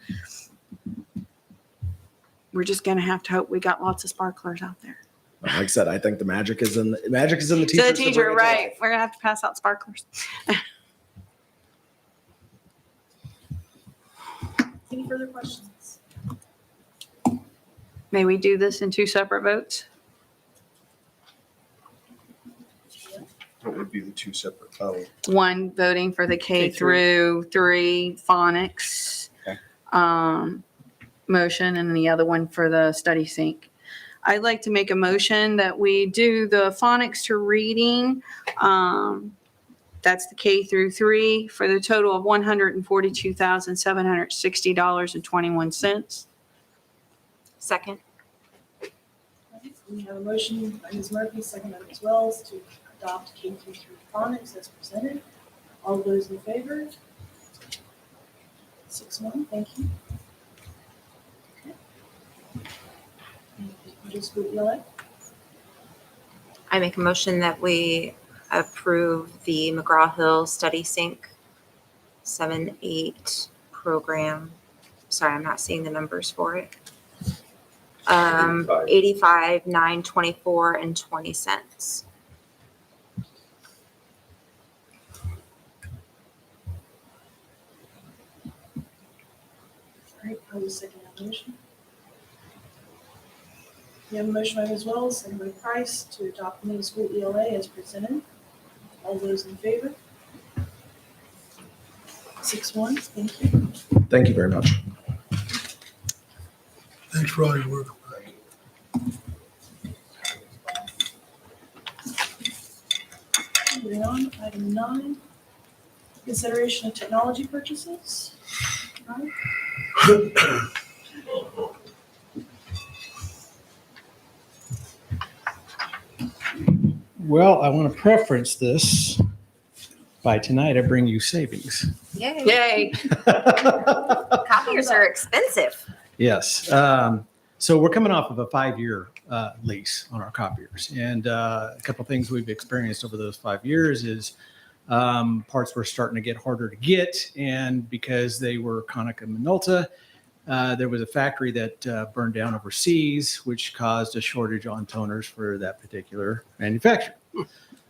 we're just going to have to hope we got lots of sparklers out there. Like I said, I think the magic is in the teachers. To the to teacher, bring it to right. life. We're going to have to pass out sparklers. Any further questions? May we do this in two separate votes? What would be the two separate? One voting for the K through 3 phonics motion, and the other one for the study sync. I'd like to make a motion that we do the phonics to reading. That's the K through 3 for the total of $142,760.21. Second. We have a motion by Ms. Murphy, second by Ms. Wells, to adopt K through 3 phonics as presented. All those in favor? 6-1, thank you. Middle school ELA. I make a motion that we approve the McGraw-Hill Study Sync 7-8 program. Sorry, I'm not seeing the numbers for it. 85, 9, 24, and 20 cents. All right, I will second that motion. We have a motion by Ms. Wells, second by Price, to adopt the middle school ELA as presented. All those in favor? 6-1, thank you. Thank you very much. Thanks for all your work. Moving on, item 9, consideration of technology purchases. Right. Well, I want to preference this by tonight I bring you savings. Yay. Yay. Copiers are expensive. Yes. So we're coming off of a 5-year lease on our copiers. And a couple of things we've experienced over those 5 years is parts were starting to get harder to get. And because they were Konica Minolta, there was a factory that burned down overseas, which caused a shortage on toners for that particular manufacturer.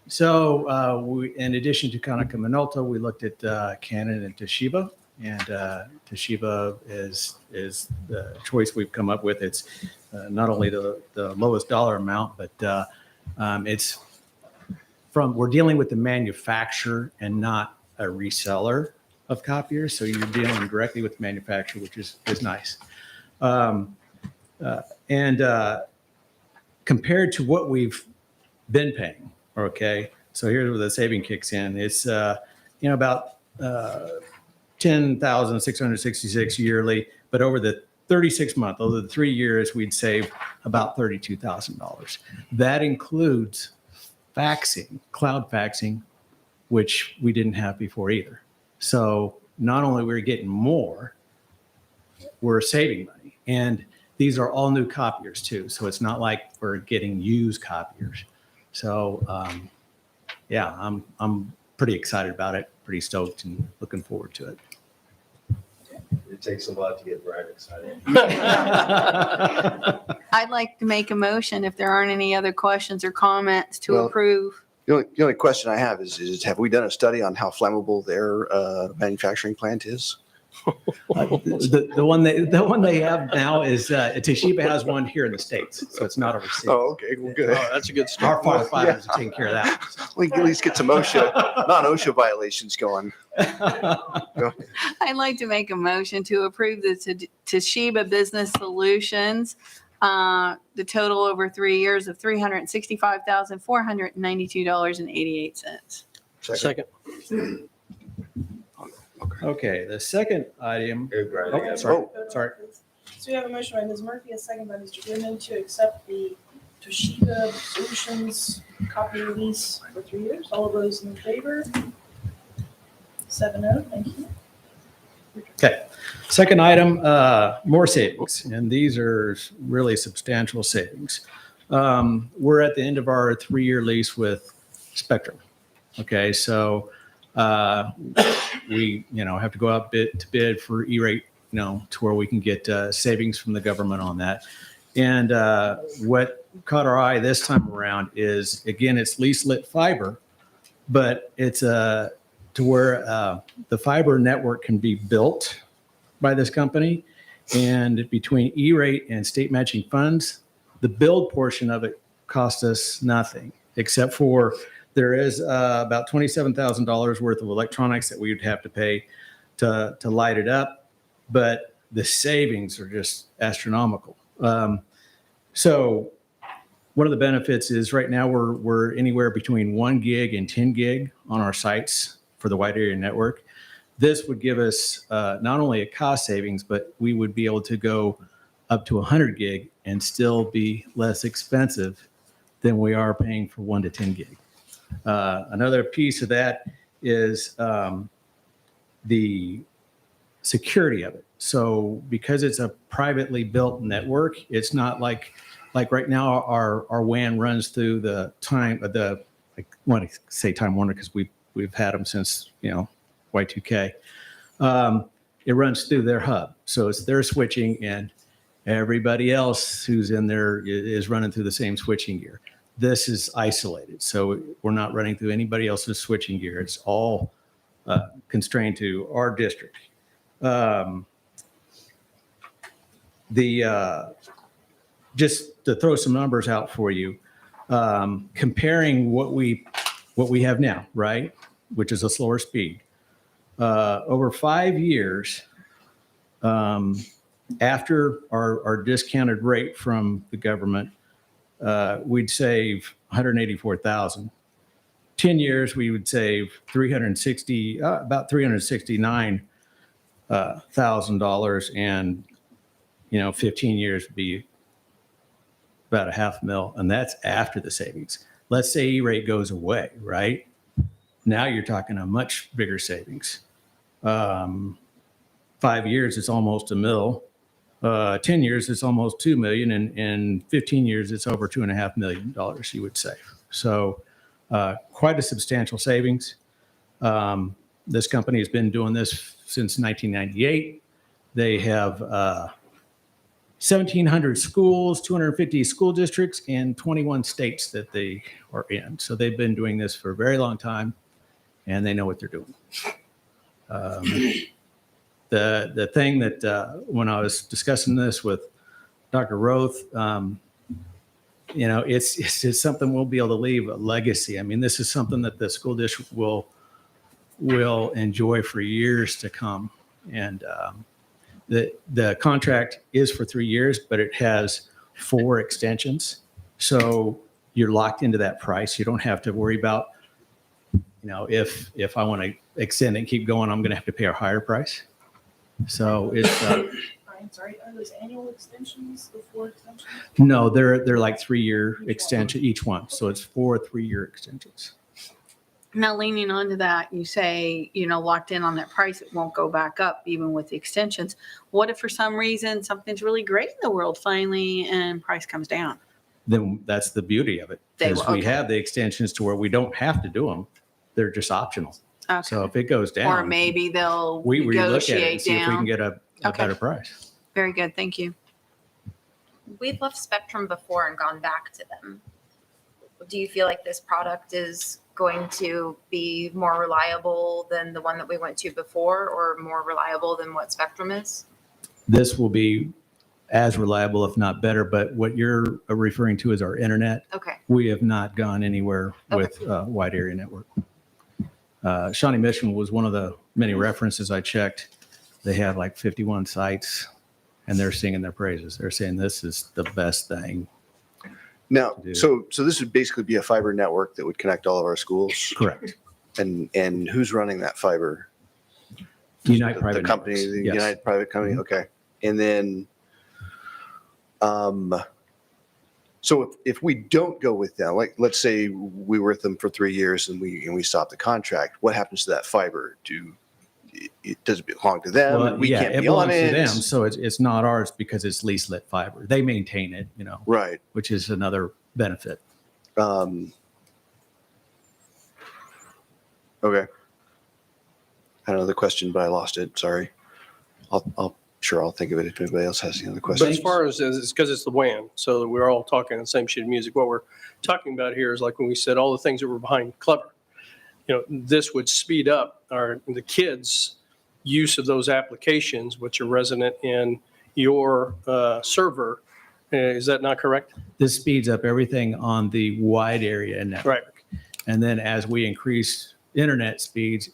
So we, in addition to Konica Minolta, we looked at Canon and Toshiba. And Toshiba is the choice we've come up with. It's not only the lowest dollar amount, but it's we're dealing with the manufacturer and not a reseller of copiers. So you're dealing directly with the manufacturer, which is nice. And compared to what we've been paying, okay, so here's where the saving kicks in. It's about $10,666 yearly, but over the 36-month, over the 3 years, we'd save about $32,000. That includes faxing, cloud faxing, which we didn't have before either. So not only we're getting more, we're saving money. And these are all new copiers too. So it's not like we're getting used copiers. So yeah, I'm pretty excited about it, pretty stoked and looking forward to it. It takes a lot to get Brian excited. I'd like to make a motion if there aren't any other questions or comments to approve. The only question I have is have we done a study on how flammable their manufacturing plant is? The one they have now is Toshiba has one here in the States, so it's not overseas. Oh, okay, well, good. Oh, that's a good Our start. firefighters are taking care of that. We can at least get some OSHA, non-OSHA violations going. I'd like to make a motion to approve the Toshiba Business Solutions, the total over 3 years of $365,492.88. Second. Okay, the second item. Oh, sorry. So we have a motion by Ms. Murphy, a second by Mr. Goodman to accept the Toshiba Solutions copy lease for 3 years. All of those in favor? 7-0, thank you. Okay, second item, more savings, and these are really substantial savings. We're at the end of our 3-year lease with Spectrum. Okay, so we have to go out to bid for E-rate, to where we can get savings from the government on that. And what caught our eye this time around is, again, it's lease lit fiber, but it's to where the fiber network can be built by this company, and between E-rate and state matching funds, the build portion of it cost us nothing, except for there is about $27,000 worth of electronics that we would have to pay to light it up, but the savings are just astronomical. So one of the benefits is right now we're anywhere between 1 gig and 10 gig on our sites for the wide area network. This would give us not only a cost savings, but we would be able to go up to 100 gig and still be less expensive than we are paying for 1 to 10 gig. Another piece of that is the security of it. So because it's a privately built network, it's not like right now our WAN runs through the time of the, I want to say Time Warner because we've had them since Y2K. It runs through their hub, so it's their switching, and everybody else who's in there is running through the same switching gear. This is isolated, so we're not running through anybody else's switching gear. It's all constrained to our district. Just to throw some numbers out for you, comparing what we have now, right, which is a slower speed. Over 5 years, after our discounted rate from the government, we'd save $184,000. 10 years, we would save about $369,000, and 15 years would be about $500,000, and that's after the savings. Let's say E-rate goes away, right? Now you're talking a much bigger savings. 5 years, it's almost $1 million. 10 years, it's almost $2 million, and in 15 years, it's over $2.5 million you would save. So quite a substantial savings. This company has been doing this since 1998. They have 1,700 schools, 250 school districts, and 21 states that they are in. So they've been doing this for a very long time, and they know what they're doing. The thing that when I was discussing this with Dr. Roth, it's just something we'll be able to leave a legacy. I mean, this is something that the school district will enjoy for years to come. And the contract is for 3 years, but it has 4 extensions. So you're locked into that price. You don't have to worry about, if I want to extend and keep going, I'm going to have to pay a higher price. So it's I'm sorry, are those annual extensions, the 4 extensions? no, they're like 3-year extension each one. So it's 4 3-year extensions. Now, leaning onto that, you say, locked in on that price, it won't go back up even with the extensions. What if for some reason something's really great in the world finally and price comes down? Then that's the beauty of it. Because we have the extensions to where we don't have to do them. They're just optional. Okay. So if it goes down. Or maybe they'll we relook at it and negotiate see if we can down. get a better price. Very good. Thank you. We've left Spectrum before and gone back to them. Do you feel like this product is going to be more reliable than the one that we went to before, or more reliable than what Spectrum is? This will be as reliable, if not better, but what you're referring to is our internet. Okay. We have not gone anywhere with wide area network. Shawnee Mission was one of the many references I checked. They had like 51 sites, and they're singing their praises. They're saying this is the best thing. Now, so this would basically be a fiber network that would connect all of our schools? Correct. And who's running that fiber? Unite The Private company, Networks. the Yes. United Private Company, okay. And then, so if we don't go with them, like, let's say we were with them for 3 years and we stop the contract, what happens to that fiber? Does it belong to them? Well, We yeah, can't it be on belongs it. to them, so it's not ours because it's lease lit fiber. They maintain it, Right. which is another benefit. Okay. I had another question, but I lost it. Sorry. I'll think of it if anybody else has any other But questions. as far as, it's because it's the WAN, so that we're all talking on the same sheet of music. What we're talking about here is like when we said all the things that were behind Clever. This would speed up the kids' use of those applications, which are resident in your server. Is that not correct? This speeds up everything on the wide area network. Right. And then as we increase internet speeds,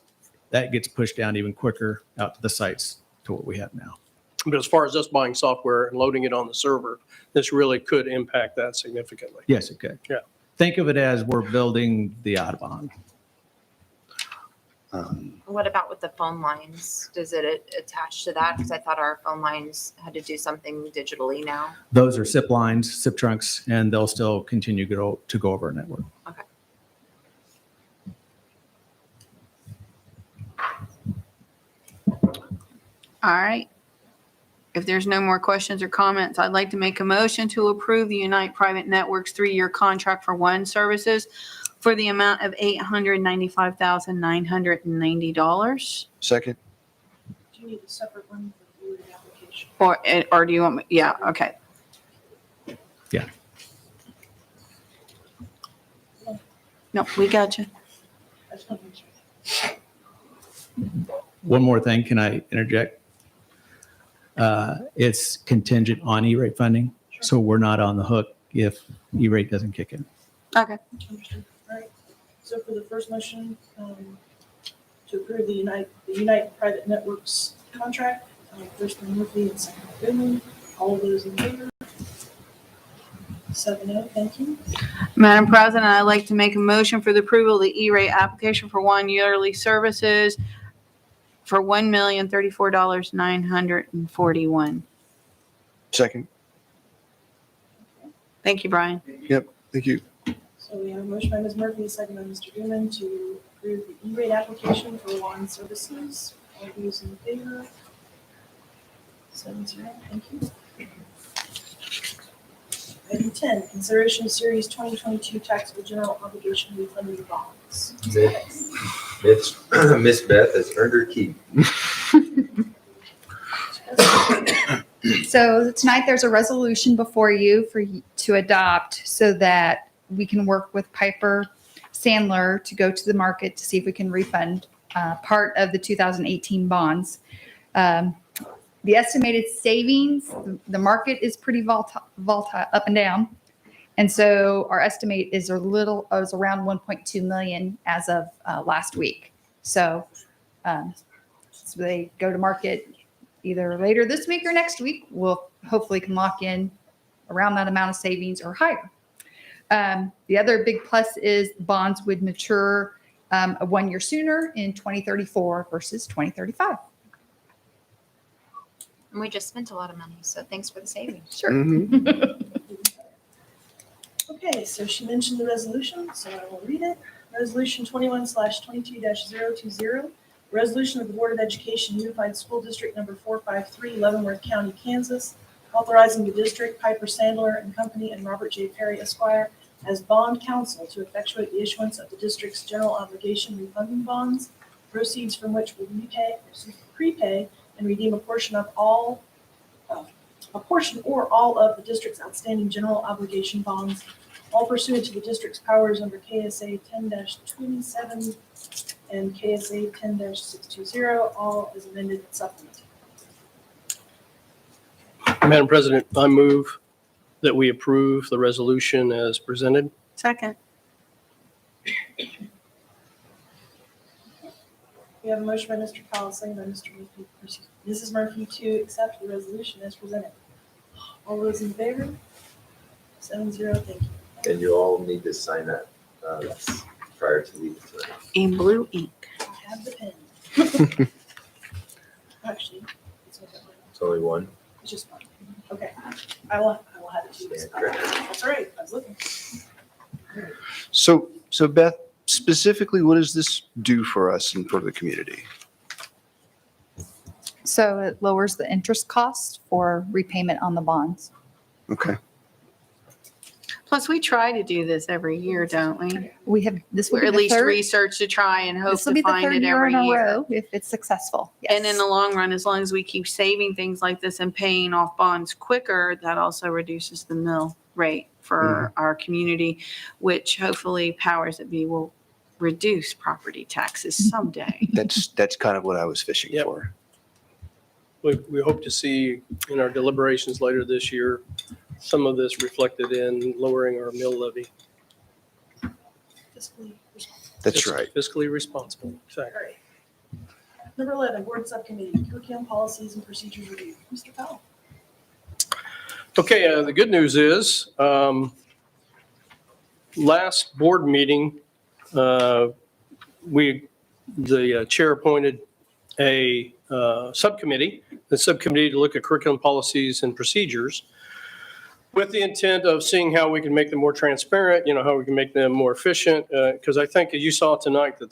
that gets pushed down even quicker out to the sites to what we have now. But as far as us buying software and loading it on the server, this really could impact that significantly. Yes, it could. Yeah. Think of it as we're building the Audubon. What about with the phone lines? Does it attach to that? Because I thought our phone lines had to do something digitally now. Those are SIP lines, SIP trunks, and they'll still continue to go over our network. Okay. All right. If there's no more questions or comments, I'd like to make a motion to approve the Unite Private Networks 3-year contract for WAN services for the amount of $895,990. Second. Do you need a separate one for the application? Or do you want me? Yeah, okay. Yeah. No, we got you. I just want to make sure. One more thing, can I interject? It's contingent on E-rate funding, so we're not on the hook if E-rate doesn't kick in. Okay. Understood. All right. So for the first motion, to approve the Unite Private Networks contract, first by Murphy and second by Goodman. All of those in favor? 7-0, thank you. Madam President, I'd like to make a motion for the approval of the E-rate application for WAN yearly services for $1,034,941. Second. Thank you, Brian. Yep. Thank you. So we have a motion by Ms. Murphy, a second by Mr. Goodman to approve the E-rate application for WAN services. All those in favor? 7-0, thank you. Item 10, consideration of Series 2022 taxable general obligation refunding bonds. Miss Beth has earned her keep. So tonight there's a resolution before you to adopt so that we can work with Piper Sandler to go to the market to see if we can refund part of the 2018 bonds. The estimated savings, the market is pretty volatile up and down. And so our estimate is around 1.2 million as of last week. So they go to market either later this week or next week. We'll hopefully can lock in around that amount of savings or higher. The other big plus is bonds would mature 1 year sooner in 2034 versus 2035. And we just spent a lot of money, so thanks for the savings. Sure. Okay, so she mentioned the resolution, so I will read it. Resolution 21/22-020, resolution of the Board of Education Unified School District Number 453, Leavenworth County, Kansas, authorizing the district, Piper Sandler and Company, and Robert J. Perry Esquire as bond counsel to effectuate the issuance of the district's general obligation refunding bonds, proceeds from which will prepay and redeem a portion of all a portion or all of the district's outstanding general obligation bonds, all pursuant to the district's powers under KSA 10-27 and KSA 10-620, all as amended and supplemented. Madam President, I move that we approve the resolution as presented. Second. We have a motion by Mr. Powell, second by Mrs. Murphy to accept the resolution as presented. All those in favor? 7-0, thank you. And you all need to sign that prior to leaving tonight. In blue ink. I have the pen. Actually, it's only one. It's just one. Okay, I will have it to you. That's all right, I was looking. So Beth, specifically, what does this do for us and for the community? So it lowers the interest cost for repayment on the bonds. Okay. Plus, we try to do this every year, don't we? We have, this will Or be at the least third, research to try and hope this will to be the find third it year every in a year. row if it's successful. Yes. And in the long run, as long as we keep saving things like this and paying off bonds quicker, that also reduces the mill rate for our community, which hopefully powers that be will reduce property taxes someday. That's kind of what I was fishing Yep. for. We hope to see in our deliberations later this year, some of this reflected in lowering our mill levy. Fiscally responsible. That's right. Fiscally responsible, All exactly. right. Number 11, board subcommittee, curriculum policies and procedures review. Mr. Powell. Okay, the good news is, last board meeting, the chair appointed a subcommittee, the subcommittee to look at curriculum policies and procedures with the intent of seeing how we can make them more transparent, how we can make them more efficient. Because I think as you saw tonight that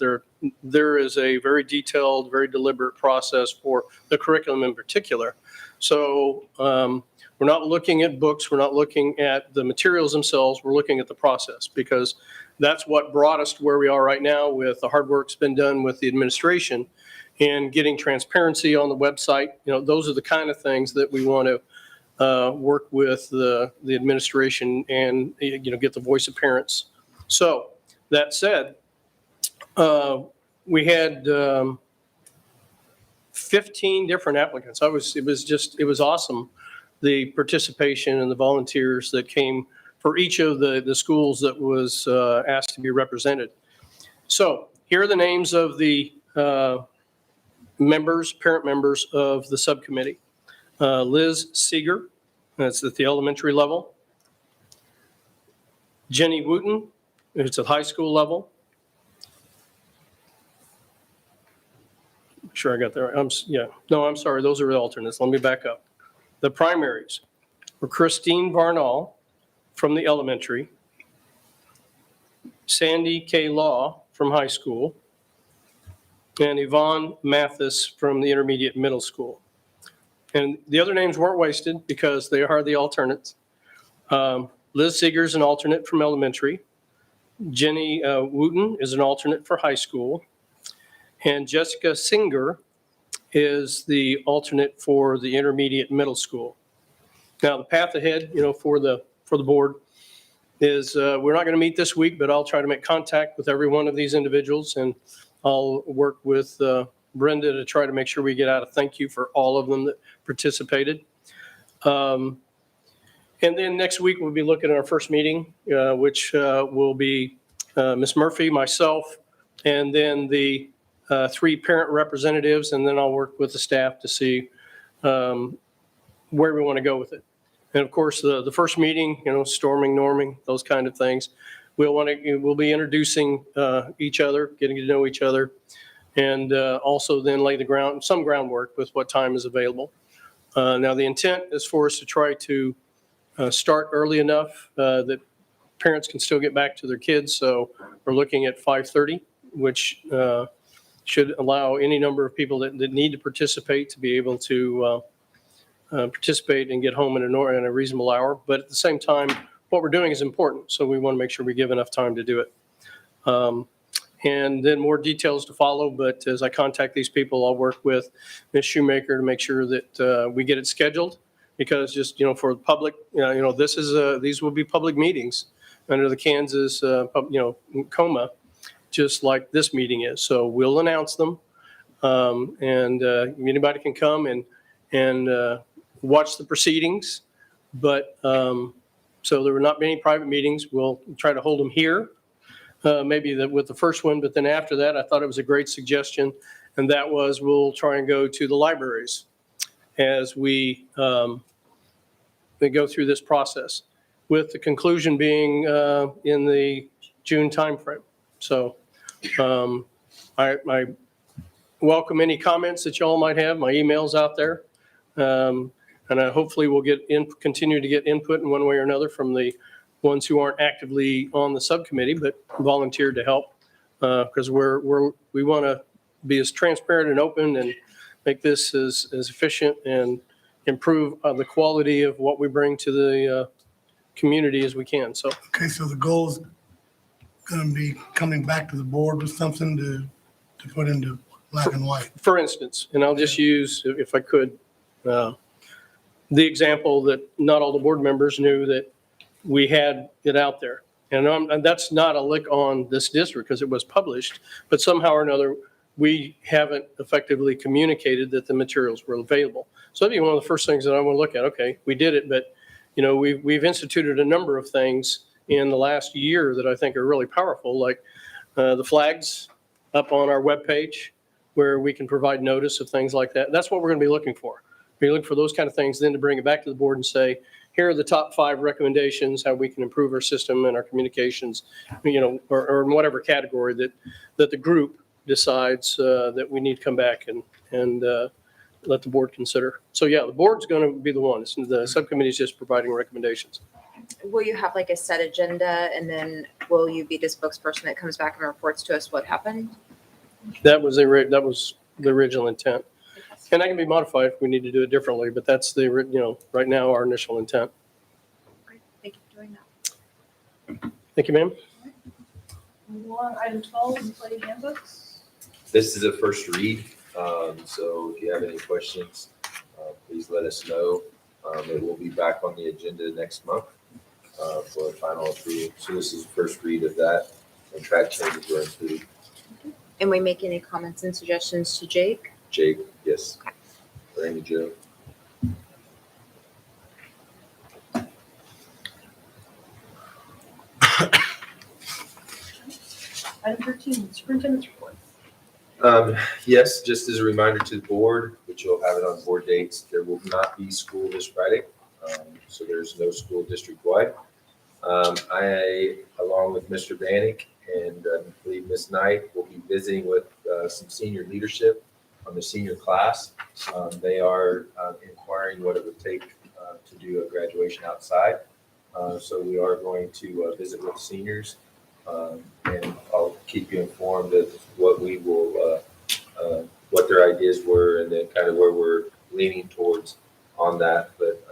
there is a very detailed, very deliberate process for the curriculum in particular. So we're not looking at books, we're not looking at the materials themselves, we're looking at the process, because that's what brought us to where we are right now with the hard work's been done with the administration and getting transparency on the website. Those are the kind of things that we want to work with the administration and, get the voice of parents. So that said, we had 15 different applicants. It was awesome, the participation and the volunteers that came for each of the schools that was asked to be represented. So here are the names of the parent members of the subcommittee. Liz Seeger, that's at the elementary level. Jenny Wooten, it's at high school level. Sure I got that right. I'm sorry, those are the alternates. Let me back up. The primaries were Christine Varnall from the elementary, Sandy K. Law from high school, and Yvonne Mathis from the intermediate middle school. And the other names weren't wasted because they are the alternates. Liz Seeger's an alternate from elementary. Jenny Wooten is an alternate for high school. And Jessica Singer is the alternate for the intermediate middle school. Now, the path ahead, for the board is we're not going to meet this week, but I'll try to make contact with every one of these individuals, and I'll work with Brenda to try to make sure we get out a thank you for all of them that participated. And then next week, we'll be looking at our first meeting, which will be Ms. Murphy, myself, and then the 3 parent representatives, and then I'll work with the staff to see where we want to go with it. And of course, the first meeting, storming, norming, those kind of things, we'll be introducing each other, getting to know each other, and also then lay some groundwork with what time is available. Now, the intent is for us to try to start early enough that parents can still get back to their kids. So we're looking at 5:30, which should allow any number of people that need to participate to be able to participate and get home in a reasonable hour. But at the same time, what we're doing is important. So we want to make sure we give enough time to do it. And then more details to follow. But as I contact these people, I'll work with Ms. Shoemaker to make sure that we get it scheduled because just, for the public, these will be public meetings under the Kansas, coma, just like this meeting is. So we'll announce them. And anybody can come and watch the proceedings. But so there will not be any private meetings. We'll try to hold them here, maybe with the first one. But then after that, I thought it was a great suggestion. And that was we'll try and go to the libraries as we go through this process, with the conclusion being in the June timeframe. So I welcome any comments that y'all might have. My email's out there. And hopefully we'll continue to get input in one way or another from the ones who aren't actively on the subcommittee, but volunteered to help. Because we want to be as transparent and open and make this as efficient and improve the quality of what we bring to the community as we can. So. Okay, so the goal is going to be coming back to the board with something to put into black and white. For instance, and I'll just use, if I could, the example that not all the board members knew that we had it out there. And that's not a lick on this district because it was published, but somehow or another, we haven't effectively communicated that the materials were available. So that'd be one of the first things that I want to look at. Okay, we did it, but we've instituted a number of things in the last year that I think are really powerful, like the flags up on our webpage where we can provide notice of things like that. That's what we're going to be looking for. We're looking for those kind of things, then to bring it back to the board and say, here are the top 5 recommendations, how we can improve our system and our communications, or in whatever category that the group decides that we need to come back and let the board consider. So yeah, the board's going to be the one. The subcommittee is just providing recommendations. Will you have like a set agenda, and then will you be the spokesperson that comes back and reports to us what happened? That was the original intent. And that can be modified if we need to do it differently, but that's right now our initial intent. Great. Thank you for doing that. Thank you, ma'am. Move on, item 12, employee handbooks. This is a first read, so if you have any questions, please let us know. It will be back on the agenda next month for a final approval. So this is the first read of that, and track changes were included. And we make any comments and suggestions to Jake? Jake, yes. Randy Joe. Item 13, superintendent's report. Yes, just as a reminder to the board, which you'll have it on board dates, there will not be school this Friday. So there's no school district-wide. I, along with Mr. Bannick and I believe Ms. Knight, will be visiting with some senior leadership on the senior class. They are inquiring what it would take to do a graduation outside. So we are going to visit with seniors, and I'll keep you informed of what we will, what their ideas were, and then kind of where we're leaning towards on that. But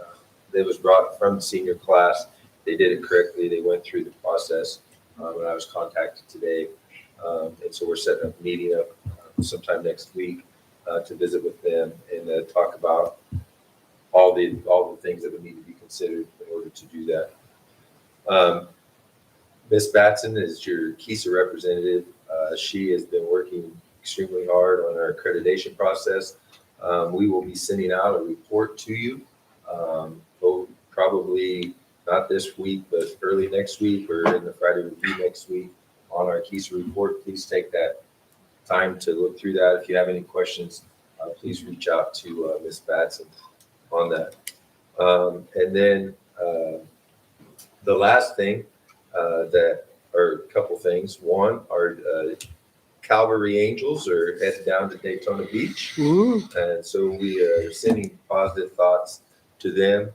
it was brought from the senior class. They did it correctly. They went through the process when I was contacted today. And so we're setting up a meeting up sometime next week to visit with them and talk about all the things that would need to be considered in order to do that. Ms. Batson is your KISA representative. She has been working extremely hard on our accreditation process. We will be sending out a report to you, probably not this week, but early next week or in the Friday review next week on our KISA report. Please take that time to look through that. If you have any questions, please reach out to Ms. Batson on that. And then the last thing that are a couple things. One, our Calvary Angels are headed down to Daytona Beach. And so we are sending positive thoughts to them.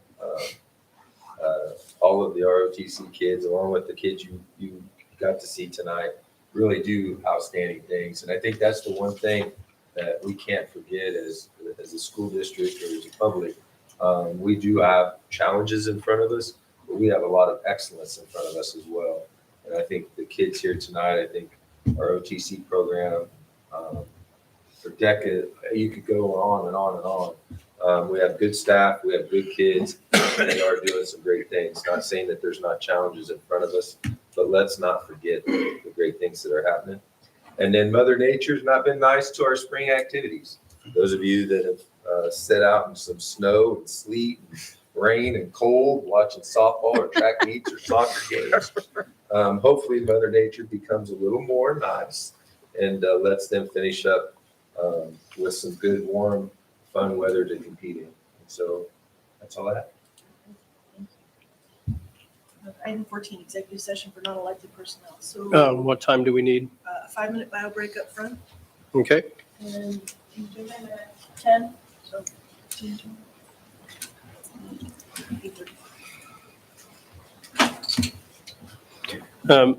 All of the ROTC kids, along with the kids you got to see tonight, really do outstanding things. And I think that's the one thing that we can't forget as a school district or as a public. We do have challenges in front of us, but we have a lot of excellence in front of us as well. And I think the kids here tonight, I think our OTC program, for decades, you could go on and on and on We have good staff, we have good kids, and they are doing some great things. Not saying that there's not challenges in front of us, but let's not forget the great things that are happening. And then Mother Nature's not been nice to our spring activities. Those of you that have set out in some snow and sleet and rain and cold, watching softball or track meets or soccer games. Hopefully Mother Nature becomes a little more nice and lets them finish up with some good, warm, fun weather to compete in. So that's all I have. Item 14, executive session for non-elected personnel. So What time do we need? a 5-minute bio break up front, Okay. and can you do that at 10? So 15, 8:30.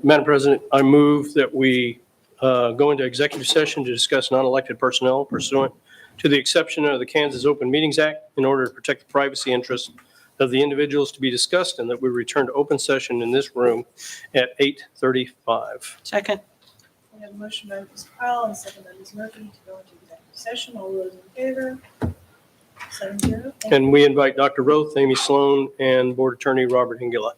Madam President, I move that we go into executive session to discuss non-elected personnel pursuant to the exception of the Kansas Open Meetings Act in order to protect the privacy interests of the individuals to be discussed, and that we return to open session in this room at 8:35. Second. We have a motion by Ms. Powell and a second by Ms. Murphy to go into executive session. All those in favor? 7-0. Thank you. And we invite Dr. Roth, Amy Sloan, and Board Attorney Robert Hingela.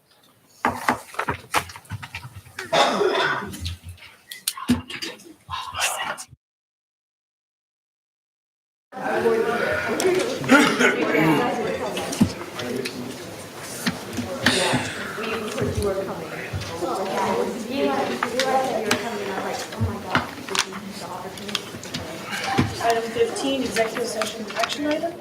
Item 15, executive session action item.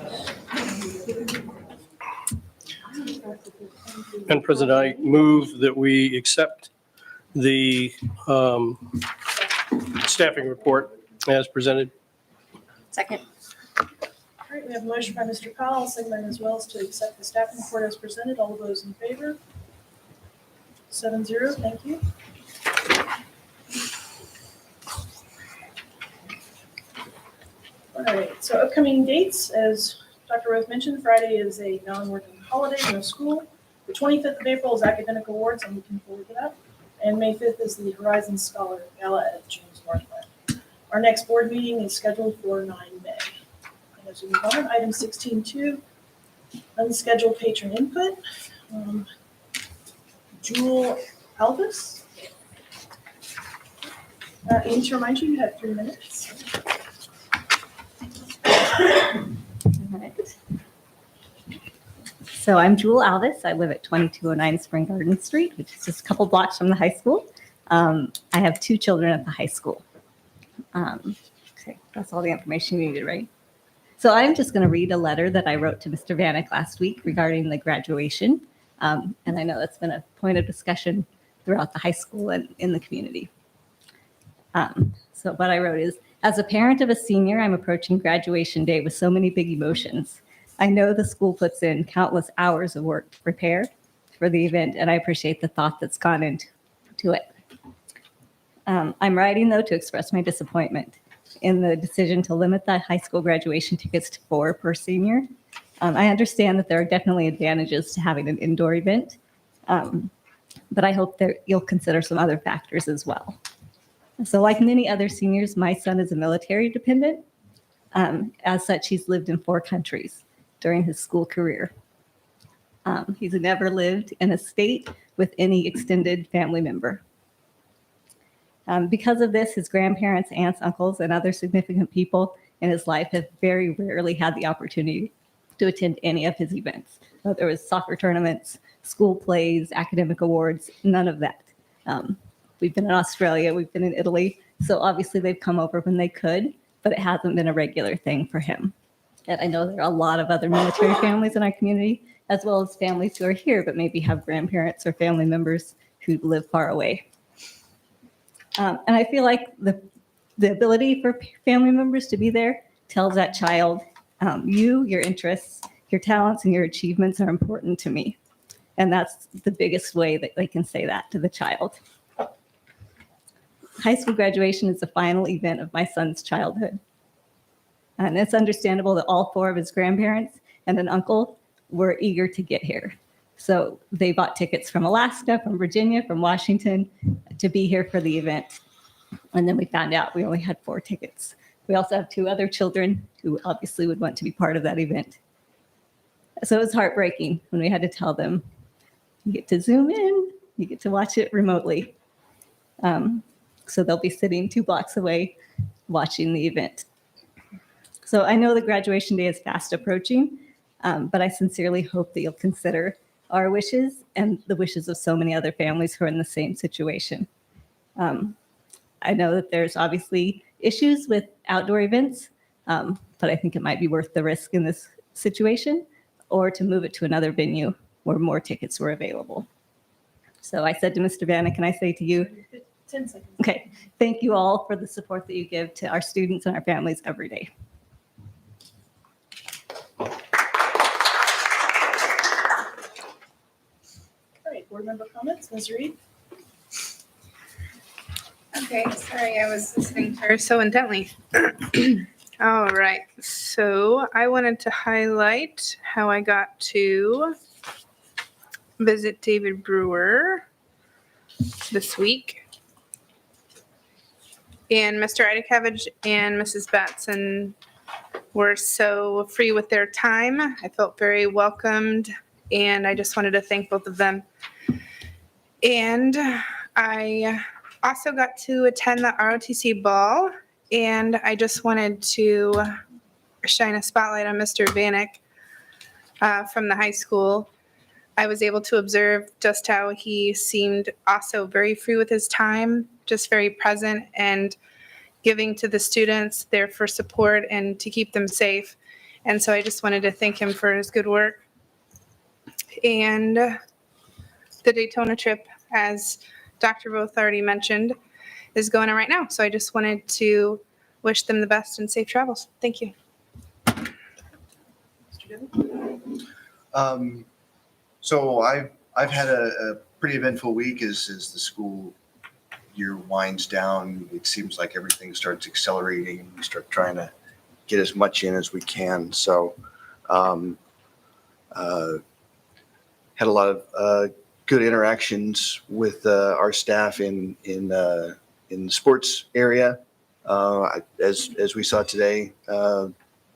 Madam President, I move that we accept the staffing report as presented. Second. All right, we have a motion by Mr. Powell, second by Ms. Wells to accept the staffing report as presented. All those in favor? 7-0, thank you. All right, so upcoming dates, as Dr. Roth mentioned, Friday is a non-working holiday, no school. The 25th of April is academic awards, I'm looking forward to that. And May 5th is the Horizon Scholar Gala at James Northland. Our next board meeting is scheduled for 9 May. And as we move on, item 16.2, unscheduled patron input. Jewel Alvis. Amy, to remind you, you have 3 minutes. So I'm Jewel Alvis. I live at 2209 Spring Garden Street, which is just a couple blocks from the high school. I have 2 children at the high school. Okay, that's all the information you needed, right? So I'm just going to read a letter that I wrote to Mr. Vanek last week regarding the graduation. And I know that's been a point of discussion throughout the high school and in the community. So what I wrote is, as a parent of a senior, I'm approaching graduation day with so many big emotions. I know the school puts in countless hours of work to prepare for the event, and I appreciate the thought that's gone into it. I'm writing, though, to express my disappointment in the decision to limit the high school graduation tickets to 4 per senior. I understand that there are definitely advantages to having an indoor event, but I hope that you'll consider some other factors as well. So like many other seniors, my son is a military dependent. As such, he's lived in 4 countries during his school career. He's never lived in a state with any extended family member. Because of this, his grandparents, aunts, uncles, and other significant people in his life have very rarely had the opportunity to attend any of his events. Whether it was soccer tournaments, school plays, academic awards, none of that. We've been in Australia, we've been in Italy, so obviously they've come over when they could, but it hasn't been a regular thing for him. And I know there are a lot of other military families in our community, as well as families who are here, but maybe have grandparents or family members who live far away. And I feel like the ability for family members to be there tells that child, your interests, your talents, and your achievements are important to me. And that's the biggest way that they can say that to the child. High school graduation is the final event of my son's childhood. And it's understandable that all 4 of his grandparents and an uncle were eager to get here. So they bought tickets from Alaska, from Virginia, from Washington to be here for the event. And then we found out we only had 4 tickets. We also have 2 other children who obviously would want to be part of that event. So it was heartbreaking when we had to tell them, you get to Zoom in, you get to watch it remotely. So they'll be sitting 2 blocks away watching the event. So I know the graduation day is fast approaching, but I sincerely hope that you'll consider our wishes and the wishes of so many other families who are in the same situation. I know that there's obviously issues with outdoor events, but I think it might be worth the risk in this situation, or to move it to another venue where more tickets were available. So I said to Mr. Vanek, can I say to you, 10 seconds. okay, thank you all for the support that you give to our students and our families every day. All right, board member comments, Ms. Reed? Okay, sorry, I was listening to her so intently. All right, so I wanted to highlight how I got to visit David Brewer this week. And Mr. Idakavage and Mrs. Batson were so free with their time. I felt very welcomed, and I just wanted to thank both of them. And I also got to attend the ROTC ball, and I just wanted to shine a spotlight on Mr. Vanek from the high school. I was able to observe just how he seemed also very free with his time, just very present and giving to the students, there for support and to keep them safe. And so I just wanted to thank him for his good work. And the Daytona trip, as Dr. Roth already mentioned, is going on right now. So I just wanted to wish them the best and safe travels. Thank you. So I've had a pretty eventful week as the school year winds down. It seems like everything starts accelerating and we start trying to get as much in as we can. So had a lot of good interactions with our staff in the sports area, as we saw today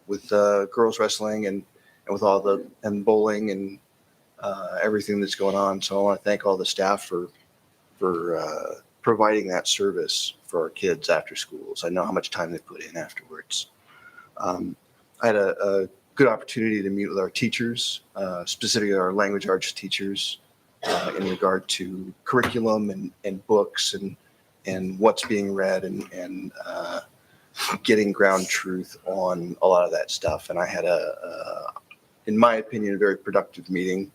with girls wrestling and with all the and bowling and everything that's going on. So I want to thank all the staff for providing that service for our kids after schools. I know how much time they put in afterwards. I had a good opportunity to meet with our teachers, specifically our language arts teachers, in regard to curriculum and books and what's being read and getting ground truth on a lot of that stuff. And I had in my opinion, a very productive meeting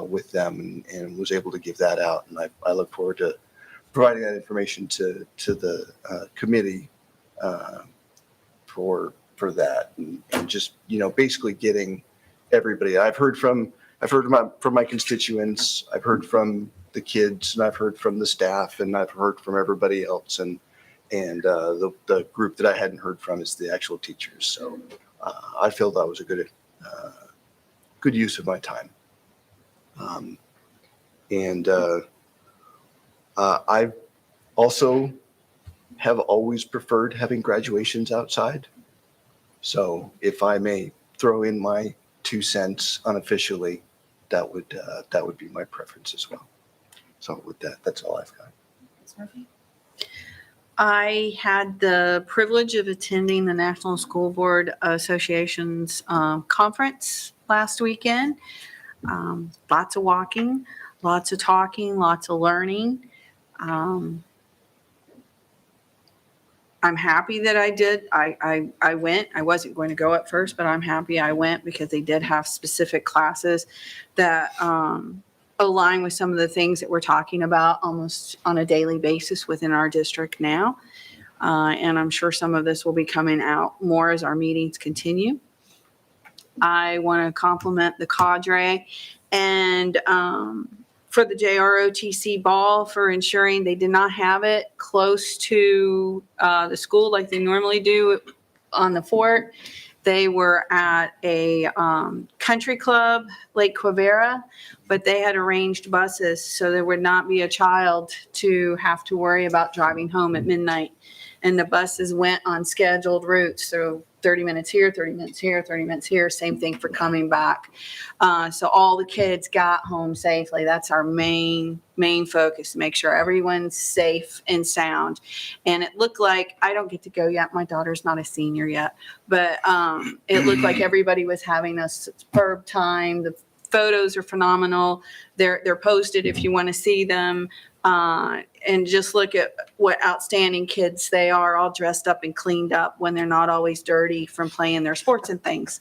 with them and was able to give that out. And I look forward to providing that information to the committee for that and just, basically getting everybody. I've heard from my constituents, I've heard from the kids, and I've heard from the staff, and I've heard from everybody else. And the group that I hadn't heard from is the actual teachers. So I feel that was a good use of my time. I also have always preferred having graduations outside. So if I may throw in my 2 cents unofficially, that would be my preference as well. So with that, that's all I've got. Ms. Murphy? I had the privilege of attending the National School Board Association's conference last weekend. Lots of walking, lots of talking, lots of learning. I'm happy that I did. I went. I wasn't going to go at first, but I'm happy I went because they did have specific classes that align with some of the things that we're talking about almost on a daily basis within our district now. And I'm sure some of this will be coming out more as our meetings continue. I want to compliment the cadre and for the JROTC ball for ensuring they did not have it close to the school like they normally do on the fort. They were at a country club, Lake Quivira, but they had arranged buses so there would not be a child to have to worry about driving home at midnight. And the buses went on scheduled routes. So 30 minutes here, 30 minutes here, 30 minutes here, same thing for coming back. So all the kids got home safely. That's our main focus, to make sure everyone's safe and sound. And it looked like, I don't get to go yet, my daughter's not a senior yet, but it looked like everybody was having a superb time. The photos are phenomenal. They're posted if you want to see them. And just look at what outstanding kids they are, all dressed up and cleaned up when they're not always dirty from playing their sports and things.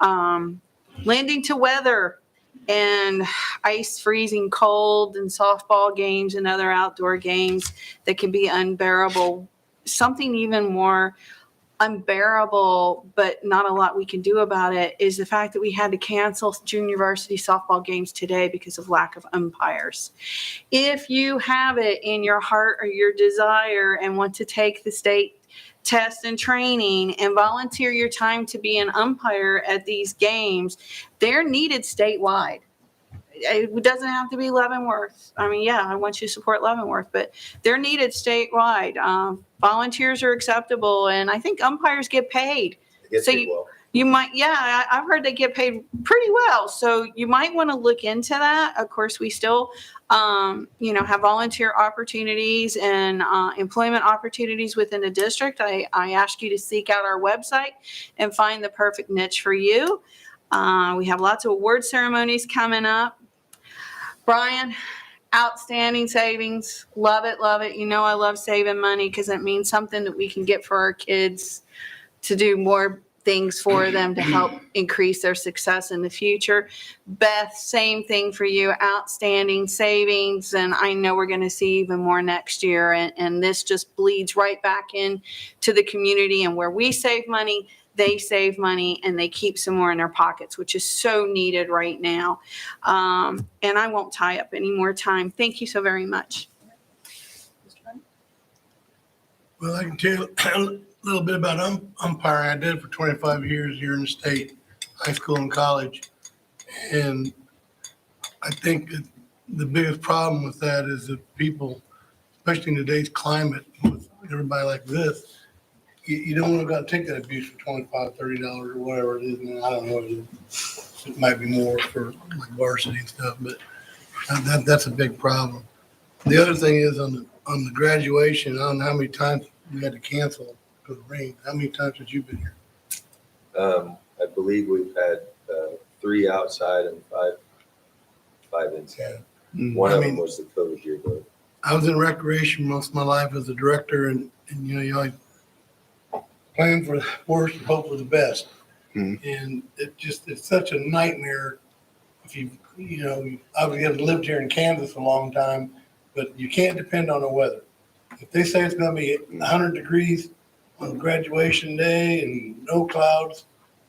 Landing to weather and ice freezing cold and softball games and other outdoor games that can be unbearable. Something even more unbearable, but not a lot we can do about it, is the fact that we had to cancel junior varsity softball games today because of lack of umpires. If you have it in your heart or your desire and want to take the state test and training and volunteer your time to be an umpire at these games, they're needed statewide. It doesn't have to be Leavenworth. I mean, yeah, I want you to support Leavenworth, but they're needed statewide. Volunteers are acceptable, and I think umpires get paid. So you might, yeah, I've heard they get paid pretty well. So you might want to look into that. Of course, we still, have volunteer opportunities and employment opportunities within the district. I ask you to seek out our website and find the perfect niche for you. We have lots of award ceremonies coming up. Brian, outstanding savings. Love it, love it. You know I love saving money because it means something that we can get for our kids to do more things for them to help increase their success in the future. Beth, same thing for you. Outstanding savings. And I know we're going to see even more next year. And this just bleeds right back in to the community, and where we save money, they save money and they keep some more in their pockets, which is so needed right now. And I won't tie up any more time. Thank you so very much. Well, I can tell you a little bit about umpiring. I did it for 25 years here in the state, high school and college. And I think the biggest problem with that is that people, especially in today's climate, with everybody like this, you don't want to go take that abuse for $25, $30 or whatever it is. And I don't know. It might be more for like varsity and stuff, but that's a big problem. The other thing is on the graduation, I don't know how many times we had to cancel because of rain. How many times have you been here? I believe we've had 3 outside and five inside. One of them was the COVID year, though. I was in recreation most of my life as a director, and you always plan for the worst and hope for the best. And it's such a nightmare if you obviously have lived here in Kansas a long time, but you can't depend on the weather. If they say it's going to be 100 degrees on graduation day and no clouds,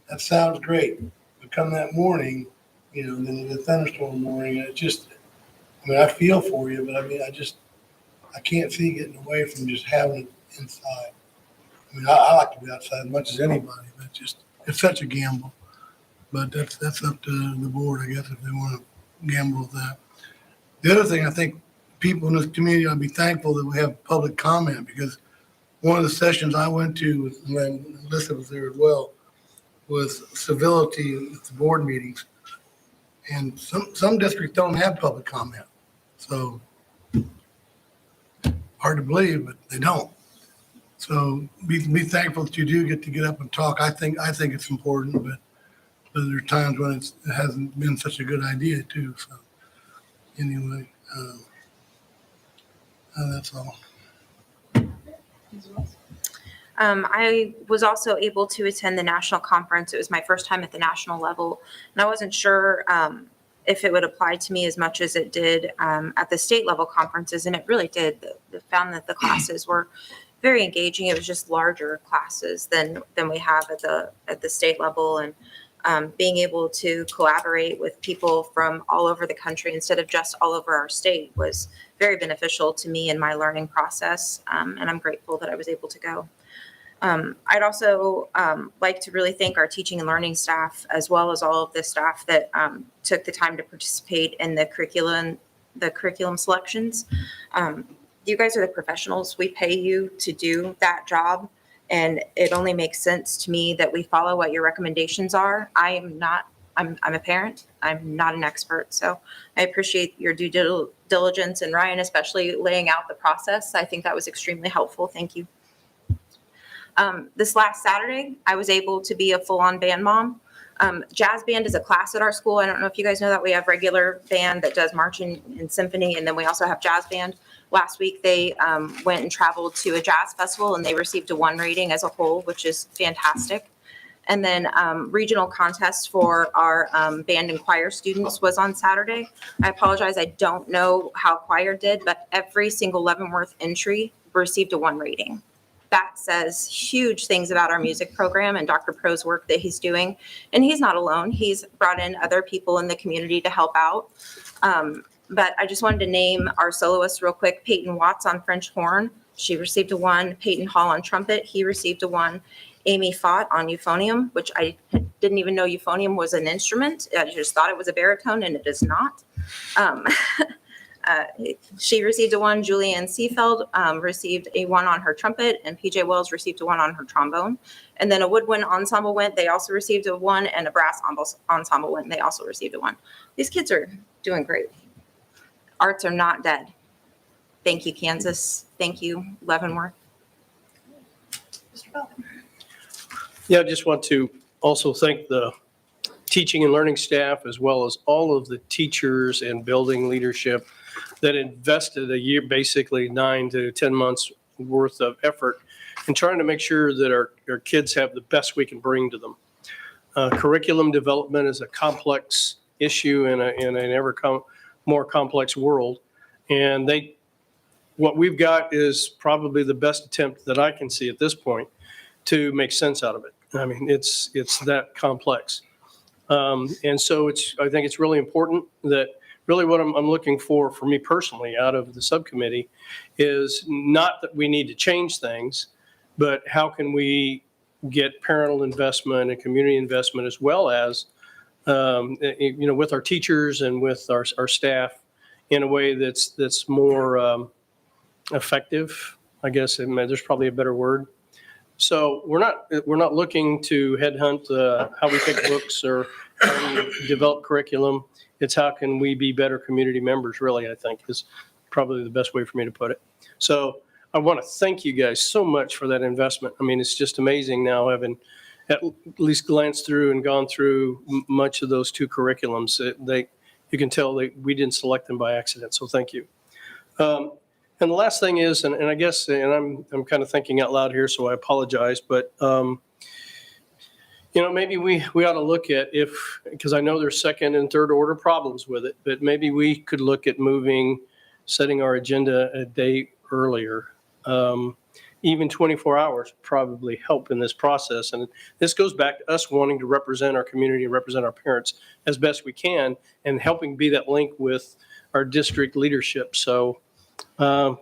that sounds great. But come that morning, then the thunderstorm morning, I feel for you, but I can't see getting away from just having it inside. I like to be outside as much as anybody, but it's such a gamble. But that's up to the board, I guess, if they want to gamble with that. The other thing, I think people in this community ought to be thankful that we have public comment, because one of the sessions I went to, and Alyssa was there as well, was civility at the board meetings. And some districts don't have public comment. So hard to believe, but they don't. So be thankful that you do get to get up and talk. I think it's important, but there are times when it hasn't been such a good idea too. So anyway, that's all. I was also able to attend the national conference. It was my first time at the national level, and I wasn't sure if it would apply to me as much as it did at the state level conferences, and it really did. I found that the classes were very engaging. It was just larger classes than we have at the state level, and being able to collaborate with people from all over the country instead of just all over our state was very beneficial to me in my learning process, and I'm grateful that I was able to go. I'd also like to really thank our teaching and learning staff, as well as all of the staff that took the time to participate in the curriculum selections. You guys are the professionals. We pay you to do that job, And it only makes sense to me that we follow what your recommendations are. I'm a parent. I'm not an expert. So I appreciate your due diligence, and Ryan, especially laying out the process. I think that was extremely helpful. Thank you. This last Saturday, I was able to be a full-on band mom. Jazz band is a class at our school. I don't know if you guys know that. We have regular band that does marching and symphony, and then we also have jazz band. Last week, they went and traveled to a jazz festival, and they received a 1 rating as a whole, which is fantastic. And then regional contest for our band and choir students was on Saturday. I apologize, I don't know how choir did, but every single Leavenworth entry received a 1 rating. That says huge things about our music program and Dr. Pro's work that he's doing. And he's not alone. He's brought in other people in the community to help out. But I just wanted to name our soloists real quick. Peyton Watts on French horn, she received a 1. Peyton Hall on trumpet, he received a 1. Amy Fott on euphonium, which I didn't even know euphonium was an instrument. I just thought it was a baritone, and it is not. She received a 1. Julianne Seefeld received a 1 on her trumpet, and PJ Wells received a 1 on her trombone. And then a woodwind ensemble went, they also received a 1, and a brass ensemble went, they also received a 1. These kids are doing great. Arts are not dead. Thank you, Kansas. Thank you, Leavenworth. Mr. Bell. Yeah, I just want to also thank the teaching and learning staff, as well as all of the teachers and building leadership that invested a year, basically 9 to 10 months worth of effort in trying to make sure that our kids have the best we can bring to them. Curriculum development is a complex issue in an ever more complex world. And what we've got is probably the best attempt that I can see at this point to make sense out of it. I mean, it's that complex. And so I think it's really important that really what I'm looking for me personally out of the subcommittee is not that we need to change things, but how can we get parental investment and community investment, as well as, with our teachers and with our staff in a way that's more effective, I guess. There's probably a better word. So we're not looking to headhunt how we pick books or how we develop curriculum. It's how can we be better community members, really, I think is probably the best way for me to put it. So I want to thank you guys so much for that investment. I mean, it's just amazing now, having at least glanced through and gone through much of those 2 curriculums. You can tell we didn't select them by accident. So thank you. And the last thing is, and I guess, and I'm kind of thinking out loud here, so I apologize, but maybe we ought to look at because I know there's second and third order problems with it, but maybe we could look at setting our agenda a day earlier. Even 24 hours probably help in this process. And this goes back to us wanting to represent our community and represent our parents as best we can, and helping be that link with our district leadership. So I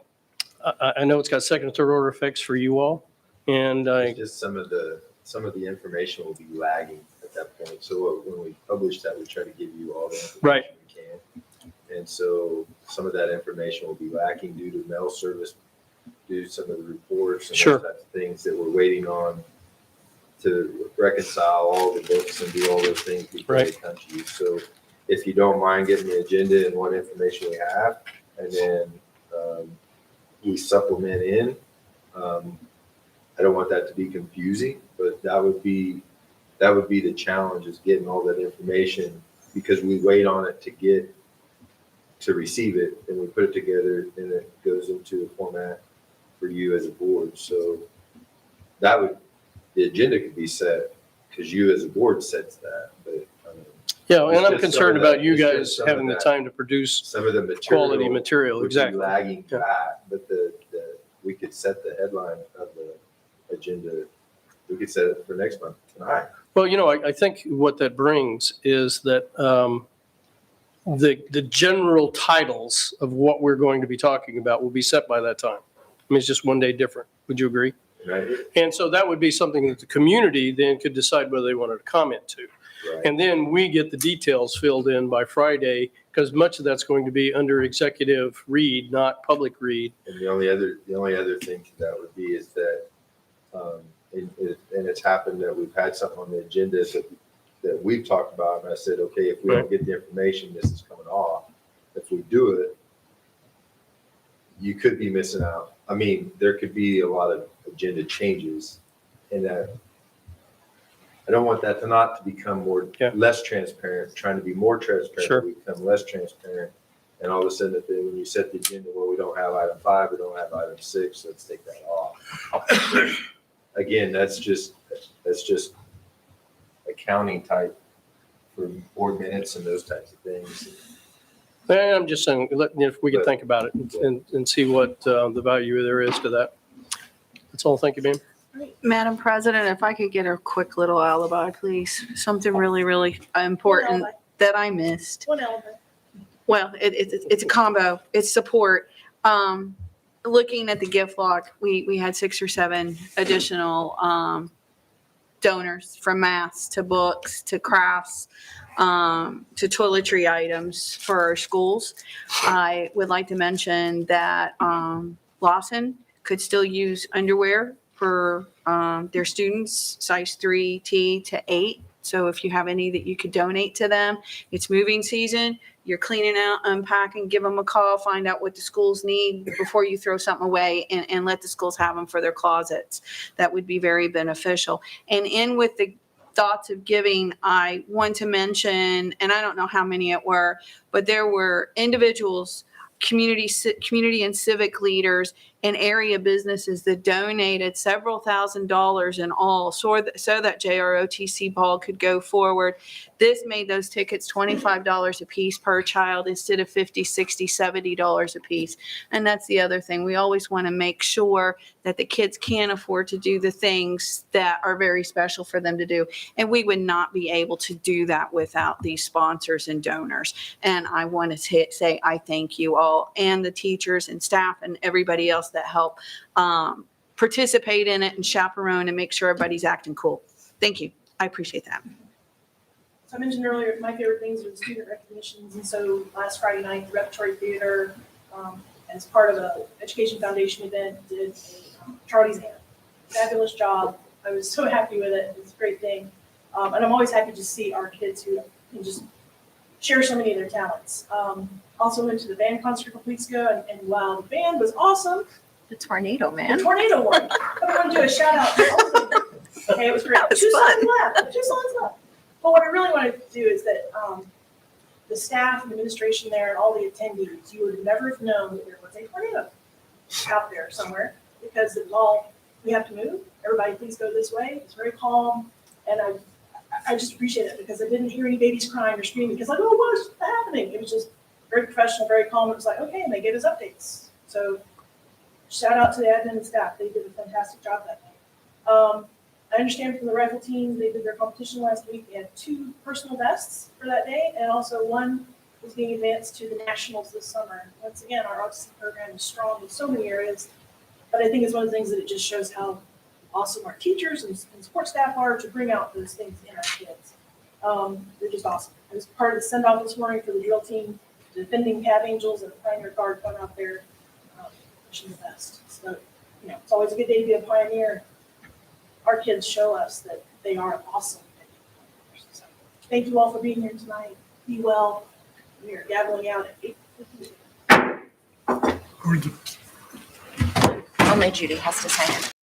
know it's got second and third order effects for you all. And just some of the information will be lagging at that point. So when we publish that, we try to give you all the information we can. And so some of that information will be lacking due to mail service, due to some of the reports and those types of things that we're waiting on to reconcile all the books and do all those things before they come to you. So if you don't mind getting the agenda and what information we have, and then we supplement in. I don't want that to be confusing, but that would be the challenge, is getting all that information, because we wait on it to receive it, and we put it together, and it goes into a format for you as a board. So the agenda could be set because you as a board sets that. But and I'm concerned about you guys having the time to produce some of the quality material. Exactly. Lagging that, but we could set the headline of the agenda. We could set it for next month tonight. Well, I think what that brings is that the general titles of what we're going to be talking about will be set by that time. I mean, it's just one day different. Would you agree? Right. And so that would be something that the community then could decide whether they wanted to comment to. Right. And then we get the details filled in by Friday, because much of that's going to be under executive read, not public read. And the only other thing to that would be is that and it's happened that we've had something on the agenda that we've talked about, and I said, okay, if we don't get the information, this is coming off. If we do it, you could be missing out. I mean, there could be a lot of agenda changes in that. I don't want that to become less transparent, trying to be more transparent, Sure. we become less transparent. And all of a sudden, when you set the agenda, well, we don't have item 5, we don't have item 6, let's take that off. Again, that's just accounting type for board minutes and those types of things. I'm just saying, if we could think about it and see what the value there is to that. That's all. Thank you, ma'am. Madam President, if I could get a quick little alibi, please. Something really, really important that I missed. One element. Well, it's a combo. It's support. Looking at the gift log, we had 6 or 7 additional donors, from masks to books to crafts to toiletry items for our schools. I would like to mention that Lawson could still use underwear for their students, size 3T to 8. So if you have any that you could donate to them, it's moving season. You're cleaning out, unpacking, give them a call, find out what the schools need before you throw something away, and let the schools have them for their closets. That would be very beneficial. And in with the thoughts of giving, I want to mention, and I don't know how many it were, but there were individuals, community and civic leaders, and area businesses that donated several $1,000s in all so that JROTC ball could go forward. This made those tickets $25 a piece per child instead of $50, $60, $70 a piece. And that's the other thing. We always want to make sure that the kids can afford to do the things that are very special for them to do. And we would not be able to do that without these sponsors and donors. And I want to say I thank you all, and the teachers and staff and everybody else that help participate in it and chaperone and make sure everybody's acting cool. Thank you. I appreciate that. So I mentioned earlier, my favorite things are the student recognitions. And so last Friday night, the Repertory Theater, as part of a Education Foundation event, did a Charlie's Hand. Fabulous job. I was so happy with it. It's a great thing. And I'm always happy to see our kids who can just share so many of their talents. Also went to the band concert a couple weeks ago, and while the band was awesome, the tornado, The tornado one. I want to do a shout out to all of them. Okay, it was great. Two songs left. But what I really wanted to do is that the staff and administration there and all the attendees, you would never have known that there was a tornado out there somewhere, because it was all, we have to move. Everybody please go this way. It's very calm. And I just appreciate it, because I didn't hear any babies crying or screaming because like, oh, what's happening? It was just very professional, very calm. It was like, okay, and they gave us updates. So shout out to the admin and staff. They did a fantastic job that night. I understand from the rifle team, they did their competition last week. They had 2 personal bests for that day, and also one was being advanced to the nationals this summer. Once again, our autism program is strong in so many areas, but I think it's one of the things that it just shows how awesome our teachers and support staff are to bring out those things in our kids. They're just awesome. I was part of the send-off this morning for the drill team, the defending Cab Angels and the Pioneer Guard going out there, wishing the best. So, it's always a good day to be a pioneer. Our kids show us that they are awesome. So, thank you all for being here tonight. Be well. We are gaveling out at 8:58. Only Judy has to sign it.